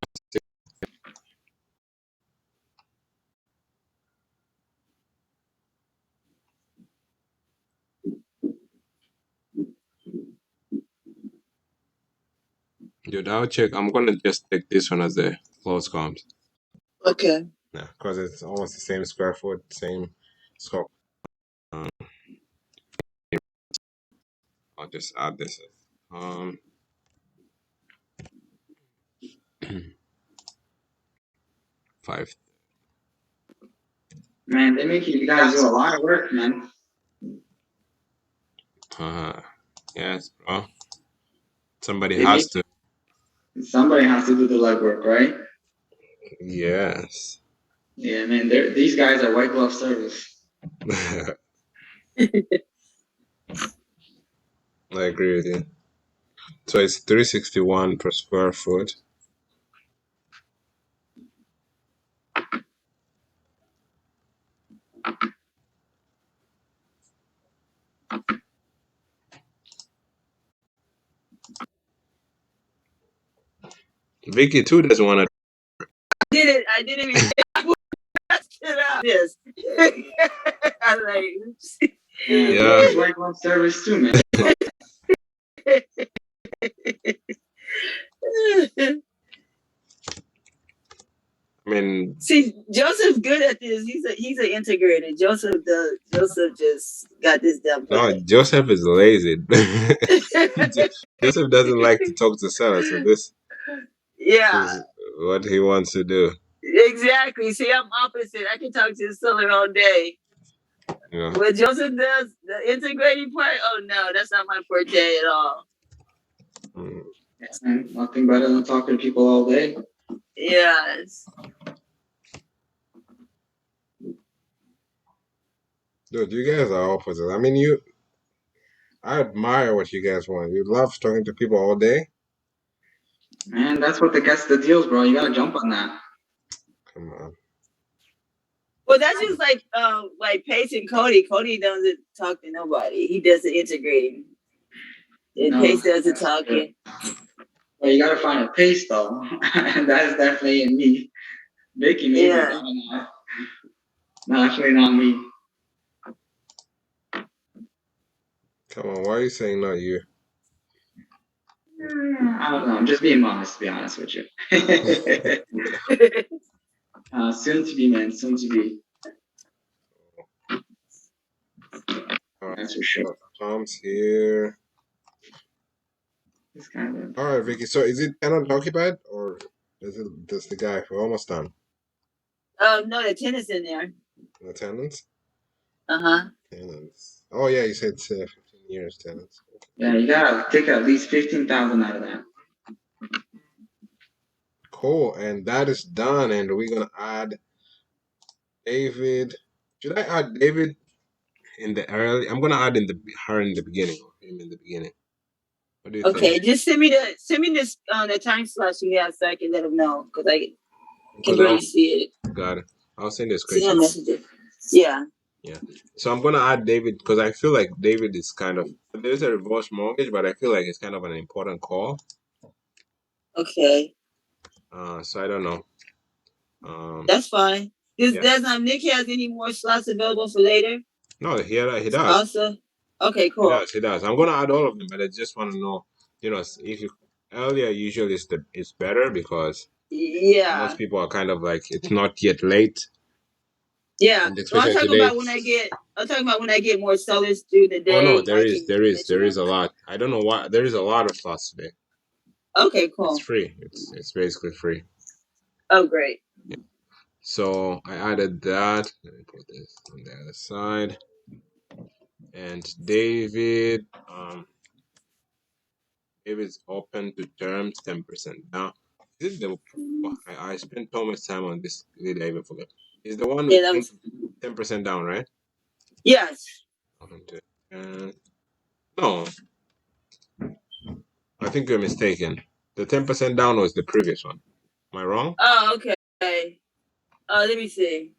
dude, I'll check. I'm gonna just take this one as the close comps. Okay. Yeah, because it's almost the same square foot, same scope. I'll just add this. 5. Man, they make you guys do a lot of work, man. Yes, bro. Somebody They has make, to. somebody has to do the legwork, right? Yes. Yeah, man. These guys are white glove service. I agree with you. So it's 361 per square foot. Vicky too doesn't want to. I didn't even sit up this. I like Yeah. It's white glove service too, man. I mean, see, Joseph's good at this. He's an integrator. Joseph just got this done. No, Joseph is lazy. Joseph doesn't like to talk to sellers, so this is what he wants to do. Exactly. See, I'm opposite. I can talk to the seller all day. Yeah. What Joseph does, the integrating part, oh no, that's not my forte at all. Yes, man. Nothing better than talking to people all day. Yes. Dude, you guys are opposites. I mean, I admire what you guys want. You love talking to people all day. Man, that's what gets the deals, bro. You gotta jump on that. Come on. Well, that's just like Pace and Cody. Cody doesn't talk to nobody. He does the integrating. And Pace does the talking. Well, you gotta find a Pace though, and that's definitely in me. Vicky, maybe, but I don't know. No, actually not me. Come on, why are you saying not you? I don't know. I'm just being honest, to be honest with you. Soon to be, man. Soon to be. That's for sure. Tom's here. All right, Vicky. So is it tenant occupied or is it just the guy? We're almost done. No, the tenant's in there. The tenants? Uh-huh. Tenants. Oh yeah, you said 15 years tenants. Yeah, you gotta take at least 15,000 out of that. Cool, and that is done. And we're gonna add David. Should I add David in the early? I'm gonna add her in the beginning, or him in the beginning. What do you Okay, think? just send me this the time slots you have so I can let them know because I can Because barely see it. got it. I'll send a See her screenshot. messages. Yeah. Yeah. So I'm gonna add David because I feel like David is kind of there's a reverse mortgage, but I feel like it's kind of an important call. Okay. So I don't know. That's fine. Yeah. Does Nick has any more slots available for later? No, he does. Also. Okay, cool. He does. I'm gonna add all of them, but I just want to know, if you earlier usually it's better because most people are kind of like it's not yet late. Yeah. And Well, especially today. I'm talking about when I get more sellers through the day. Oh no, there is a lot. I don't know why there is a lot of slots today. Okay, cool. It's free. It's basically free. Oh, great. Yeah. So I added that. Let me put this on the other side. And David's open to terms 10% down. Is it I spent so much time on this. Did I even forget? Is the one with 10% down, right? Yes. No, I think you're mistaken. The 10% down was the previous one. Am I wrong? Oh, okay. Let me see.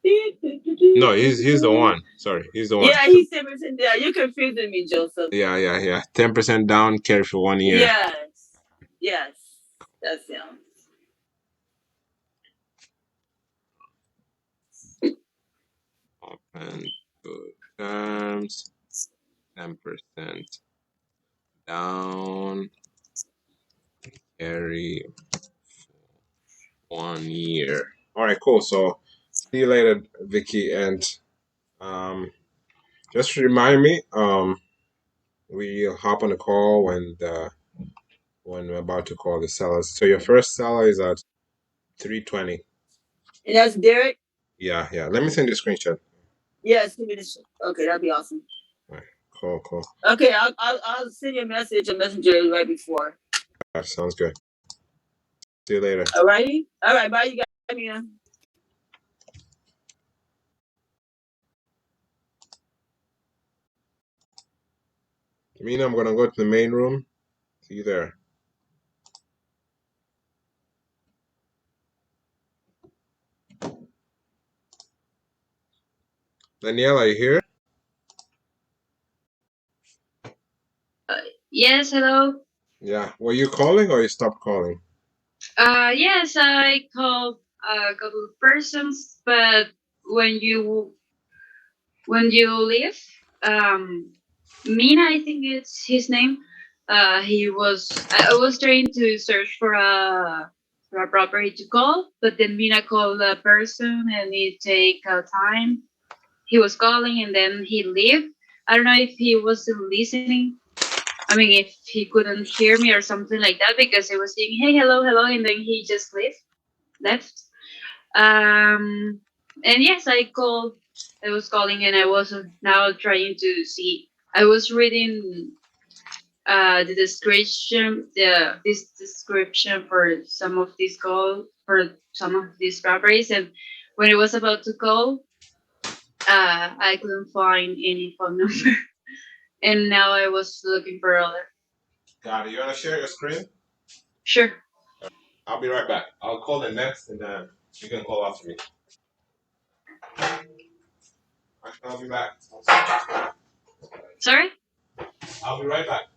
No, he's the one. Sorry, he's the one. Yeah, he's 10% down. You're confusing me, Joseph. Yeah. 10% down, carry for 1 year. Yes. That's him. Open to terms, 10% down, carry 1 year. All right, cool. So see you later, Vicky, and just remind me. We'll hop on the call when we're about to call the sellers. So your first seller is at 320. And that's Derek? Yeah. Let me send you a screenshot. Yes, give me this. Okay, that'd be awesome. All right, cool. Okay, I'll send you a messenger right before. All right, sounds good. See you later. All righty. All right, bye, you guys. Mina. Mina, I'm gonna go to the main room. See you there. Danielle, are you here? Yes, hello. Yeah. Were you calling or you stopped calling? Yes, I called a couple of persons, but when you leave, Mina, I think it's his name. I was trying to search for a property to call, but then Mina called a person and it take time. He was calling and then he left. I don't know if he wasn't listening. I mean, if he couldn't hear me or something like that, because I was saying, "Hey, hello, hello," and then he just left. And yes, I called. I was calling, and I was now trying to see. I was reading the description, this description for some of these properties, and when it was about to call, I couldn't find any phone number, and now I was looking for other. Got it. You wanna share your screen? Sure. I'll be right back. I'll call the next, and then you can call after me. I'll be back. Sorry? I'll be right back.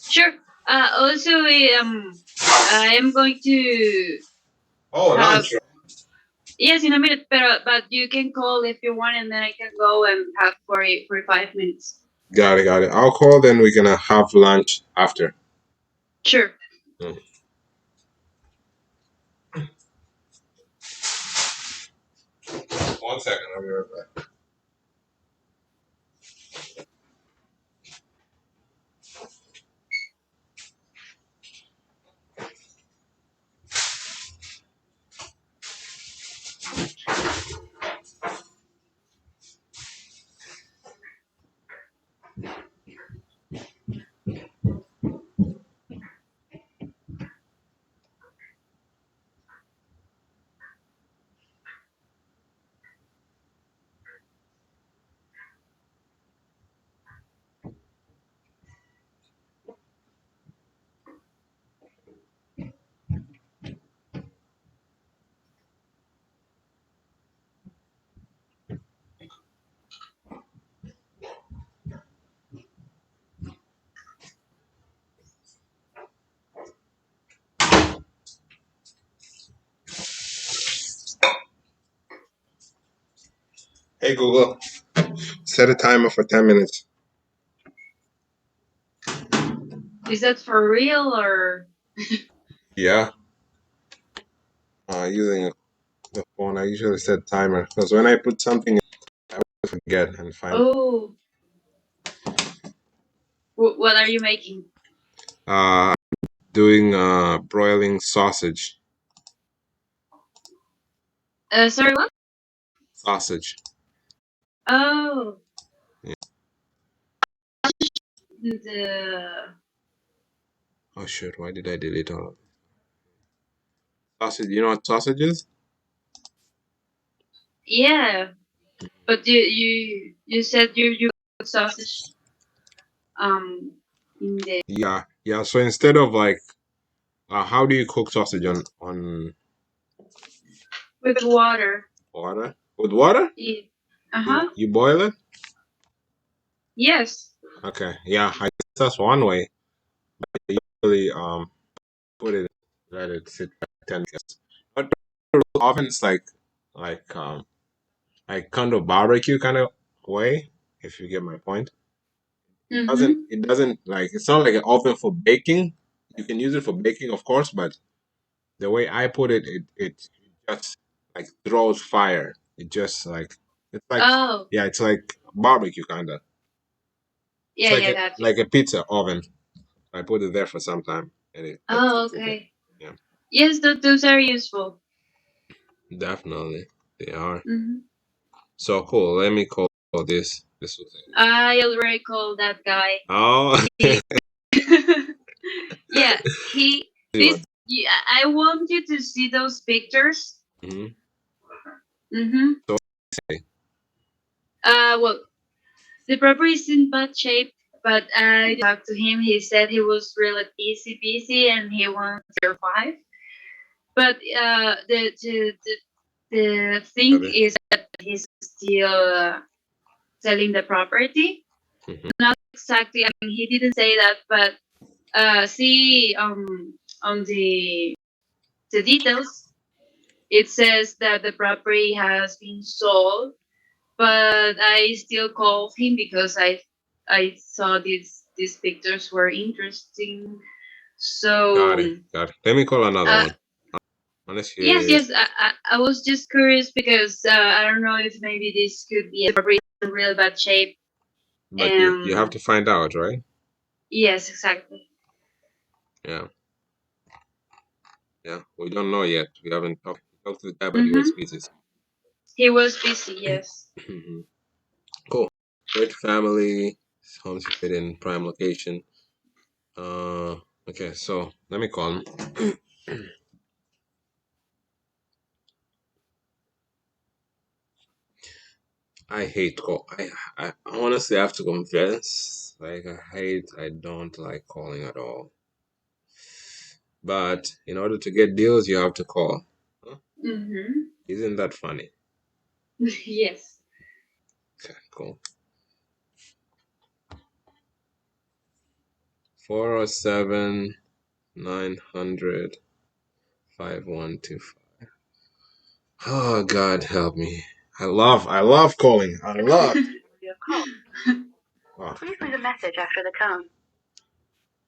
Sure. Also, I am going to. Lunch. Yes, in a minute, but you can call if you want, and then I can go and have 45 minutes. Got it. I'll call, then we're gonna have lunch after. Sure. 1 second, I'll be right back. Hey Google, set a timer for 10 minutes. Is that for real or? Yeah. Using the phone, I usually set timer because when I put something in, I always forget and find. Oh. What are you making? Doing broiling sausage. Sorry, what? Sausage. Oh. Yeah. Oh shit! Why did I delete all of it? Sausage. You know what sausage is? Yeah, but you said you put sausage in the Yeah. So instead of like, how do you cook sausage on with water. water? With water? Yeah. Uh-huh. You boil it? Yes. Okay. Yeah. I guess that's one way. You usually put it, let it sit for 10 minutes. But often it's like kind of barbecue kind of way, if you get my point. It doesn't like, it's not like an oven for baking. You can use it for baking, of course, but the way I put it, it just like throws fire. It just like, it's like, Oh. yeah, it's like barbecue kind of. It's Yeah, got you. like a pizza oven. I put it there for some time, and it gets Oh, to cook it. okay. Yeah, Yes, those are useful. definitely they are. Mm-hmm. So cool. Let me call this. This was it. I already called that guy. Oh, Yeah, he see what? this. Yeah, I want you to see those pictures. Mhm. Mm-hmm. So say, Well, the property is in bad shape, but I talked to him. He said he was really busy, and he wants to survive. But the thing brother. is that he's still selling the property. Mhm. Not exactly. I mean, he didn't say that, but see on the details, it says that the property has been sold. But I still called him because I saw these pictures were interesting. Got So it. Got it. Let me call another uh, one. Unless yes, you, yes, I was just curious because I don't know if maybe this could be a property in real bad shape. but you have to find out, right? Yes, exactly. Yeah. Yeah. We don't know yet. We haven't talked to the guy, but he was Mm-hmm. busy. He was busy. Yes. Mhm. Cool. Great family. Home situated in prime location. Okay. So let me call him. I hate call. I honestly have to confess. Like I don't like calling at all. But in order to get deals, you have to call. Huh? Mm-hmm. Isn't that funny? Yes. Okay, cool. 407 900 5125. Oh God, help me. I love calling. I love. Your call. Oh, Please leave a message after the tone.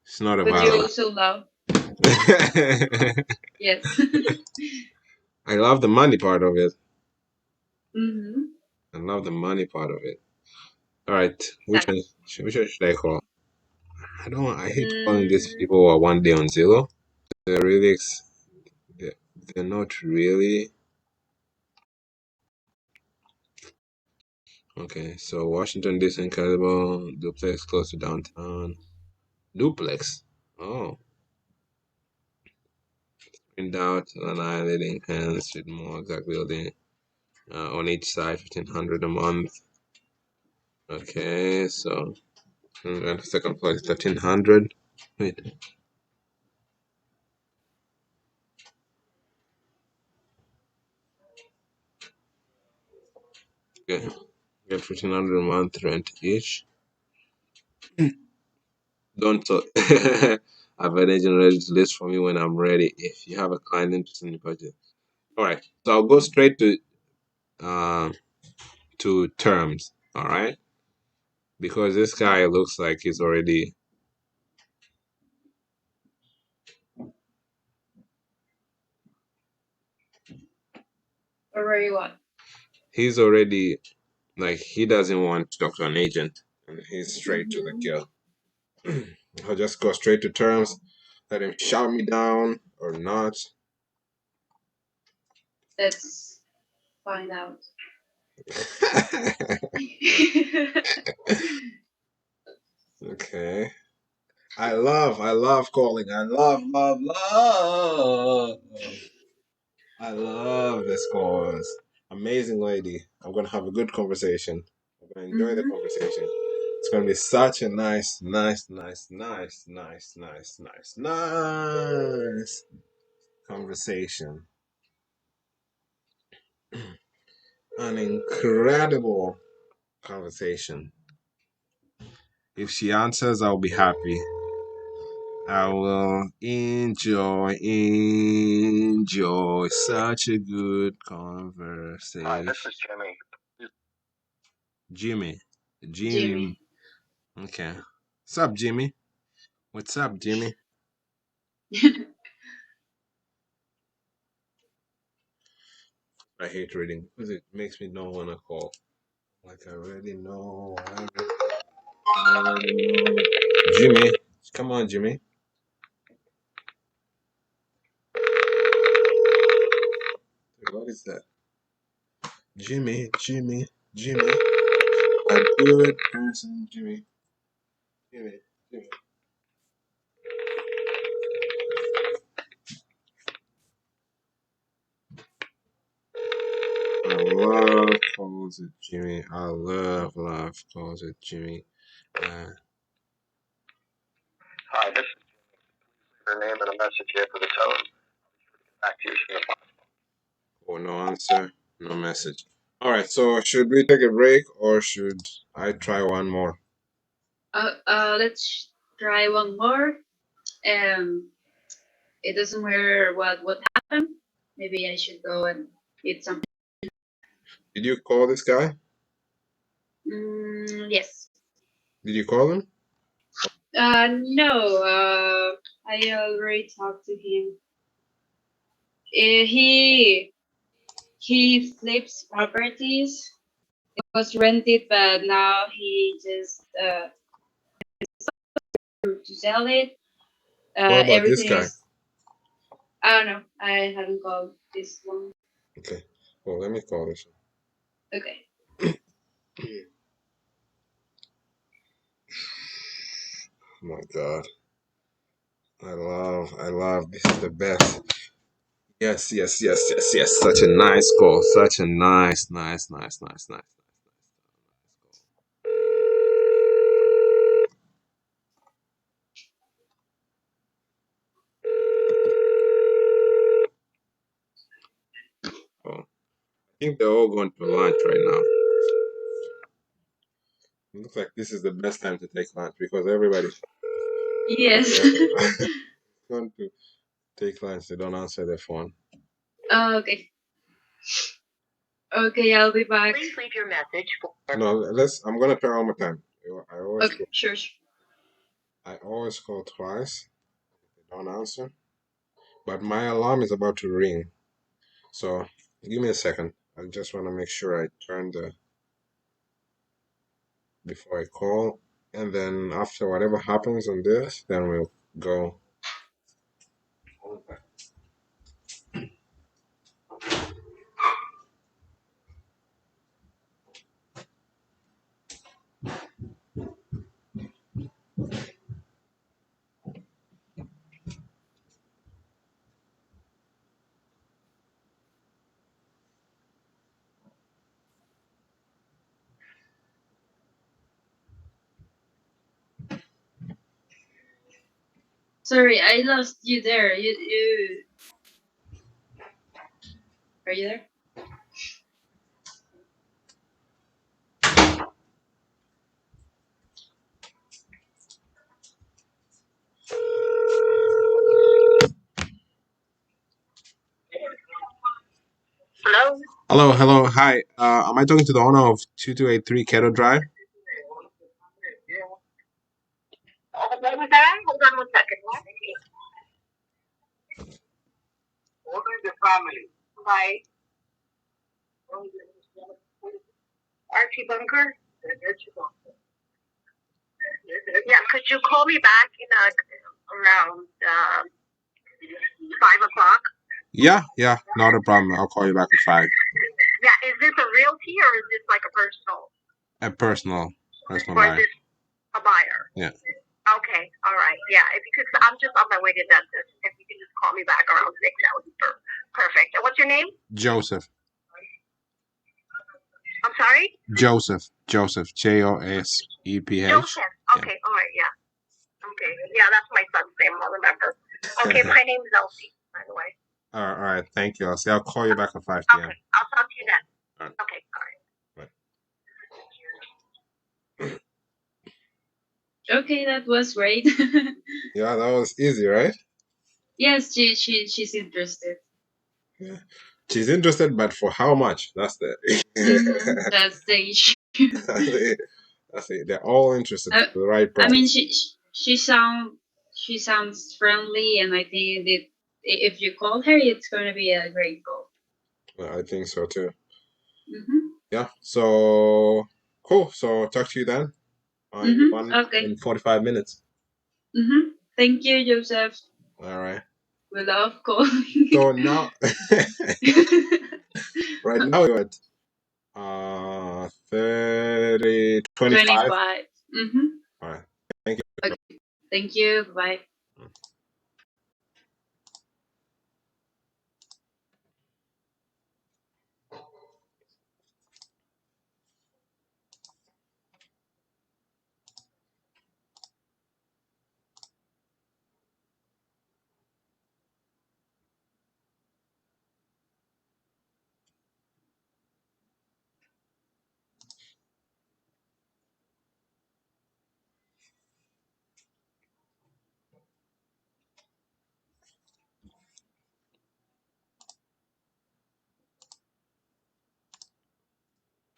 it's not But you available. also love. Yes. I love the money part of it. Mm-hmm. I love the money part of it. All right, Exactly. which one should I call? I hate calling these Mm, people who are one day on Zillow. They're really, they're, they're not really. Okay, so Washington DC incredible duplex close to downtown. Duplex. Oh, in doubt, annihilating hands with more exact building. On each side, 1,500 a month. Okay, so and the second floor is 1,300. Wait, okay, get 1,500 a month rent each. Don't talk. I have an agent ready to list for me when I'm ready. If you have a client interested in the budget, all right. So I'll go straight to to terms, all right? Because this guy looks like he's already Already what? he's already like he doesn't want to talk to an agent and he's straight to the kill. I'll just go straight to terms, let him shout me down or not. Let's find out. Okay. I love calling. I love. I love this calls. Amazing lady. I'm gonna have a good conversation. I'm gonna enjoy the conversation. It's gonna be such a nice conversation. An incredible conversation. If she answers, I'll be happy. I will enjoy such a good conversation. Hi, this is Jimmy. Jimmy. Jimmy. Okay. What's up, Jimmy? What's up, Jimmy? I hate reading because it makes me don't want to call. Like I already know. I already know. Jimmy. Come on, Jimmy. What is that? Jimmy. A good person, Jimmy. Jimmy. I love calls with Jimmy. I love calls with Jimmy. Hi, this is Jimmy. Your name and a message here for the tone. Back to you as soon as possible. Oh, no answer, no message. All right, so should we take a break or should I try one more? Let's try one more. It doesn't matter what happened. Maybe I should go and eat something. Did you call this guy? Yes. Did you call him? No. I already talked to him. He flips properties. It was rented, but now he just to sell it. What about this Everything guy? is. I don't know. I haven't called this one. Okay. Well, let me call this one. Okay. Oh my God. I love. This is the best. Yes. Such a nice call. Such a nice. Oh, I think they're all going to lunch right now. It looks like this is the best time to take lunch because everybody. Yes. Going to take lunch. They don't answer their phone. Okay. Okay, I'll be back. Please leave your message for. No, I'm gonna try one more time. I always Okay, sure. I always call twice. They don't answer. But my alarm is about to ring. So give me a second. I just want to make sure I turn the before I call. And then after whatever happens on this, then we'll go. Sorry, I lost you there. You are you there? Hello? Hello, hello, hi. Am I talking to the owner of 2283 Kettle Drive? What was that? Hold on 1 second. What is the family? Right. Archie Bunker? Yeah, could you call me back in around 5 o'clock? Yeah, not a problem. I'll call you back at 5. Yeah, is this a realty or is this like a personal? A personal Or is buyer. this a buyer? Yeah. Okay, all right. Yeah, if you could, I'm just on my way to dentist. If you can just call me back around 6, that would be perfect. And what's your name? Joseph. I'm sorry? Joseph. Joseph. Joseph. Joseph. Okay, all right, yeah. Okay, yeah, that's my son's name. I'll remember. Okay, my name's Elsie, by the way. All right. Thank you. I'll call you back at 5 p.m. Okay, I'll talk to you then. All right. Okay, all right. Okay, that was great. Yeah, that was easy, right? Yes, she's interested. Yeah. She's interested, but for how much? That's the That's the issue. that's it. They're all interested for the right price. I mean, she sounds friendly, and I think that if you call her, it's going to be a great call. I think so too. Mm-hmm. Yeah. So cool. So talk to you then. Okay. In 45 minutes. Mm-hmm. Thank you, Joseph. All right. We love calling. So now, right now we're at 25. Mm-hmm. All right. Thank you. Okay. Thank you. Bye.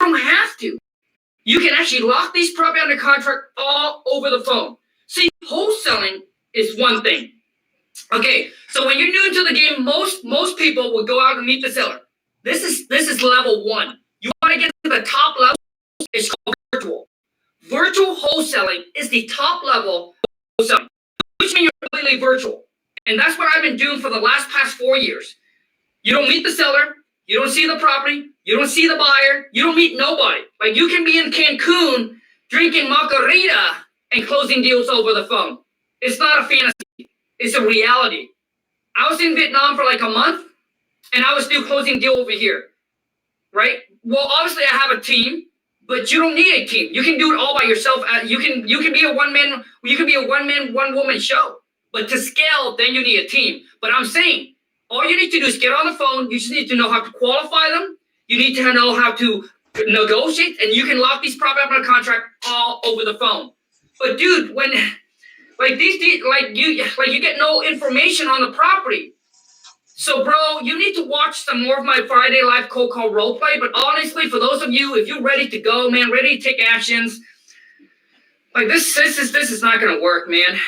You don't have to. You can actually lock these property under contract all over the phone. See, wholesaling is one thing. Okay, so when you're new to the game, most people will go out and meet the seller. This is level 1. You want to get to the top level, it's called virtual. Virtual wholesaling is the top level of wholesaling, which means you're completely virtual. And that's what I've been doing for the past 4 years. You don't meet the seller, you don't see the property, you don't see the buyer, you don't meet nobody. Like, you can be in Cancun drinking margarita and closing deals over the phone. It's not a fantasy, it's a reality. I was in Vietnam for like a month, and I was still closing deal over here, right? Well, obviously I have a team, but you don't need a team. You can do it all by yourself. You can be a one woman show. But to scale, then you need a team. But I'm saying, all you need to do is get on the phone. You just need to know how to qualify them. You need to know how to negotiate, and you can lock these property up on a contract all over the phone. But dude, when you get no information on the property. So, bro, you need to watch some more of my Friday Live Cold Call roleplay. But honestly, for those of you, if you're ready to go, man, ready to take actions, like this is not gonna work, man.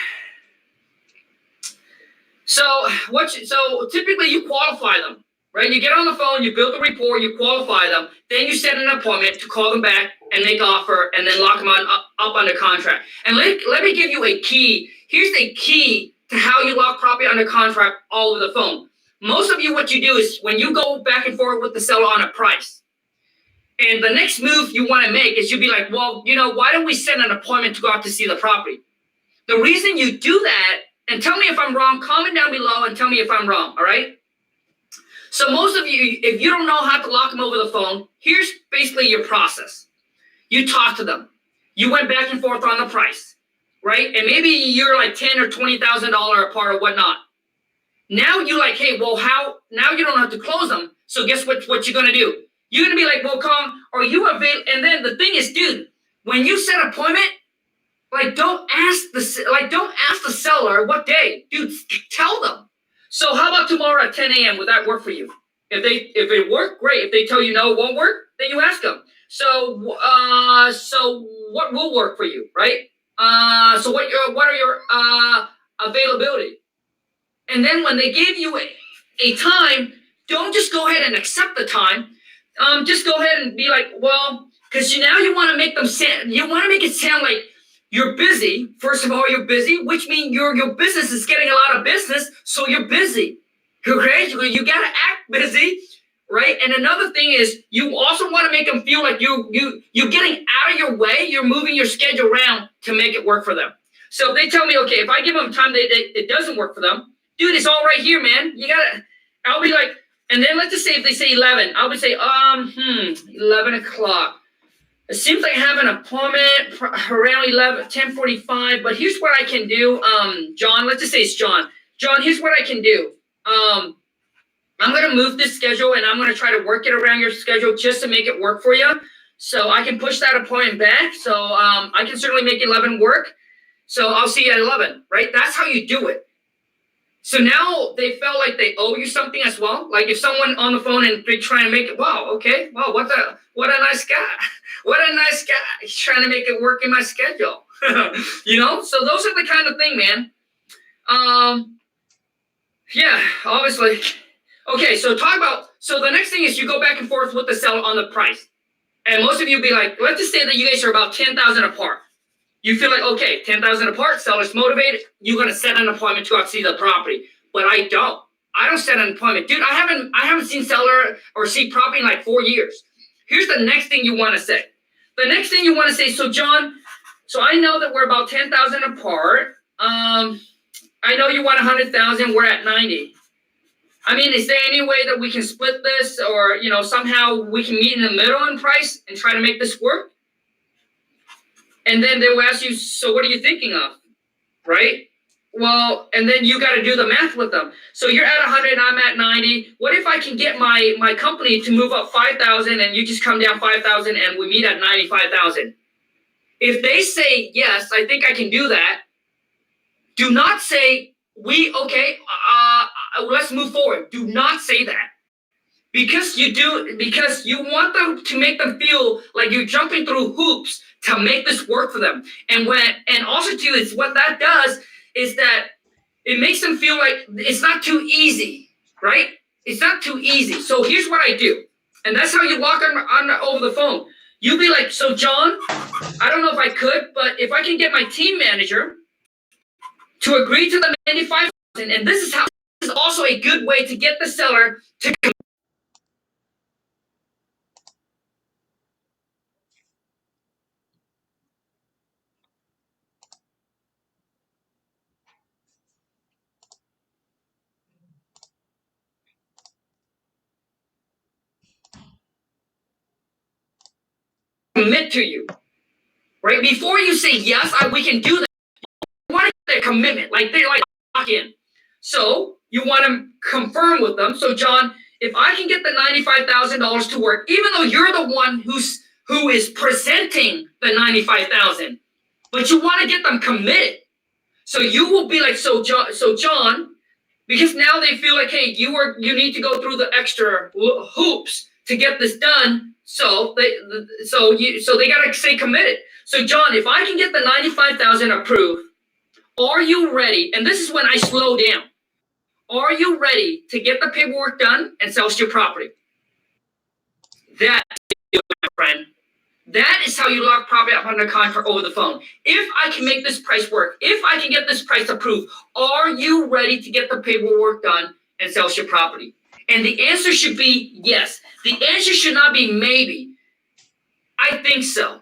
So typically you qualify them, right? You get on the phone, you build a rapport, you qualify them, then you set an appointment to call them back and make offer, and then lock them up under contract. And let me give you a key. Here's the key to how you lock property under contract all over the phone. Most of you, what you do is when you go back and forth with the seller on a price, and the next move you want to make is you'll be like, well, why don't we set an appointment to go out to see the property? The reason you do that, and tell me if I'm wrong, comment down below and tell me if I'm wrong, all right? So most of you, if you don't know how to lock them over the phone, here's basically your process. You talk to them. You went back and forth on the price, right? And maybe you're like $10,000 or $20,000 apart or whatnot. Now you're like, hey, well, now you don't have to close them. So guess what you're going to do? You're going to be like, well, are you available? And then the thing is, dude, when you set an appointment, don't ask the seller what day. Dude, tell them. So how about tomorrow at 10 a.m.? Would that work for you? If it worked, great. If they tell you no, it won't work, then you ask them. So what will work for you, right? So what are your availability? And then when they give you a time, don't just go ahead and accept the time. Just go ahead and be like, well, because now you want to make them make it sound like you're busy. First of all, you're busy, which means your business is getting a lot of business, so you're busy. Okay, you gotta act busy, right? And another thing is you also want to make them feel like you're getting out of your way. You're moving your schedule around to make it work for them. So if they tell me, okay, if I give them time, it doesn't work for them, dude, it's all right here, man. I'll be like, and then let's just say if they say 11, I'll be say, 11 o'clock. It seems like I have an appointment around 10:45, but here's what I can do. John, let's just say it's John. John, here's what I can do. I'm going to move this schedule and I'm going to try to work it around your schedule just to make it work for you. So I can push that appointment back. So I can certainly make 11 work. So I'll see you at 11, right? That's how you do it. So now they felt like they owe you something as well. Like if someone on the phone and they're trying to make it, wow, okay, wow, what a nice guy. What a nice guy. He's trying to make it work in my schedule. You know? So those are the kind of thing, man. Yeah, obviously. Okay, so the next thing is you go back and forth with the seller on the price. And most of you be like, let's just say that you guys are about 10,000 apart. You feel like, okay, 10,000 apart, seller's motivated, you're gonna set an appointment to go see the property. But I don't set an appointment. Dude, I haven't seen seller or see property in like 4 years. Here's the next thing you wanna say. The next thing you wanna say, so John, so I know that we're about 10,000 apart. I know you want 100,000, we're at 90. I mean, is there any way that we can split this or, somehow we can meet in the middle in price and try to make this work? And then they will ask you, so what are you thinking of? Right? Well, and then you got to do the math with them. So you're at 100, I'm at 90. What if I can get my company to move up 5,000 and you just come down 5,000 and we meet at 95,000? If they say, yes, I think I can do that, do not say, let's move forward. Do not say that. Because you want them to make them feel like you're jumping through hoops to make this work for them. And also too, is what that does is that it makes them feel like it's not too easy, right? It's not too easy. So here's what I do. And that's how you walk on over the phone. You'll be like, so John, I don't know if I could, but if I can get my team manager to agree to the 95,000, and this is also a good way to get the seller to commit to you, right? Before you say, yes, we can do that, you want to get a commitment, like they lock in. So you want to confirm with them. So John, if I can get the $95,000 to work, even though you're the one who is presenting the 95,000, but you want to get them committed. So you will be like, so John, because now they feel like, hey, you need to go through the extra hoops to get this done. So they gotta stay committed. So John, if I can get the 95,000 approved, are you ready? And this is when I slow down. Are you ready to get the paperwork done and sell your property? That, my friend, that is how you lock property up under contract over the phone. If I can make this price work, if I can get this price approved, are you ready to get the paperwork done and sell your property? And the answer should be yes. The answer should not be maybe. I think so.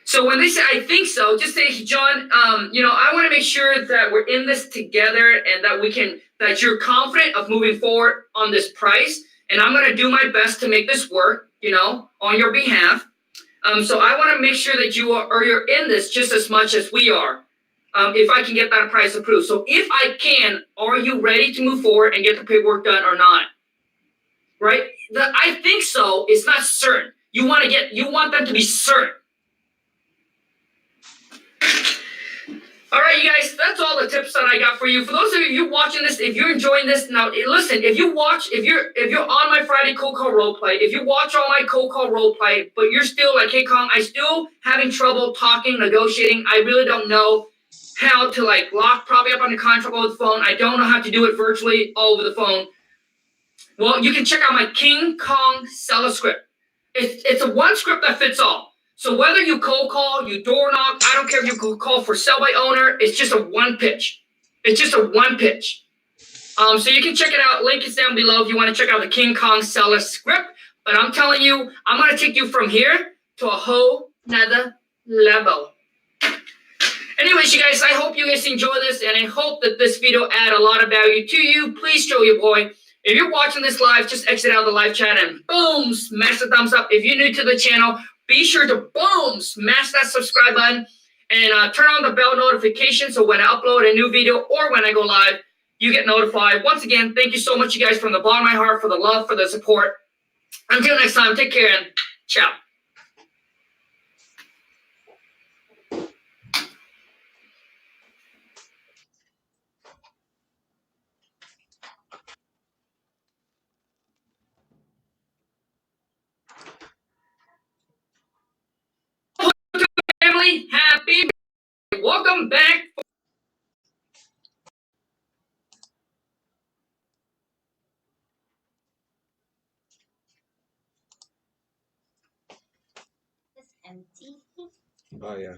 So when they say I think so, just say, John, I want to make sure that we're in this together and that you're confident of moving forward on this price. And I'm going to do my best to make this work, on your behalf. So I want to make sure that you're in this just as much as we are. If I can get that price approved. So if I can, are you ready to move forward and get the paperwork done or not? Right? I think so. It's not certain. You want them to be certain. All right, you guys, that's all the tips that I got for you. For those of you watching this, if you're enjoying this, now listen, if you're on my Friday cold call roleplay, if you watch all my cold call roleplay, but you're still like, hey Kong, I still having trouble talking, negotiating, I really don't know how to like lock probably up on the contract over the phone. I don't know how to do it virtually all over the phone. Well, you can check out my King Kong seller script. It's a one script that fits all. So whether you cold call, you door knock, I don't care if you cold call for sell by owner, it's just a one pitch. It's just a one pitch. So you can check it out. Link is down below if you want to check out the King Kong seller script. But I'm telling you, I'm going to take you from here to a whole nother level. Anyways, you guys, I hope you guys enjoy this, and I hope that this video add a lot of value to you. Please show your boy. If you're watching this live, just exit out of the live chat and boom, smash the thumbs up. If you're new to the channel, be sure to boom, smash that subscribe button and turn on the bell notification so when I upload a new video or when I go live, you get notified. Once again, thank you so much, you guys, from the bottom of my heart for the love, for the support. Until next time, take care and ciao. Family, happy, welcome back. Oh yeah.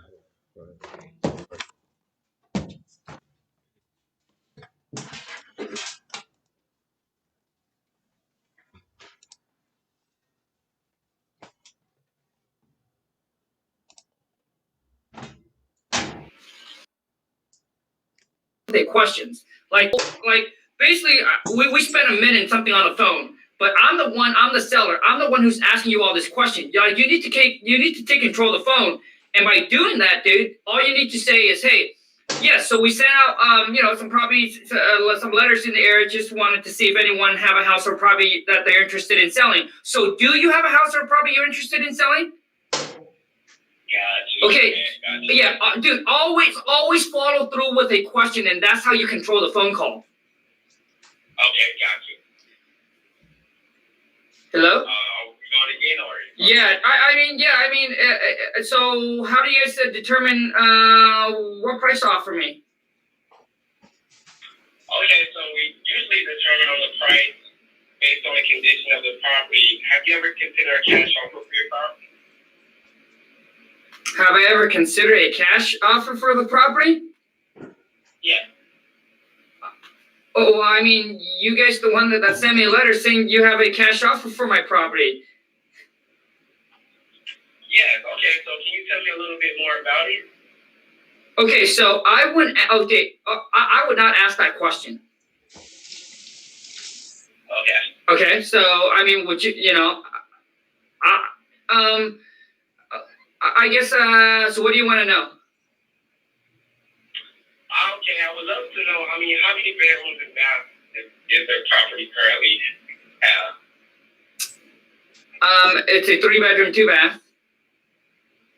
Their questions. Like basically, we spent a minute something on the phone, but I'm the seller. I'm the one who's asking you all this question. You need to take control of the phone. And by doing that, dude, all you need to say is, hey, yes, so we sent out, some some letters in the area, just wanted to see if anyone have a house or property that they're interested in selling. So do you have a house or property you're interested in selling? Gotcha. Okay, Gotcha. yeah, dude, always follow through with a question, and that's how you control the phone call. Okay, gotcha. Hello? Are we going again, or? Yeah, so how do you guys determine what price to offer me? Okay, so we usually determine on the price based on the condition of the property. Have you ever considered a cash offer for your property? Have I ever considered a cash offer for the property? Yeah. Oh, I mean, you guys the one that sent me a letter saying you have a cash offer for my property. Yes, okay, so can you tell me a little bit more about it? Okay, so I would not ask that question. Okay. Okay, so, I mean, would you, I guess, so what do you want to know? Okay, I would love to know, how many bedrooms and baths is their property currently have? It's a 3-bedroom, 2-bath.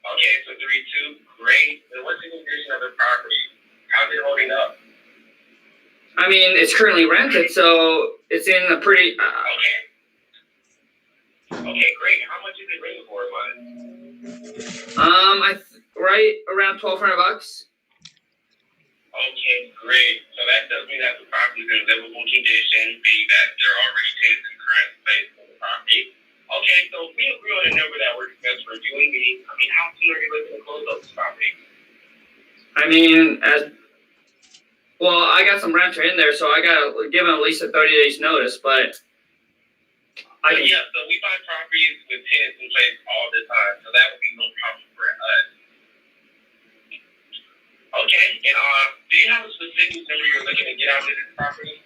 Okay, so 3-2, great. And what's the condition of the property? How's it holding up? I mean, it's currently rented, so it's in a pretty. Okay. Okay, great. How much is it rented for a month? Right around $1,200. Okay, great. So that tells me that the property is in livable condition, being that there are already tenants in the current space on the property. Okay, so we agree on a number that works best for you and me. How soon are you looking to close up this property? I mean, I got some renter in there, so I gotta give him at least a 30 days notice, but Yeah, so we buy properties with tenants in place all the time, so that would be no problem for us. Okay, and do you have a specific number you're looking to get out of this property?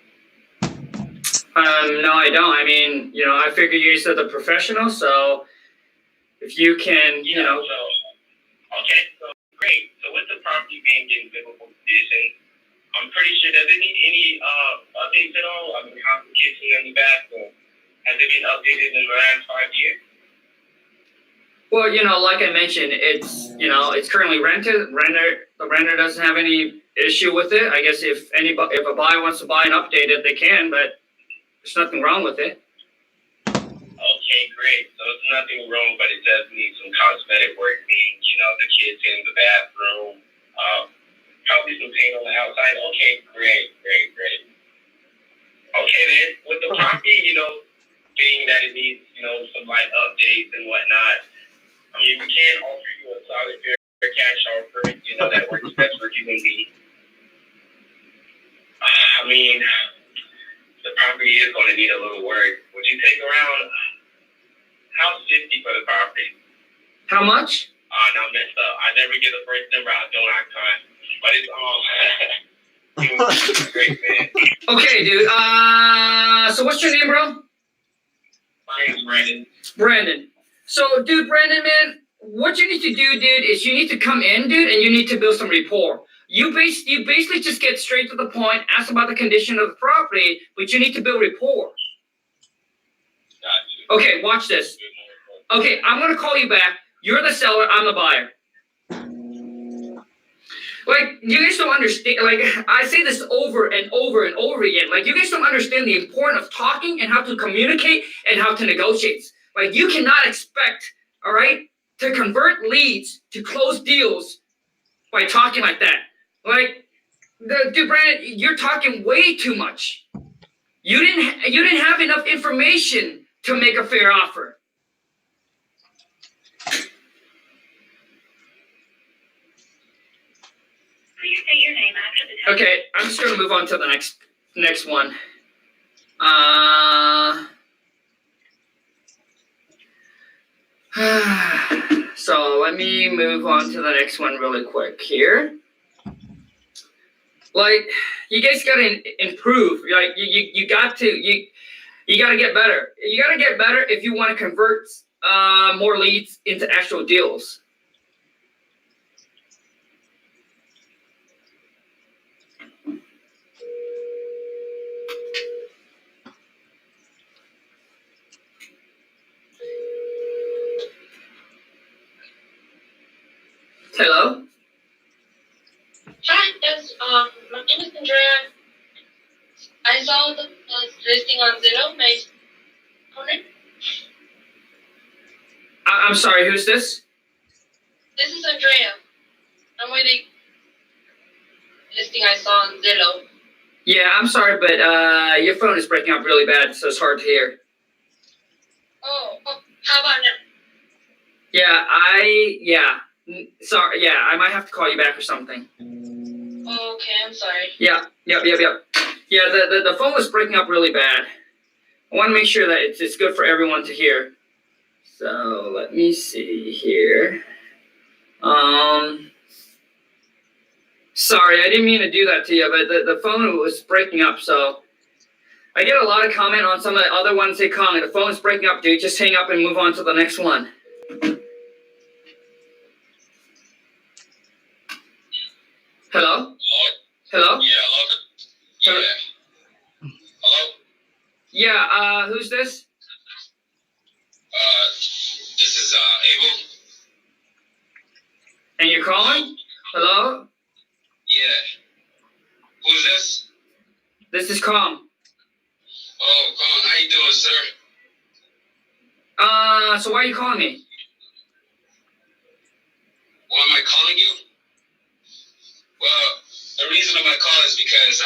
No, I don't. I mean, I figure you said the professional, so if you can, Okay, so great. So with the property being in livable condition, I'm pretty sure, does it need any updates at all? How's the kitchen and the bathroom? Has it been updated in the last 5 years? Well, like I mentioned, it's currently rented. The renter doesn't have any issue with it. I guess if a buyer wants to buy and update it, they can, but there's nothing wrong with it. Okay, great. So it's nothing wrong, but it does need some cosmetic work, meaning, the kids in the bathroom, probably some paint on the outside. Okay, great. Okay, then, with the property, being that it needs, some light updates and whatnot, I mean, we can't offer you a solid fair cash offer, that works best for you and me. I mean, the property is going to need a little work. Would you take around $50 for the property? How much? No, I messed up. I never get the first number. I don't have time. But it's great, man. Okay, dude. So what's your name, bro? My name's Brandon. Brandon. So, dude, Brandon, man, what you need to do, dude, is you need to come in, dude, and you need to build some rapport. You basically just get straight to the point, ask about the condition of the property, but you need to build rapport. Gotcha. Okay, watch this. Okay, I'm gonna call you back. You're the seller, I'm the buyer. Like, you guys don't understand, like, I say this over and over and over again. Like, you guys don't understand the importance of talking and how to communicate and how to negotiate. Like, you cannot expect, all right, to convert leads to close deals by talking like that. Like, dude, Brandon, you're talking way too much. You didn't have enough information to make a fair offer. Please state your name after the tone. Okay, I'm just gonna move on to the next one. So let me move on to the next one really quick here. Like, you guys gotta improve. Like, you gotta get better. You gotta get better if you want to convert more leads into actual deals. Hello? Hi, yes, my name is Andrea. I saw the listing on Zillow. May I come in? I'm sorry, who's this? This is Andrea. I'm with the listing I saw on Zillow. Yeah, I'm sorry, but your phone is breaking up really bad, so it's hard to hear. Oh, how about now? Sorry, I might have to call you back or something. Oh, okay, I'm sorry. Yep. Yeah, the phone was breaking up really bad. I want to make sure that it's good for everyone to hear. So let me see here. Sorry, I didn't mean to do that to you, but the phone was breaking up, so I get a lot of comment on some of the other ones they comment. The phone is breaking up, dude. Just hang up and move on to the next one. Hello? Hello? Yeah, hello? Yeah. Hello? Yeah, who's this? This is, Abel. And you're calling? Hello? Yeah. Who's this? This is Calm. Oh, Colin, how you doing, sir? So why are you calling me? Why am I calling you? Well, the reason of my call is because,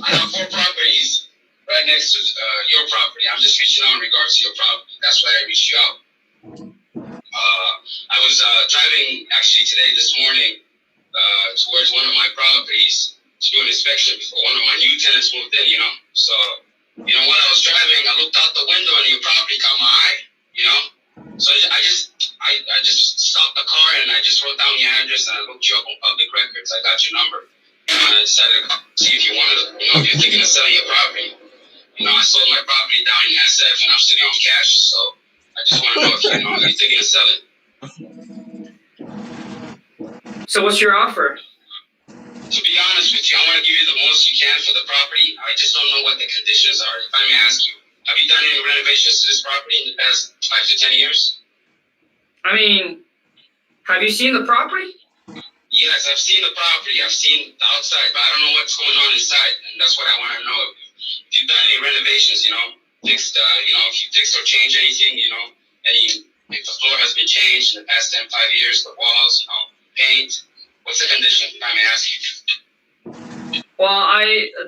I have 4 properties right next to your property. I'm just reaching out in regards to your property. That's why I reached you out. I was driving actually this morning towards one of my properties to do an inspection before one of my new tenants moved in, So, while I was driving, I looked out the window and your property caught my eye, So I just stopped the car and I just wrote down your address and I looked you up on public records. I got your number. And I decided to see if you wanted to, if you're thinking of selling your property. I sold my property down in SF and I'm sitting on cash, so I just want to know if you're thinking of selling. So what's your offer? To be honest with you, I want to give you the most you can for the property. I just don't know what the conditions are. If I may ask you, have you done any renovations to this property in the past 5 to 10 years? I mean, Have you seen the property? Yes, I've seen the property. I've seen the outside, but I don't know what's going on inside, and that's what I want to know. If you've done any renovations, fixed, if you fixed or changed anything, if the floor has been changed in the past 5 years, the walls, paint. What's the condition, if I may ask you? Well,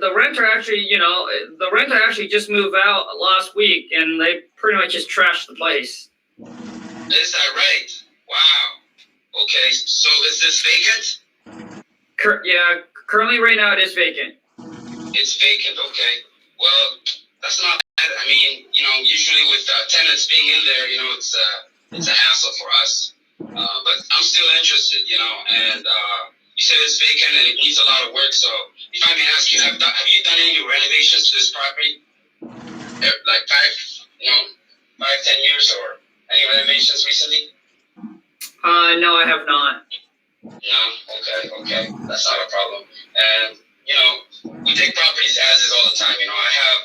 the renter actually just moved out last week, and they pretty much just trashed the place. Is that right? Wow. Okay, so is this vacant? Currently right now it is vacant. It's vacant, okay. Well, that's not bad. I mean, usually with tenants being in there, it's a hassle for us. But I'm still interested, and you said it's vacant and it needs a lot of work. So if I may ask you, have you done any renovations to this property? Like 5-10 years, or any renovations recently? No, I have not. No? Okay. That's not a problem. And, we take properties as is all the time. I have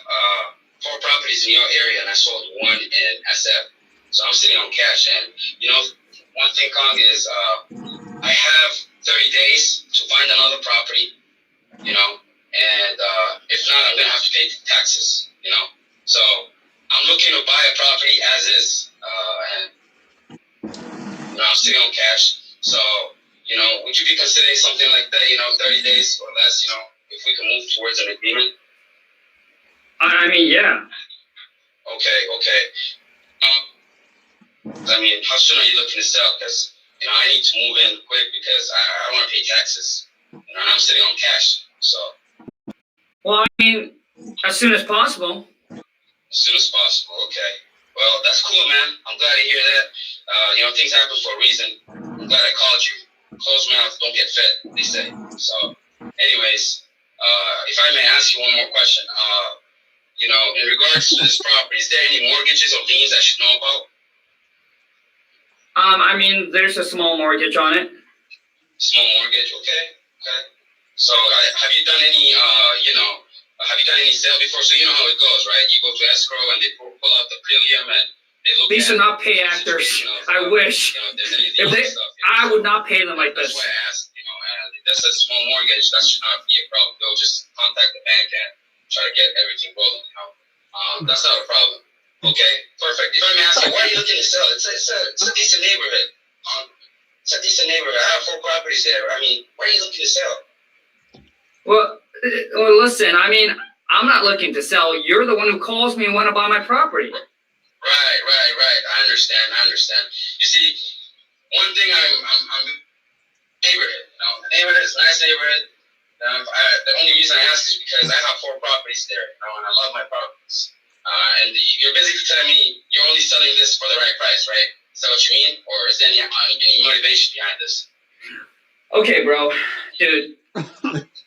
4 properties in your area, and I sold 1 in SF. So I'm sitting on cash. And, one thing, Kong, is I have 30 days to find another property, and if not, I'm going to have to pay taxes, So I'm looking to buy a property as is, and I'm sitting on cash. So, would you be considering something like that, 30 days or less, if we can move towards an agreement? I mean, yeah. Okay. How soon are you looking to sell? Because, I need to move in quick because I want to pay taxes, and I'm sitting on cash, so. Well, I mean, as soon as possible. As soon as possible, okay. Well, that's cool, man. I'm glad to hear that. Things happen for a reason. I'm glad I called you. Closed mouth don't get fed, they say. So, anyways, if I may ask you one more question, in regards to this property, is there any mortgages or liens I should know about? I mean, there's a small mortgage on it. Small mortgage, okay. So, have you done any, sale before? So you know how it goes, right? You go to escrow and they pull out the premium and they look. These are not pay actors. I wish. I would not pay them like this. That's why I asked, and if that's a small mortgage, that should not be a problem. They'll just contact the bank and try to get everything rolling, That's not a problem. Okay, perfect. If I may ask you, why are you looking to sell? It's a decent neighborhood. It's a decent neighborhood. I have 4 properties there. I mean, why are you looking to sell? Well, listen, I mean, I'm not looking to sell. You're the one who calls me and want to buy my property. Right. I understand. You see, one thing I'm neighborhood. The neighborhood is a nice neighborhood. The only reason I ask is because I have 4 properties there, and I love my properties. And you're basically telling me you're only selling this for the right price, right? Is that what you mean? Or is there any motivation behind this? Okay, bro. Dude,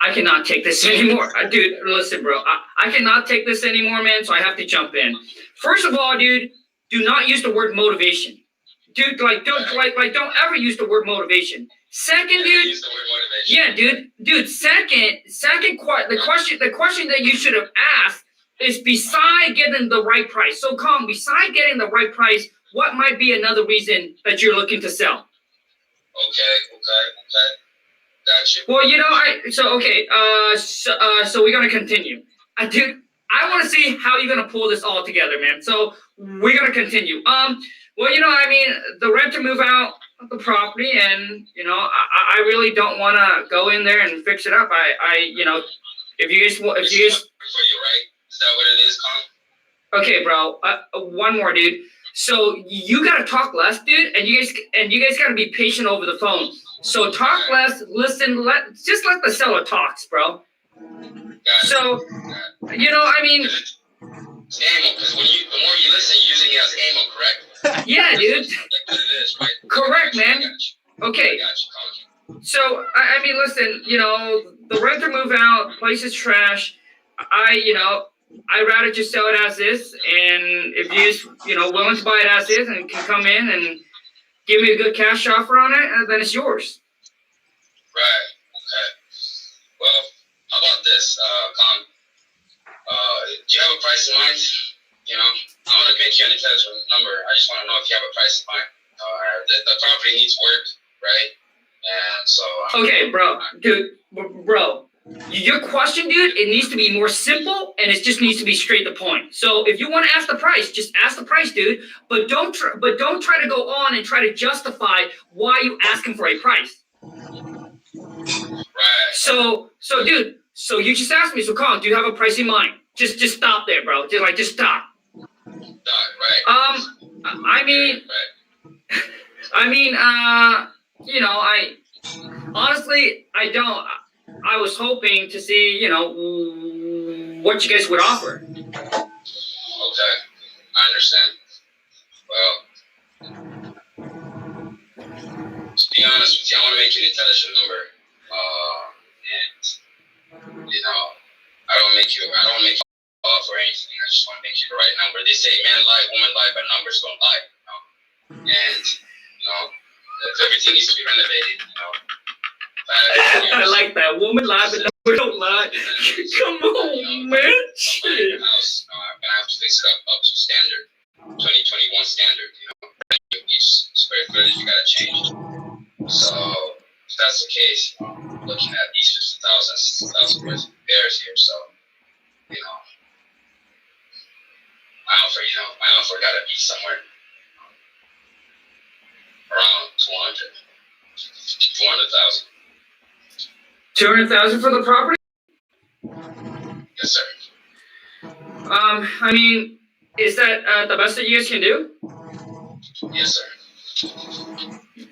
I cannot take this anymore. Dude, listen, bro. I cannot take this anymore, man, so I have to jump in. First of all, dude, do not use the word motivation. Dude, don't ever use the word motivation. Second, dude. Use the word motivation. Yeah, dude. Second, the question that you should have asked is, beside getting the right price. So, Kong, beside getting the right price, what might be another reason that you're looking to sell? Okay. Gotcha. Well, so we're gonna continue. Dude, I want to see how you're gonna pull this all together, man. So we're gonna continue. Well, the renter moved out of the property, and I really don't want to go in there and fix it up. If you guys. For you, right? Is that what it is, Kong? Okay, bro. One more, dude. So you gotta talk less, dude, and you guys gotta be patient over the phone. So talk less, listen, just let the seller talks, bro. So, It's ammo, because the more you listen, you're using it as ammo, correct? Yeah, dude. That's what it is, right? Correct, man. Okay. I got you. So, listen, the renter moved out, place is trash. I'd rather just sell it as is, and if you're willing to buy it as is and can come in and give me a good cash offer on it, then it's yours. Right. Okay. Well, how about this, Con? Do you have a price in mind? I want to make you an intelligent number. I just want to know if you have a price in mind. The property needs work. right? And so. Okay, bro, dude, bro. Your question, dude, it needs to be more simple, and it just needs to be straight to point. So if you want to ask the price, just ask the price, dude. But don't try to go on and try to justify why you asking for a price. Right. So, dude. So you just asked me. So, Colin, do you have a price in mind? Just stop there, bro. Just stop. Right. I mean, you know, honestly, I don't. I was hoping to see, you know, what you guys would offer. Okay, I understand. Well, to be honest with you, I want to make you an intelligent number. And you know, I don't make you off or anything. I just want to make you the right number. They say man lie, woman lie, but numbers don't lie. You know? And you know, if everything needs to be renovated, you know. I like that. Woman lie, but numbers don't lie. Come on, man. Shit. House, I'm gonna have to fix it up to standard, 2021 standard. You know, each square footage you gotta change. So if that's the case, looking at each 50,000, 60,000 worth of repairs here. So you know, my offer gotta be somewhere around 200,000. 200,000 for the property? Yes, sir. I mean, is that the best that you guys can do? Yes, sir.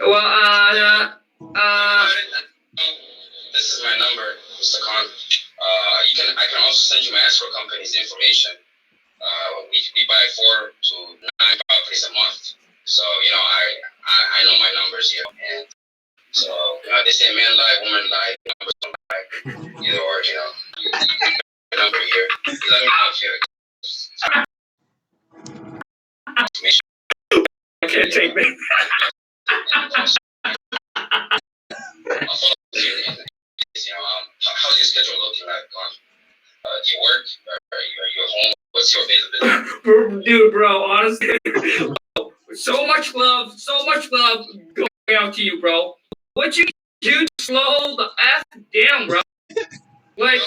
Well, this is my number, Mr. Khan. I can also send you my escrow company's information. We buy 4 to 9 properties a month. So, you know, I know my numbers here. And so, they say man lie, woman lie, numbers don't lie. Either or, you know. Your number here. Let me know if you I can't take that. You know, how's your schedule looking like? Do you work? Are you at home? What's your availability? Dude, bro, honestly, so much love going out to you, bro. What you do, slow the F down, bro. Like,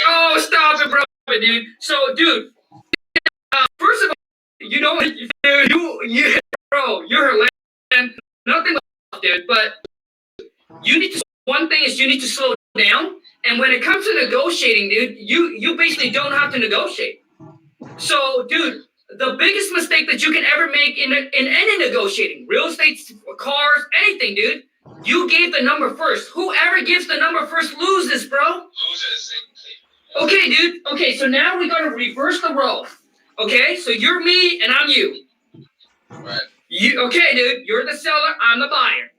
oh, stop it, bro, dude. So, dude, first of all, you know what, you, bro, you're hilarious. Nothing else, dude, but one thing is you need to slow down. And when it comes to negotiating, dude, you basically don't have to negotiate. So, dude, the biggest mistake that you can ever make in any negotiating, real estate, cars, anything, dude, you gave the number first. Whoever gives the number first loses, bro. Okay, dude. Okay, so now we gotta reverse the role. Okay, so you're me and I'm you. Right. Okay, dude, you're the seller, I'm the buyer.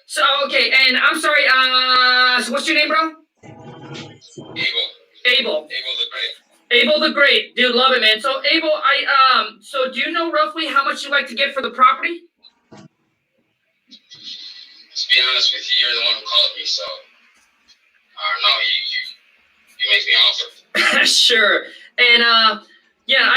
So okay, and I'm sorry. So what's your name, bro? Abel. Abel the Great. Dude, love it, man. So Abel, so do you know roughly how much you like to get for the property? To be honest with you, you're the one who called me, so no, you make me an offer. Sure. And yeah,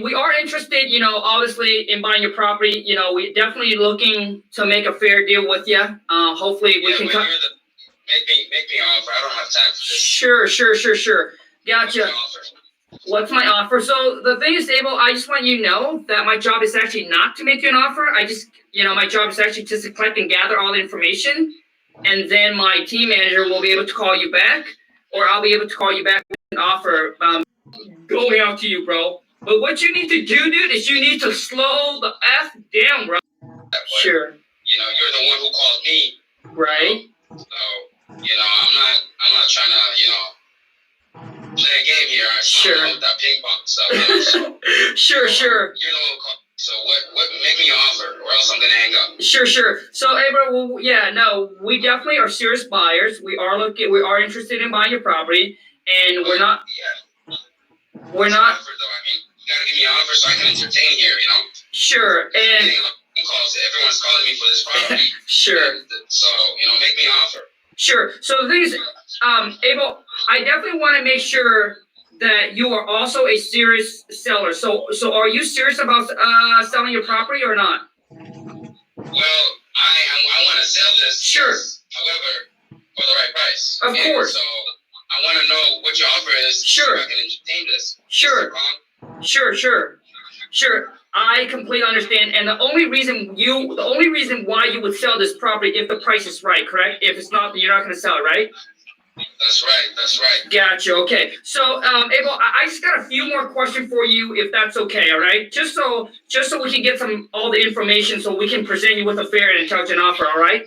we are interested, obviously in buying your property. We definitely looking to make a fair deal with you. Hopefully we can come. Make me an offer. I don't have time for this. Sure. Gotcha. What's my offer? So the thing is, Abel, I just want you to know that my job is actually not to make you an offer. My job is actually just to collect and gather all the information, and then my team manager will be able to call you back, or I'll be able to call you back with an offer going out to you, bro. But what you need to do, dude, is you need to slow the F down, bro. Sure. You're the one who called me. Right. So, I'm not trying to, play a game here. Sure. With that ping pong stuff. Sure. You're the one who called me. So what, make me an offer, or else I'm gonna hang up. Sure. So, Abel, we definitely are serious buyers. We are interested in buying your property, and we're not. We're not. Offer, though. I mean, you gotta give me an offer so I can entertain here. Sure. And I'm getting a lot of phone calls. Everyone's calling me for this property. Sure. So make me an offer. Sure. So the thing is, Abel, I definitely want to make sure that you are also a serious seller. So are you serious about selling your property or not? Well, I want to sell this. Sure. However, for the right price. Of course. So I want to know what your offer is. Sure. So I can entertain this. Sure. Sure. I completely understand. And the only reason why you would sell this property if the price is right, correct? If it's not, you're not going to sell it, right? That's right. Gotcha. Okay. So, Abel, I just got a few more questions for you, if that's okay. All right. Just so we can get all the information, so we can present you with a fair and intelligent offer. All right.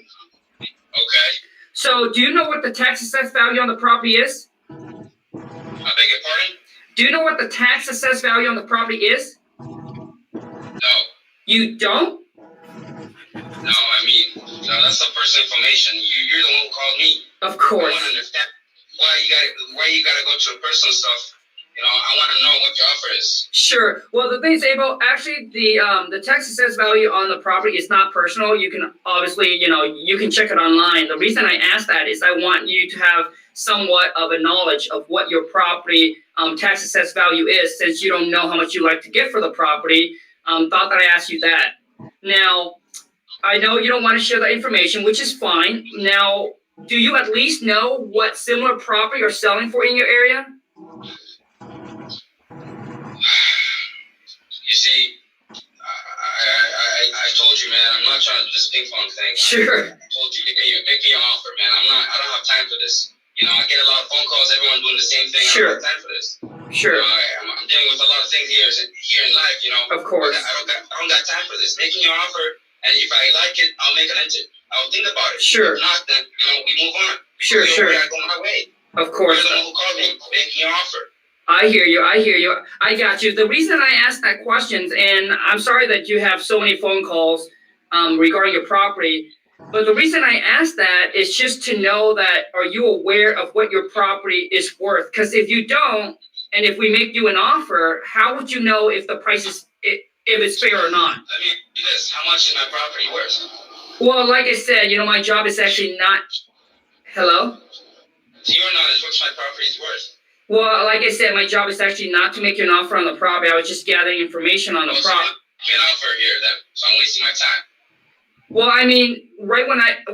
Okay. So, do you know what the tax assessed value on the property is? I beg your pardon? Do you know what the tax assessed value on the property is? No. You don't? No, that's some personal information. You're the one who called me. Of course. I want to understand why you gotta go to the personal stuff. I want to know what your offer is. Sure. Well, the thing is, Abel, actually, the tax assessed value on the property is not personal. You can obviously, you can check it online. The reason I asked that is I want you to have somewhat of a knowledge of what your property tax assessed value is, since you don't know how much you like to get for the property. Thought that I asked you that. Now, I know you don't want to share that information, which is fine. Now, do you at least know what similar property you're selling for in your area? You see, I told you, man, I'm not trying to do this ping pong thing. Sure. I told you, make me an offer, man. I don't have time for this. I get a lot of phone calls, everyone doing the same thing. Sure. I don't have time for this. Sure. I'm dealing with a lot of things here in life, Of course. I don't got time for this. Make me an offer, and if I like it, I'll make an entry. I'll think about it. Sure. If not, then we move on. Sure. I go my way. Of course. You're the one who called me. Make me an offer. I hear you. I got you. The reason I asked that questions, and I'm sorry that you have so many phone calls regarding your property, but the reason I asked that is just to know that, are you aware of what your property is worth? Because if you don't, and if we make you an offer, how would you know if the price is, if it's fair or not? Let me do this. How much is my property worth? Well, like I said, my job is actually not. Hello? To your knowledge, what's my property worth? Well, like I said, my job is actually not to make you an offer on the property. I was just gathering information on the property. Give me an offer here, then. So I'm wasting my time. Well,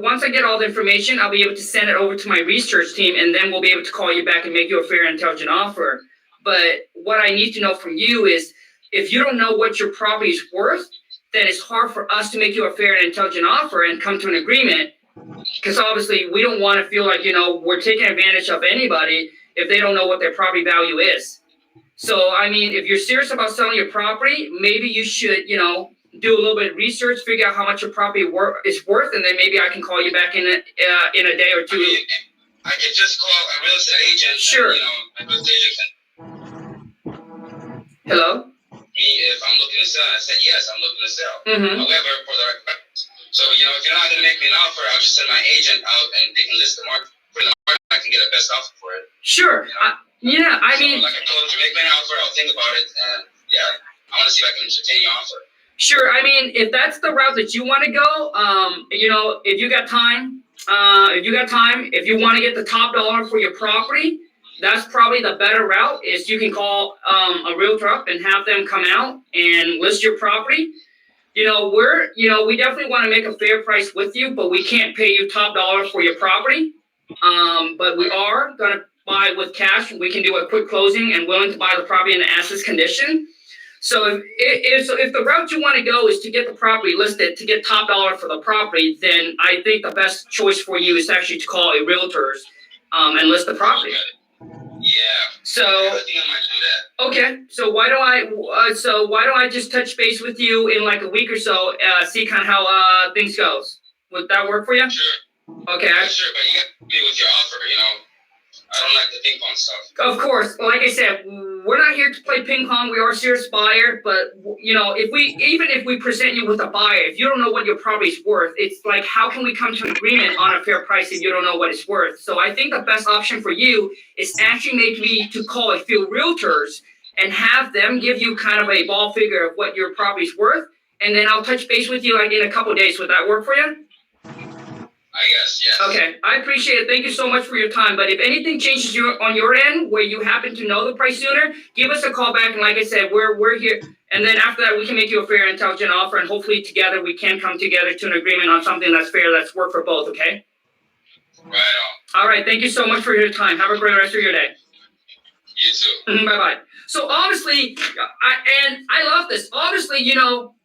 once I get all the information, I'll be able to send it over to my research team, and then we'll be able to call you back and make you a fair and intelligent offer. But what I need to know from you is, if you don't know what your property is worth, then it's hard for us to make you a fair and intelligent offer and come to an agreement. Because obviously, we don't want to feel like, we're taking advantage of anybody if they don't know what their property value is. So, if you're serious about selling your property, maybe you should, do a little bit of research, figure out how much your property is worth, and then maybe I can call you back in a day or two. I could just call a real estate agent. Sure. And, a real estate agent can Hello? me if I'm looking to sell. I said, yes, I'm looking to sell. Mm-hmm. However, for the right price. So, you know, if you're not going to make me an offer, I'll just send my agent out and they can list the market. Put it in the market, I can get a best offer for it. Sure. Yeah, I mean, like I told you, make me an offer, I'll think about it, and yeah, I want to see if I can entertain your offer. Sure. I mean, if that's the route that you want to go, you know, if you got time, if you want to get the top dollar for your property, that's probably the better route. Is you can call a realtor up and have them come out and list your property. You know, we definitely want to make a fair price with you, but we can't pay you top dollar for your property. But we are going to buy with cash. We can do a quick closing and willing to buy the property in the as-is condition. So if the route you want to go is to get the property listed, to get top dollar for the property, then I think the best choice for you is actually to call a realtors and list the property. Yeah. So I think I might do that. okay. So why don't I just touch base with you in like a week or so, see kind of how things goes. Would that work for you? Sure. Okay. Yeah, sure, but you got to be with your offer, you know. I don't like the ping pong stuff. Of course, like I said, we're not here to play ping pong. We are a serious buyer, but you know, if we present you with a buyer, if you don't know what your property's worth, it's like how can we come to an agreement on a fair price if you don't know what it's worth? So I think the best option for you is actually maybe to call a few realtors and have them give you kind of a ball figure of what your property's worth, and then I'll touch base with you like in a couple of days. Would that work for you? I guess, yes. Okay, I appreciate it. Thank you so much for your time. But if anything changes on your end where you happen to know the price sooner, give us a call back. And like I said, we're here. And then after that, we can make you a fair, intelligent offer. And hopefully together we can come together to an agreement on something that's fair, that's work for both, okay? Right on. All right, thank you so much for your time. Have a great rest of your day. You too. Bye-bye. So obviously, I love this. Obviously, you know,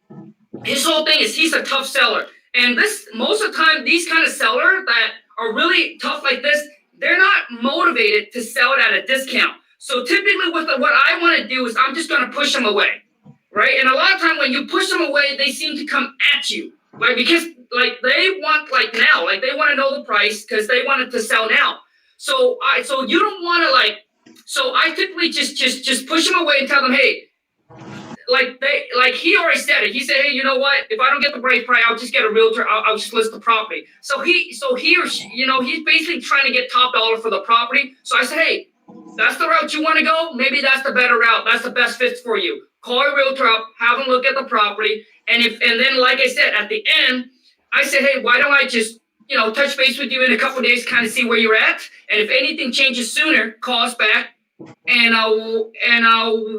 his whole thing is he's a tough seller. And this, most of the time, these kind of sellers that are really tough like this, they're not motivated to sell it at a discount. So typically what I want to do is I'm just going to push them away, right? And a lot of time when you push them away, they seem to come at you, like because like they want like now, like they want to know the price because they want it to sell now. So you don't want to like, so I typically just push them away and tell them, hey, like he already said it. He said, hey, you know what? If I don't get the right price, I'll just get a realtor. I'll just list the property. So he or she, you know, he's basically trying to get top dollar for the property. So I said, hey, that's the route you want to go. Maybe that's the better route. That's the best fit for you. Call a realtor up, have them look at the property, and then like I said at the end, I said, hey, why don't I just touch base with you in a couple of days, kind of see where you're at, and if anything changes sooner, call us back, and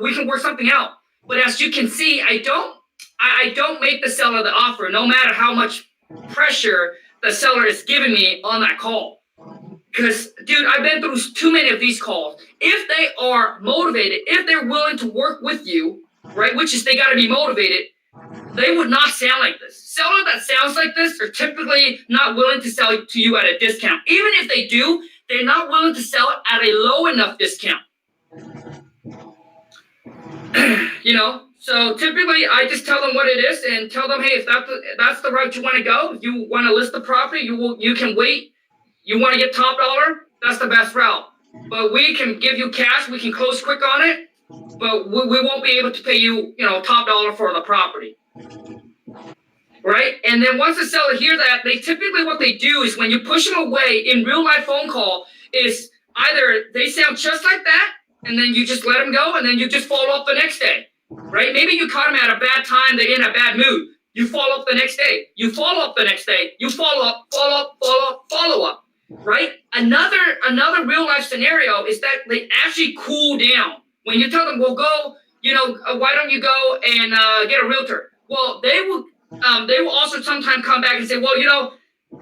we can work something out. But as you can see, I don't make the seller the offer, no matter how much pressure the seller is giving me on that call. Because, dude, I've been through too many of these calls. If they are motivated, if they're willing to work with you, right, which is they got to be motivated, they would not sound like this. Seller that sounds like this are typically not willing to sell to you at a discount. Even if they do, they're not willing to sell it at a low enough discount. So typically I just tell them what it is and tell them, hey, if that's the route you want to go, if you want to list the property, you can wait. You want to get top dollar, that's the best route. But we can give you cash, we can close quick on it, but we won't be able to pay you, top dollar for the property. Right? And then once the seller hears that, they typically what they do is when you push them away in real life phone call is either they sound just like that, and then you just let them go, and then you just follow up the next day, right? Maybe you caught them at a bad time, they're in a bad mood. You follow up the next day. You follow up the next day. You follow up, right? Another real life scenario is that they actually cool down. When you tell them, well, go, why don't you go and get a realtor? Well, they will also sometimes come back and say, well,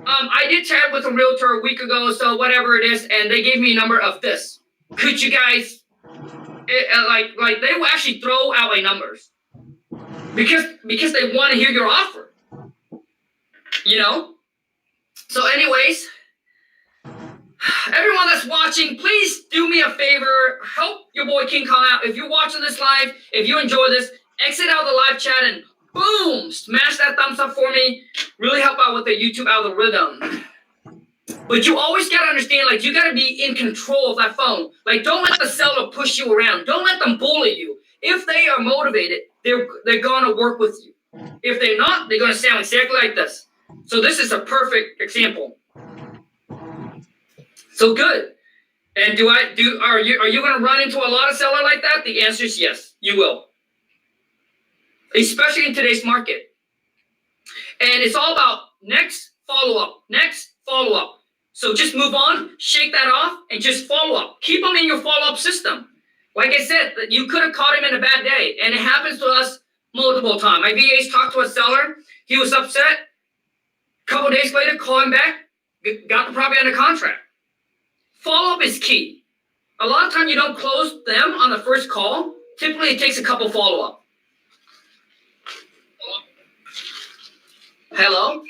I did chat with a realtor a week ago, so whatever it is, and they gave me a number of this. Could you guys, like they will actually throw out numbers because they want to hear your offer, So anyways, everyone that's watching, please do me a favor, help your boy King Kong out. If you're watching this live, if you enjoy this, exit out of the live chat and boom, smash that thumbs up for me. Really help out with the YouTube algorithm. But you always got to understand, you got to be in control of that phone. Don't let the seller push you around. Don't let them bully you. If they are motivated, they're going to work with you. If they're not, they're going to sound exactly like this. So this is a perfect example. So good. And are you going to run into a lot of seller like that? The answer is yes, you will. Especially in today's market. And it's all about next follow-up, next follow-up. So just move on, shake that off, and just follow up. Keep them in your follow-up system. Like I said, you could have caught him in a bad day, and it happens to us multiple times. My VAs talked to a seller, he was upset. A couple days later, call him back, got the property under contract. Follow-up is key. A lot of times you don't close them on the first call. Typically, it takes a couple follow-up. Hello?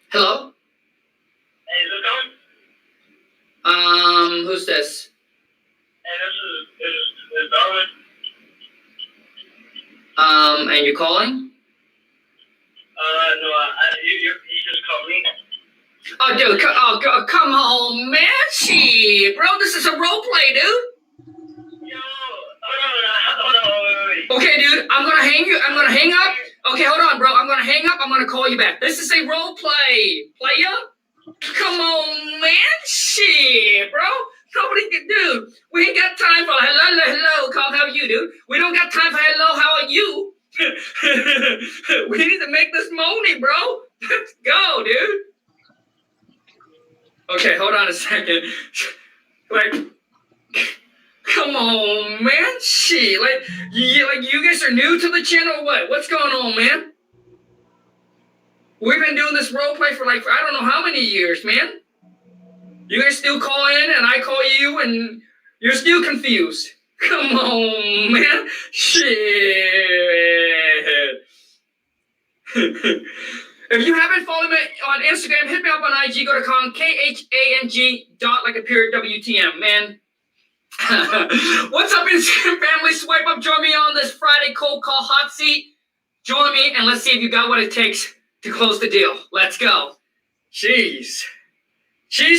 Hello? Hey, is it going? Who's this? Hey, this is Darwin. And you're calling? No, you just called me. Oh, dude, come on, man. Shit, bro, this is a role play, dude. Yo, hold on, wait. Okay, dude, I'm gonna hang up. Okay, hold on, bro. I'm gonna hang up. I'm gonna call you back. This is a role play. Playa? Come on, man. Shit, bro. Nobody can, dude. We ain't got time for hello. Call, how are you, dude? We don't got time for hello, how are you? We need to make this money, bro. Let's go, dude. Okay, hold on a second. Like, come on, man. Shit, like you guys are new to the channel or what? What's going on, man? We've been doing this role play for like, I don't know how many years, man. You guys still call in and I call you and you're still confused. Come on, man. Shit. If you haven't followed me on Instagram, hit me up on IG. Go to KHANG.WTM, man. What's up, Instagram family? Swipe up, join me on this Friday cold call hot seat. Join me and let's see if you got what it takes to close the deal. Let's go. Jeez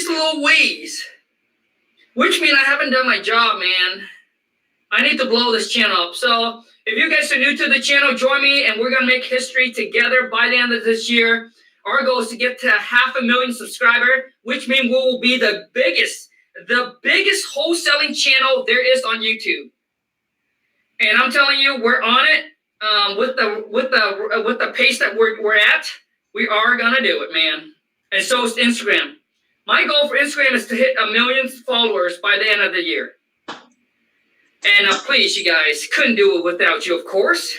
Louise. Which means I haven't done my job, man. I need to blow this channel up. So if you guys are new to the channel, join me and we're going to make history together by the end of this year. Our goal is to get to 500,000 subscribers, which means we will be the biggest wholesaling channel there is on YouTube. And I'm telling you, we're on it. With the pace that we're at, we are gonna do it, man. And so is Instagram. My goal for Instagram is to hit 1 million followers by the end of the year. And please, you guys, couldn't do it without you, of course.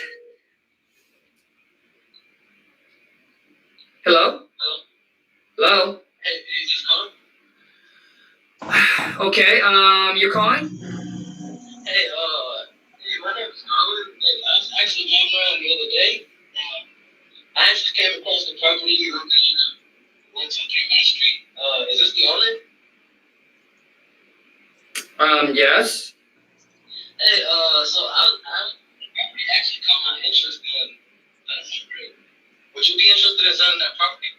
Hello? Hello? Hey, you just called? Okay, you're calling? Hey, my name is Darwin. I was actually driving around the other day. I just came across the property on 123 Main Street. Is this the owner? Yes. Hey, so I property actually caught my interest in. Would you be interested in selling that property?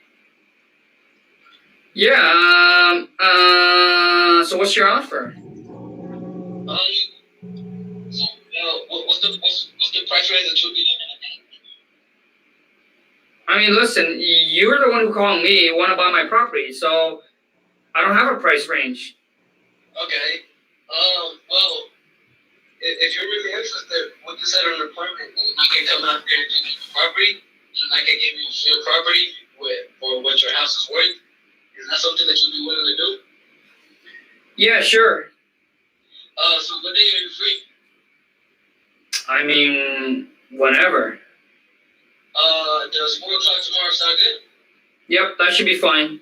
Yeah. So what's your offer? What's the price range that you'll be looking at? I mean, listen, you're the one who called me. You want to buy my property, so I don't have a price range. Okay. Well, if you're really interested, we can set an appointment and I can come out there and give you the property, and I can give you a fair property for what your house is worth. Is that something that you'd be willing to do? Yeah, sure. So what day are you free? I mean, whenever. Does 4 o'clock tomorrow sound good? Yep, that should be fine.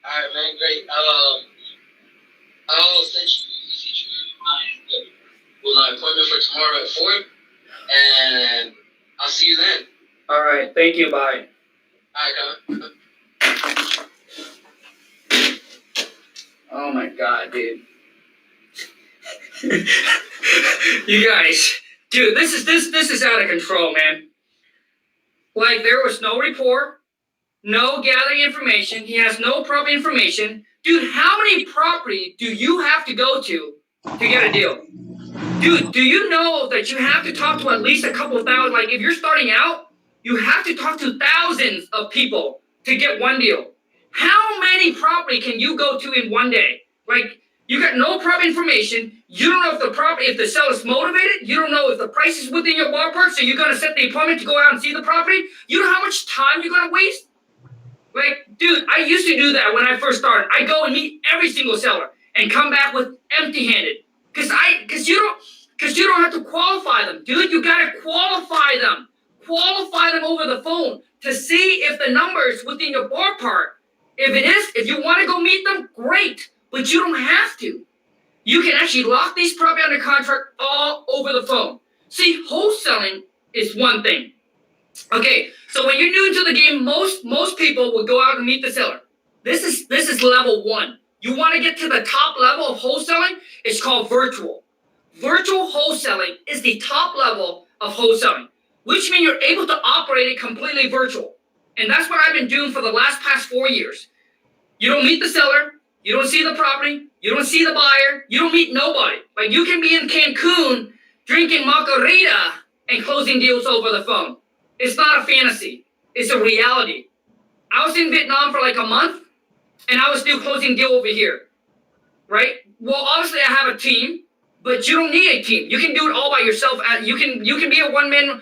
Alright, man, great. I'll send you my appointment for tomorrow at 4, and I'll see you then. All right, thank you, bye. Alright, Oh my God, dude. You guys, dude, this is out of control, man. Like, there was no report, no gathering information. He has no property information. Dude, how many property do you have to go to get a deal? Dude, do you know that you have to talk to at least a couple thousand? Like, if you're starting out, you have to talk to thousands of people to get one deal. How many property can you go to in one day? Like, you got no property information. You don't know if the seller's motivated. You don't know if the price is within your ballpark. So you're gonna set the appointment to go out and see the property. You know how much time you're gonna waste? Like, dude, I used to do that when I first started. I go and meet every single seller and come back with empty-handed. Cause you don't have to qualify them, dude. You gotta qualify them. Qualify them over the phone to see if the number's within your ballpark. If it is, if you want to go meet them, great. But you don't have to. You can actually lock these property under contract all over the phone. See, wholesaling is one thing. Okay, so when you're new to the game, most people will go out and meet the seller. This is level 1. You want to get to the top level of wholesaling? It's called virtual. Virtual wholesaling is the top level of wholesaling, which means you're able to operate it completely virtual. And that's what I've been doing for the past 4 years. You don't meet the seller, you don't see the property, you don't see the buyer, you don't meet nobody. Like, you can be in Cancun drinking margarita and closing deals over the phone. It's not a fantasy. It's a reality. I was in Vietnam for like a month, and I was still closing deal over here, right? Well, obviously I have a team, but you don't need a team. You can do it all by yourself. You can be a one-man,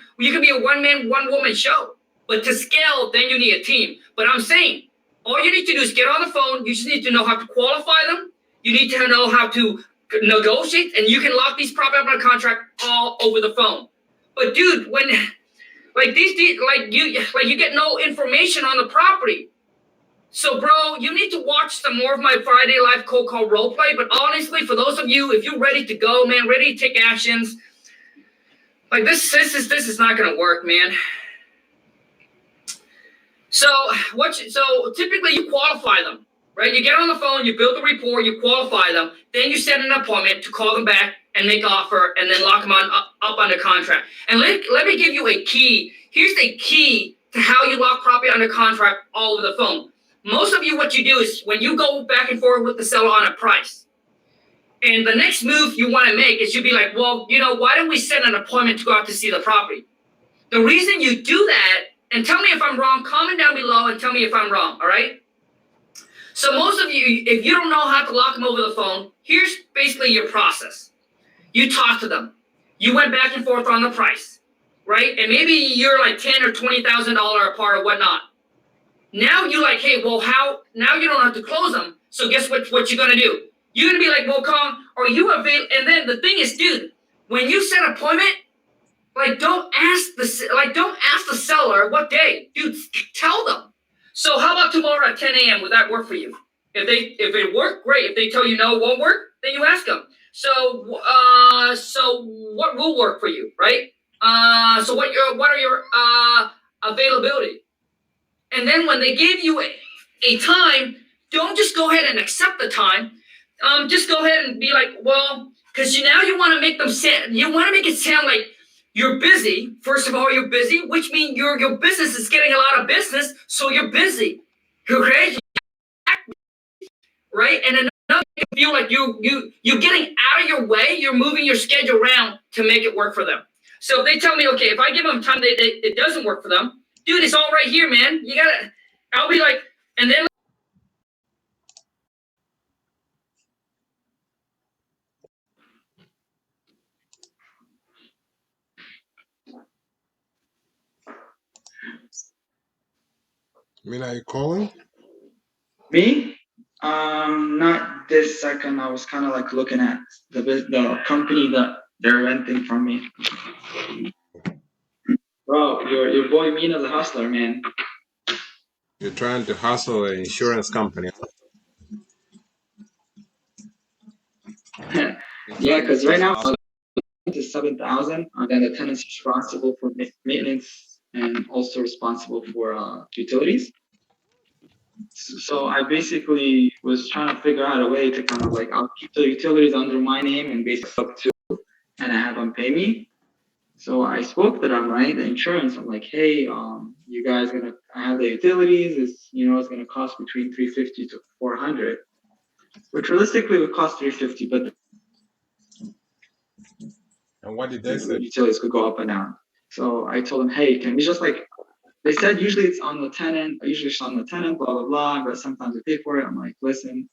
one-woman show. But to scale, then you need a team. But I'm saying, all you need to do is get on the phone. You just need to know how to qualify them. You need to know how to negotiate, and you can lock these property up on a contract all over the phone. But dude, when you get no information on the property. So, bro, you need to watch some more of my Friday Live cold call role play. But honestly, for those of you, if you're ready to go, man, ready to take actions, like this is not gonna work, man. So typically you qualify them, right? You get on the phone, you build a rapport, you qualify them, then you set an appointment to call them back and make offer, and then lock them up under contract. And let me give you a key. Here's the key to how you lock property under contract all over the phone. Most of you, what you do is when you go back and forth with the seller on a price, and the next move you want to make is you'd be like, well, why don't we set an appointment to go out to see the property? The reason you do that, and tell me if I'm wrong, comment down below and tell me if I'm wrong, all right? So most of you, if you don't know how to lock them over the phone, here's basically your process. You talk to them. You went back and forth on the price, right? And maybe you're like $10,000 or $20,000 apart or whatnot. Now you're like, hey, well, now you don't have to close them. So guess what you're going to do? You're going to be like, well, Kong, are you available? And then the thing is, dude, when you set an appointment, don't ask the seller what day. Dude, tell them. So how about tomorrow at 10 a.m.? Would that work for you? If it worked, great. If they tell you no, it won't work, then you ask them. So what will work for you, right? So what are your availability? And then when they give you a time, don't just go ahead and accept the time. Just go ahead and be like, well, because now you want to make it sound like you're busy. First of all, you're busy, which means your business is getting a lot of business, so you're busy. Okay? Right? And another, you feel like you're getting out of your way, you're moving your schedule around to make it work for them. So if they tell me, okay, if I give them time it doesn't work for them, dude, it's all right here, man. I'll be like, and then Mina, are you calling? Me? Not this second. I was kind of like looking at the company that they're renting from me. Bro, your boy Mina's a hustler, man. You're trying to hustle an insurance company. Yeah, because right now it's 7,000, and then the tenant's responsible for maintenance and also responsible for utilities. So I basically was trying to figure out a way to kind of like, I'll keep the utilities under my name and basically up to, and I have them pay me. So I spoke to them, right? The insurance. I'm like, hey, you guys I have the utilities. It's gonna cost between $350 to $400, which realistically would cost $350, but And what did they say? Utilities could go up and down. So I told them, hey, can we just like, they said usually it's on the tenant, usually it's on the tenant, blah, blah, blah, but sometimes we pay for it. I'm like, listen.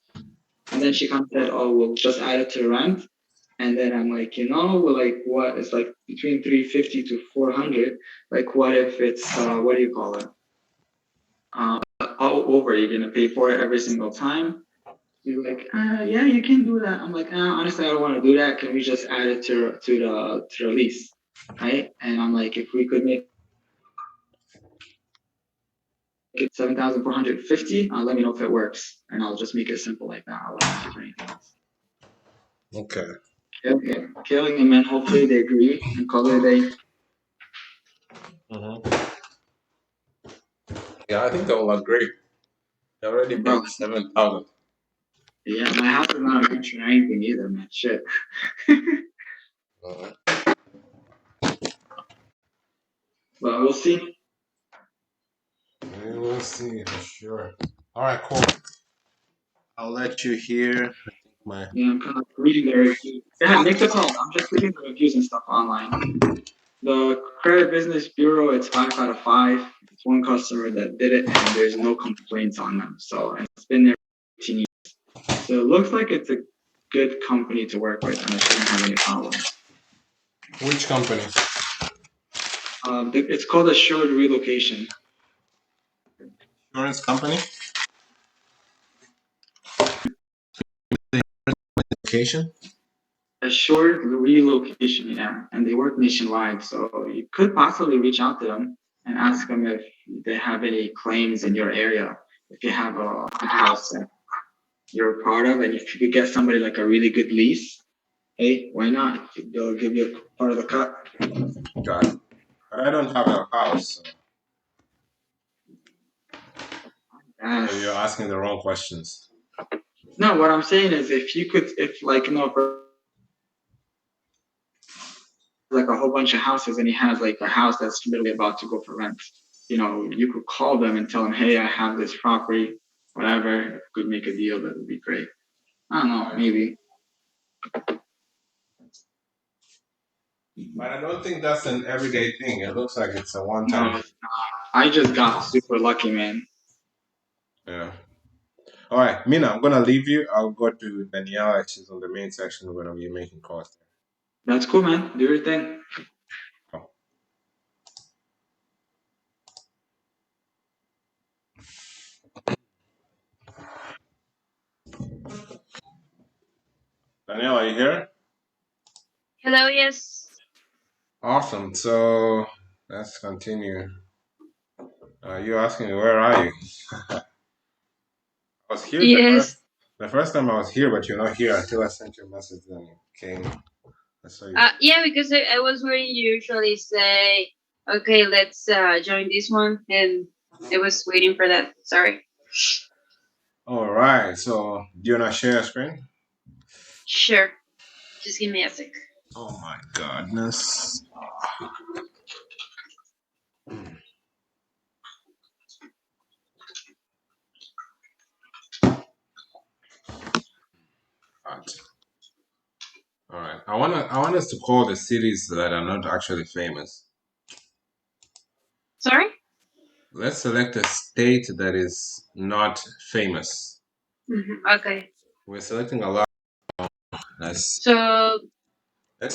And then she kind of said, oh, we'll just add it to the rent. And then I'm like, well, like what? It's like between 350 to 400. Like what if it's, what do you call it? All over, you're gonna pay for it every single time. You're like, yeah, you can do that. I'm like, honestly, I don't want to do that. Can we just add it to the lease, right? And I'm like, if we could make it 7,450, let me know if it works, and I'll just make it simple like that. I'll ask you for anything else. Okay. Killing them, and hopefully they agree and call it a day. Yeah, I think they will agree. They already paid 7,000. Yeah, my house is not mentioning anything either, man. Shit. But we'll see. We will see for sure. All right, cool. I'll let you hear. Yeah, I'm kind of reading the reviews. Yeah, make the call. I'm just reading the reviews and stuff online. The Credit Business Bureau, it's 5 out of 5. It's one customer that did it, and there's no complaints on them. So it's been there for 18 years. So it looks like it's a good company to work with, and I shouldn't have any problems. Which company? It's called Assured Relocation. Insurance company? Location? Assured Relocation, yeah, and they work nationwide. So you could possibly reach out to them and ask them if they have any claims in your area. If you have a house that you're part of, and if you could get somebody like a really good lease, hey, why not? They'll give you a part of the cut. Got it. But I don't have a house. So you're asking the wrong questions. No, what I'm saying is if you could, if like, for like a whole bunch of houses and he has like a house that's literally about to go for rent, you could call them and tell them, hey, I have this property, whatever, could make a deal, that would be great. I don't know, maybe. But I don't think that's an everyday thing. It looks like it's a one-time. No, I just got super lucky, man. Yeah. All right, Mina, I'm gonna leave you. I'll go to Daniela. She's on the main section. We're gonna be making calls. That's cool, man. Do your thing. Daniela, are you here? Hello, yes. Awesome. So let's continue. You're asking me, where are you? I was here Yes. the first time I was here, but you're not here until I sent you a message. Then you came. I saw you. Yeah, because I was where you usually say, okay, let's join this one, and I was waiting for that. Sorry. All right. So do you wanna share a screen? Sure. Just give me a sec. Oh my goodness. All right. I want us to call the cities that are not actually famous. Sorry? Let's select a state that is not famous. Okay. We're selecting a lot. So